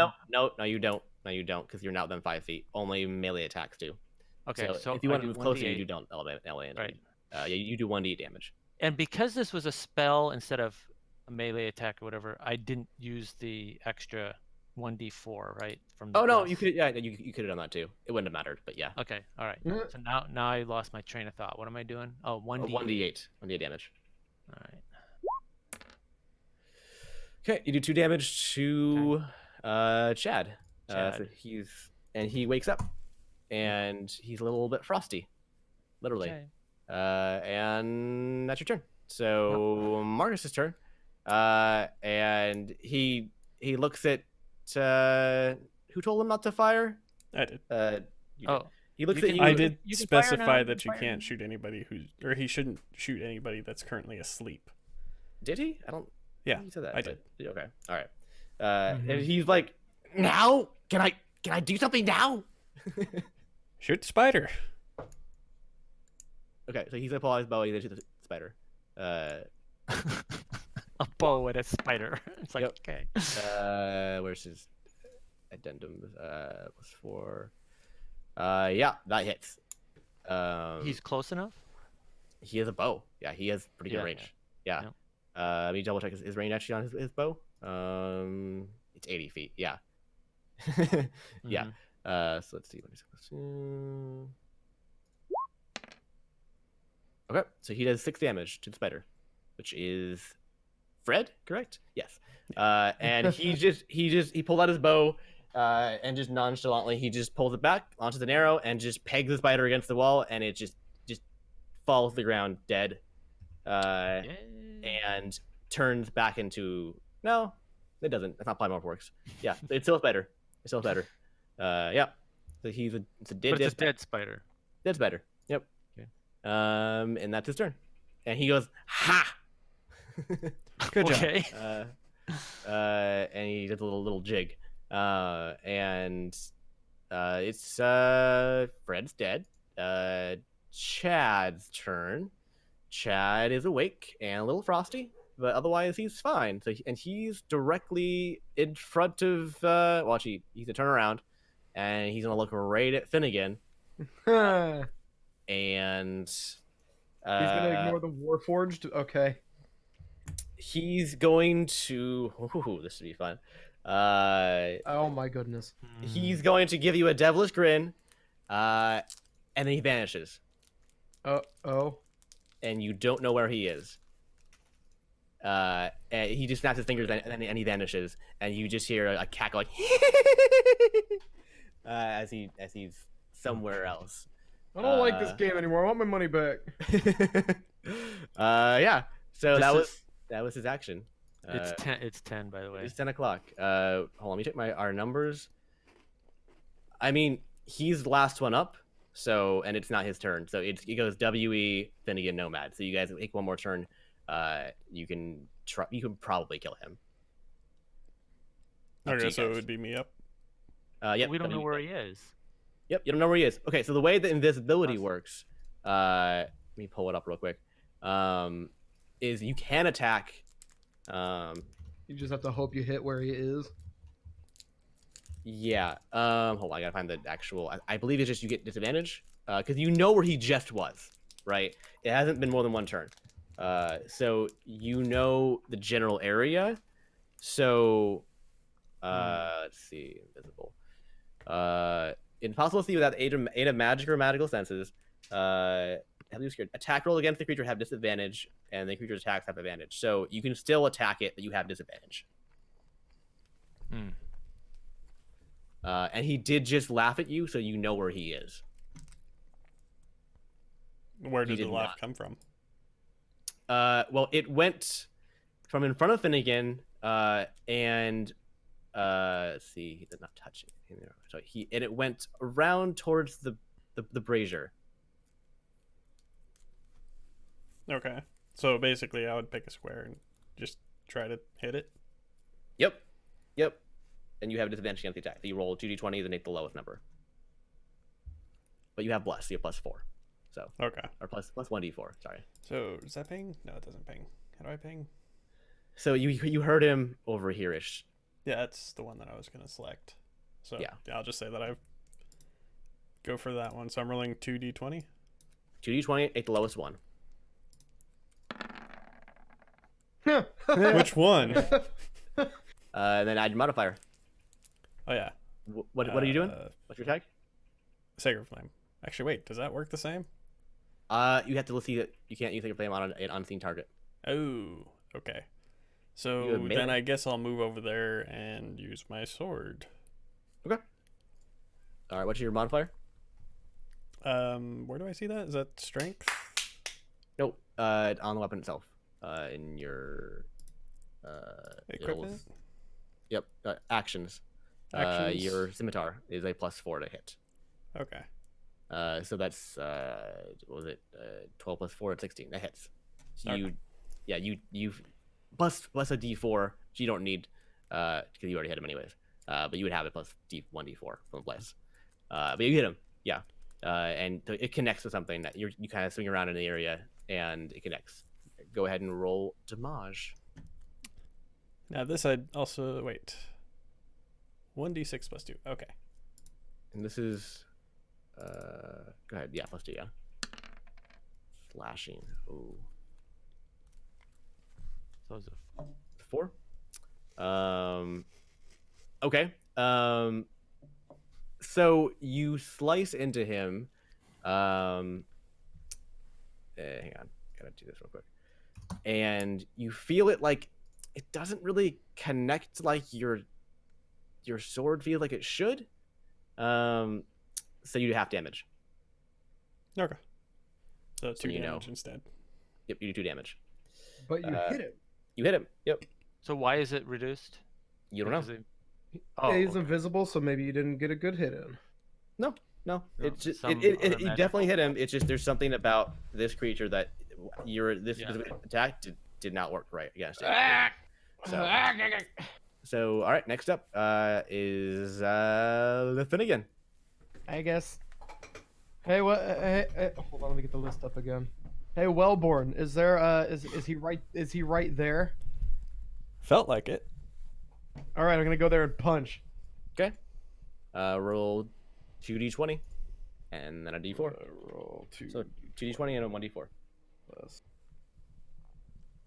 you don't. No, you don't, because you're not within 5 feet. Only melee attacks do. Okay, so if you I want to do move closer, 1d8. you do don't elevate. Right. Yeah, you do 1d8 damage. And because this was a spell instead of a melee attack or whatever, I didn't use the extra 1d4, right? From the Oh no, bless. you could. Yeah, you could have done that too. It wouldn't have mattered, but yeah. Okay, all right. Mm. So now I lost my train of thought. What am I doing? Oh, 1d8. 1d8 damage. All right. Okay, you do 2 damage to Chad. Chad. So he wakes up, and he's a little bit frosty, literally. Okay. And that's your turn. So Marcus's turn, and he looks at who told him not to fire. I did. You did. Oh, He looks You at can- you. I did you can fire specify now, that you fire can't now. shoot anybody or he shouldn't shoot anybody that's currently asleep. Did he? I don't. Yeah, he said that. I but- did. Okay. All right. And he's like, Now? Can I do something now? Shoot the spider. Okay, so he's gonna pull out his bow. He's gonna shoot the spider. A bow and a spider. It's like Yep. okay. Where's his addendum? Was for. Yeah, that hits. He's close enough. He has a bow. Yeah, he has pretty good Yeah, range. Yeah. yeah. Let me double check his range actually on his bow. It's 80 feet. Yeah. Yeah. Mhm. So let's see what he's supposed to. Okay, so he does 6 damage to the spider, which is Fred, correct? Yes. And he pulled out his bow, and just nonchalantly he just pulls it back, launches an arrow, and just pegs the spider against the wall, and it just falls to the ground dead, Yay. and turns back into no, it doesn't. That's not polymorph works. Yeah, it's still a spider. It's still a spider. Yeah. So it's a But it's a dead spider. dead spider. Yep. Okay. And that's his turn, and he goes ha. Good job. Okay. And he does a little jig, and it's Fred's dead. Chad's turn. Chad is awake and a little frosty, but otherwise he's fine. So he's directly in front of watch. He's gonna turn around, and he's gonna look right at Finnegan, He's and gonna ignore the Warforged. Okay. he's going to. Ooh, this should be fun. Oh my goodness. He's going to give you a devilish grin, and then he vanishes, Oh. and you don't know where he is. And he just snaps his fingers, and he vanishes, and you just hear a cackle like as he's somewhere else. I don't like this game anymore. I want my money back. Yeah. So This that was his action. It's 10. It's 10, by the way. It's 10 o'clock. Hold on, let me check our numbers. I mean, he's the last one up, so and it's not his turn. So it goes WE Finnegan Nomad. So you guys take one more turn. You can probably kill him. Up to Okay, you so it guys. would be me up. Yep, We don't know where he is. Yep, you don't know where he is. Okay, so the way the invisibility works, let me pull it up real quick. Is you can attack. You just have to hope you hit where he is. Yeah. Hold on, I gotta find the actual. I believe it's just you get disadvantage, because you know where he just was, right? It hasn't been more than one turn, so you know the general area. So, let's see, invisible. Impossible to see without aid of magic or magical senses. Have you scared? Attack roll against the creature have disadvantage, and the creature's attacks have advantage. So you can still attack it, but you have disadvantage. Hmm. And he did just laugh at you, so you know where he is. Where did the did laugh not. come from? Well, it went from in front of Finnegan, and let's see, he did not touch it. So it went around towards the brazier. Okay. So basically, I would pick a square and just try to hit it. Yep. And you have disadvantage against the attack. So you roll 2d20, then take the lowest number. But you have bless. So you have +4. So Okay. or plus 1d4. Sorry. So does that ping? No, it doesn't ping. How do I ping? So you heard him over here-ish. Yeah, that's the one that I was gonna select. So Yeah. I'll just say that I go for that one. So I'm rolling 2d20. 2d20, take the lowest one. Which one? And then add your modifier. Oh yeah. What are you doing? What's your attack? Sacred Flame. Actually, wait. Does that work the same? You have to see that you can't use Sacred Flame on an unseen target. Oh, okay. You So have melee? then I guess I'll move over there and use my sword. Okay. All right. What's your modifier? Where do I see that? Is that strength? Nope. On the weapon itself. In your Equipment? skills. Yep. Actions. Actions? Your scimitar is a +4 to hit. Okay. So that's what was it? 12 + 4 at 16. That hits. So Okay. you plus a D4, which you don't need, because you already hit him anyways. but you would have it plus D1 D4 from the place. But you hit him, yeah, and it connects to something that you kind of swing around in the area and it connects. Go ahead and roll damage. Now this I'd also wait. 1d6 plus 2. Okay. And this is go ahead, yeah, plus 2, yeah. Slashing. Ooh. So is it 4. Okay. So you slice into him. Hang on, gotta do this real quick. And you feel it like it doesn't really connect like your sword feels like it should. So you do half damage. Okay. So 2 you damage know. instead. Yep, you do 2 damage. But you hit him. You hit him. Yep. So why is it reduced? You don't know. Because Yeah, he's okay. invisible, so maybe you didn't get a good hit in. No, No, it's just some you other definitely magical- hit him. It's just there's something about this creature that this Yeah. specific attack did not work right against it. Ah! So all right, next up is the Finnegan. I guess. Hey, what? Hold on, let me get the list up again. Hey, Wellborn, is there? Is he right? Is he right there? Felt like it. All right, I'm gonna go there and punch. Okay. Roll 2d20 and then a d4. Roll 2 So 2d20 and a 1d4. plus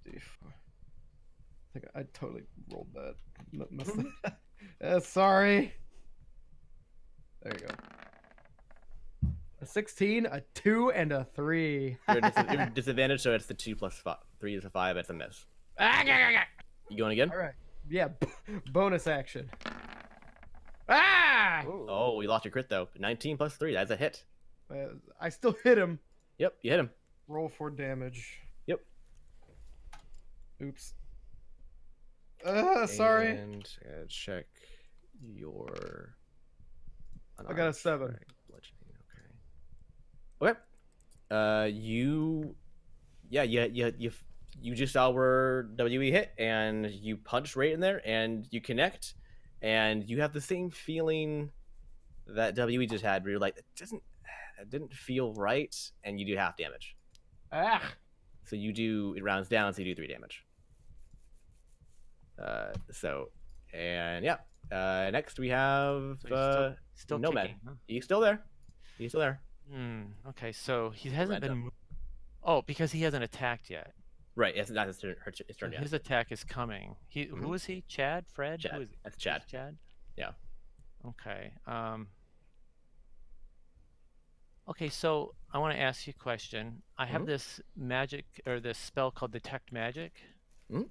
D4. I think I totally rolled that. Sorry. There you go. A 16, a 2, and a 3. You're at disadvantage, so it's the 2 plus 5. 3 is a 5. It's a miss. You going again? All right. Yeah. Bonus action. Ah! Oh, you lost your crit though. 19 plus 3. That's a hit. I still hit him. Yep, you hit him. Roll for damage. Yep. Oops. Sorry. And check your. I got a 7. Strike, bludgeoning, okay. Okay. You just saw where WE hit, and you punch right in there, and you connect, and you have the same feeling that WE just had, where you're like, it didn't feel right, and you do half damage. Ah! So it rounds down, so you do 3 damage. Next we have So he's still Nomad. kicking, huh? He's still there. He's still there. Okay, so he hasn't Random. been. Oh, because he hasn't attacked yet. Right. It's not his turn. His So turn yet. his attack is coming. Who is he? Chad? Fred? Chad. Who is he? That's Chad. He's Chad. Yeah. Okay. Okay, so I want to ask you a question. I have this magic or this spell called Detect Magic, and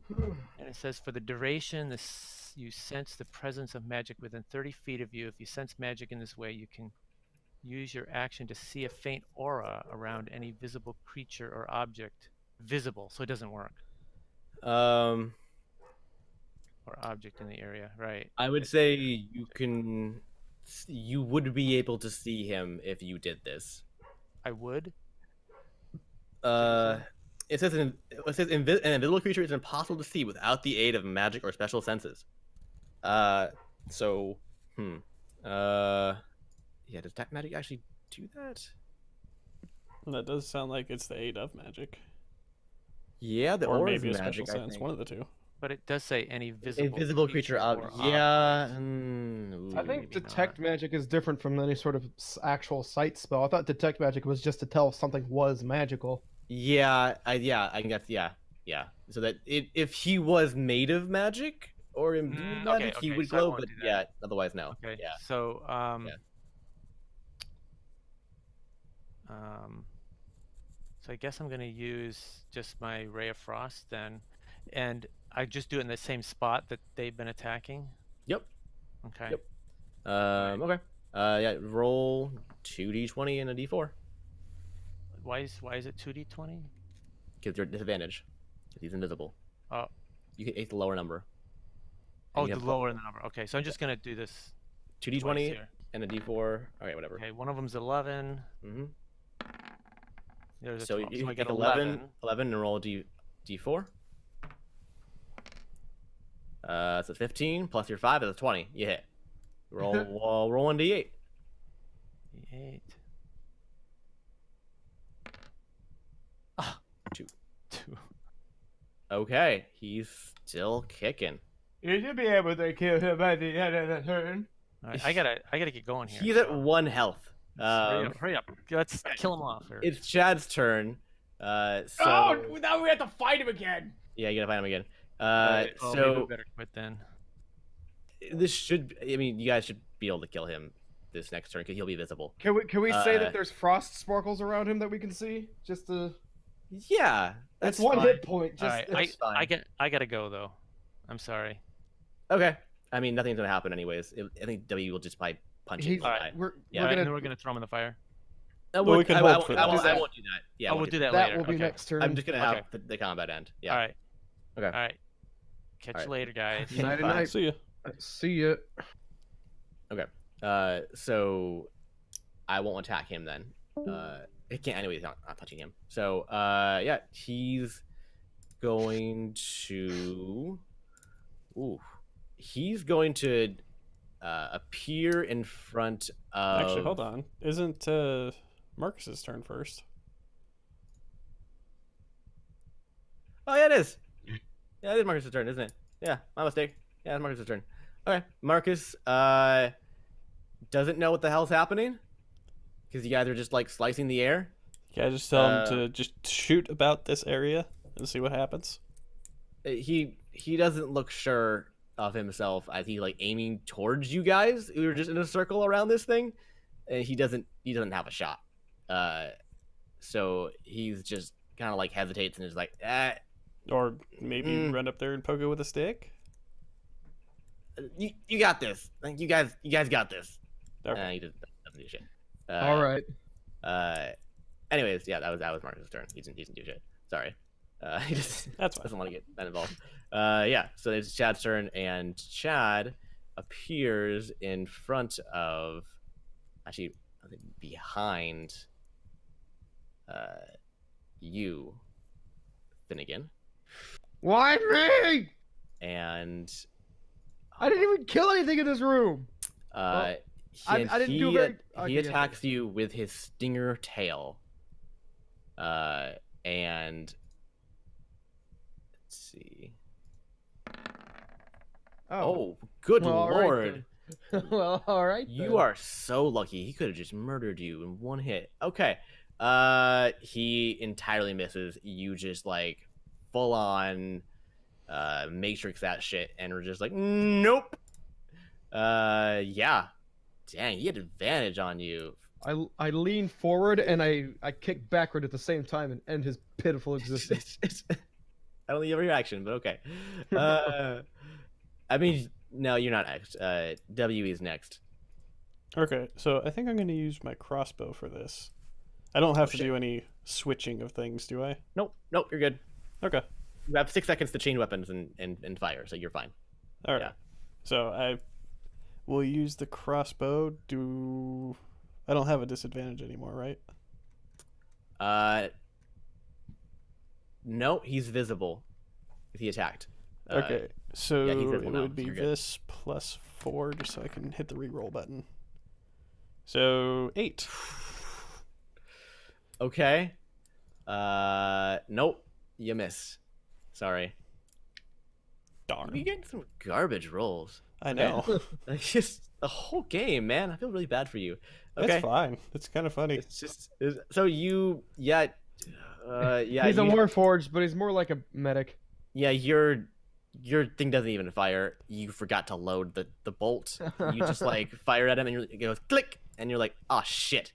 it says for the duration, you sense the presence of magic within 30 feet of you. If you sense magic in this way, you can use your action to see a faint aura around any visible creature or object. Visible, so it doesn't work. Or object in the area, right? I would say you would be able to see him if you did this. I would. It says an invisible creature is impossible to see without the aid of magic or special senses. Yeah, does Detect Magic actually do that? That does sound like it's the aid of magic. Yeah, the Or aura is maybe a magic, special I sense. think. One of the two. But it does say any visible Invisible creature or object. object. Yeah. I think Maybe detect not. magic is different from any sort of actual sight spell. I thought detect magic was just to tell if something was magical. Yeah, I can guess. Yeah. So that if he was made of magic or imbued with magic, he okay, would so I glow. won't But do that. yeah, otherwise no. Okay. Yeah. So so I guess I'm gonna use just my Ray of Frost then, and I just do it in the same spot that they've been attacking. Yep. Okay. Yep. Okay. Yeah. Roll 2d20 and a d4 Why is it 2d20? because you're at disadvantage. Because he's invisible. Oh. You hit the lower number. Oh, you the have lower the number. Okay, so I'm just gonna do this 2d20 twice here. and a d4. Okay, whatever. Okay, one of them's 11. Mm-hmm. There's a So 12. you So I take get 11 and roll a d4. So 15 plus your 5 is a 20. You hit. Roll 1d8. 8. Two. 2. Okay, he's still kicking. You should be able to kill him by the end of the turn. All right, I gotta get going here. He's at 1 health. Hurry up. Let's kill him off here. It's Chad's turn. So Oh, now we have to fight him again. yeah, you gotta find him again. Maybe So we better quit then. this should. I mean, you guys should be able to kill him this next turn because he'll be visible. Can we say Uh, that there's frost sparkles around him that we can see? Just to Yeah, that's that's one fine. hit point. All Just right, that's fine. I gotta go though. I'm sorry. Okay. I mean, nothing's gonna happen anyways. I think W will just probably punch him. He's- and All die. right. we're Yeah. All right, gonna and then we're gonna throw him in the fire. Well, we can hold for that. I won't do that. Yeah, I We'll won't do that that later. will be Okay. next turn. I'm just gonna have Okay. the combat end. Yeah. All right. Okay. All right. Catch All you right. later, guys. Night Fine. night. See ya. See ya. So I won't attack him then. It can't anyway. He's not touching him. So yeah, he's going to. Ooh, he's going to appear in front of. Actually, hold on. Isn't Marcus's turn first? Oh yeah, it is. Yeah, it is Marcus's turn, isn't it? Yeah, my mistake. Yeah, it's Marcus's turn. Okay, Marcus doesn't know what the hell's happening because you guys are just like slicing the air. Yeah, just tell him to just shoot about this area and see what happens. He doesn't look sure of himself as he like aiming towards you guys. We were just in a circle around this thing, and he doesn't have a shot. So he's just kind of like hesitates and is like, Or maybe run up there and poke it with a stick. you got this. Like you guys got this. Okay. He doesn't do shit. All right. Anyways, yeah, that was Marcus's turn. He doesn't do shit. Sorry. He just That's fine. doesn't want to get that involved. Yeah, so it's Chad's turn, and Chad appears in front of, actually, I think behind you, Finnegan, Why me? and I didn't even kill anything in this room. I didn't do a very- he okay, yeah. attacks you with his stinger tail. And let's see. Oh, good Well, all right lord. Well, all right. You are so lucky. He could have just murdered you in one hit. Okay. He entirely misses. You just like full on matrix that shit and we're just like, nope. Yeah. Dang, he had advantage on you. I lean forward and I kick backward at the same time and end his pitiful existence. I don't think you have a reaction, but okay. I mean, no, you're not next. W is next. Okay, so I think I'm going to use my crossbow for this. I don't have to shit. do any switching of things, do I? Nope, you're good. Okay. You have 6 seconds to chain weapons and fire, so you're fine. All right. Yeah. So I will use the crossbow. I don't have a disadvantage anymore, right? No, he's visible if he attacked. Okay. So yeah, he's it visible now, would so be you're good. this plus 4 just so I can hit the reroll button. So 8. Okay. Nope, you miss. Sorry. Darn. You get some garbage rolls. I know. Like just the whole game, man. I feel really bad for you. Okay. That's fine. It's kind of funny. It's just so you, yeah, yeah. He's a you- warforged, but he's more like a medic. Yeah, your thing doesn't even fire. You forgot to load the bolt. You just like fire at him, and it goes click, and you're like, oh shit.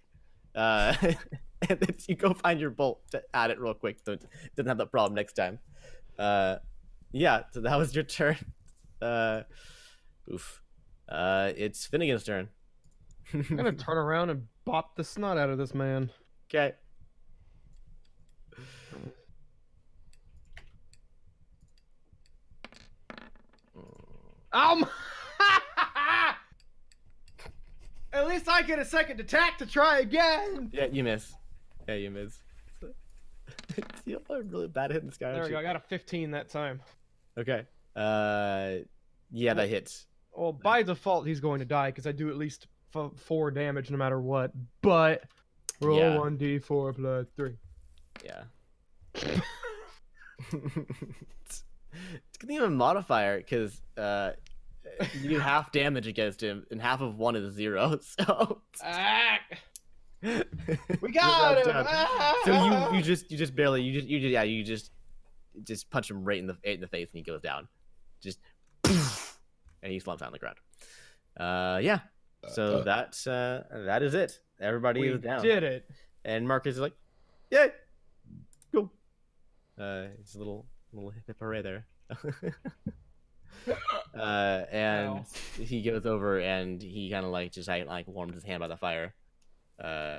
And then you go find your bolt to add it real quick, so it doesn't have that problem next time. Yeah. So that was your turn. Oof. It's Finnegan's turn. I'm gonna turn around and bop the snot out of this man. Okay. At least I get a second attack to try again. Yeah, you miss. Yeah, you miss. You have a really bad hit in this guy. There we go. I got a 15 that time. Okay. Yeah, that hits. Well, by default, he's going to die because I do at least 4 damage no matter what. But roll Yeah. 1d4 plus 3. Yeah. It's good thing of a modifier because you do half damage against him, and half of 1 is 0. So We got him! So you just barely you just punch him right in the face, and he goes down, just and he slumps on the ground. Yeah. So that is it. Everybody We is down. did it. And Marcus is like, yay, cool. It's a little hip hooray there. And Wow. he goes over and he kind of like just like warms his hand by the fire, and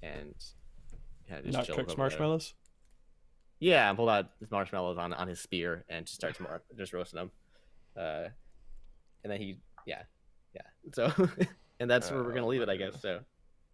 kind of just Not chills cooks over there. marshmallows. Yeah, and pulled out his marshmallows on his spear and just starts just roasting them. And then he, yeah. So, and that's where we're gonna leave it, I guess. So.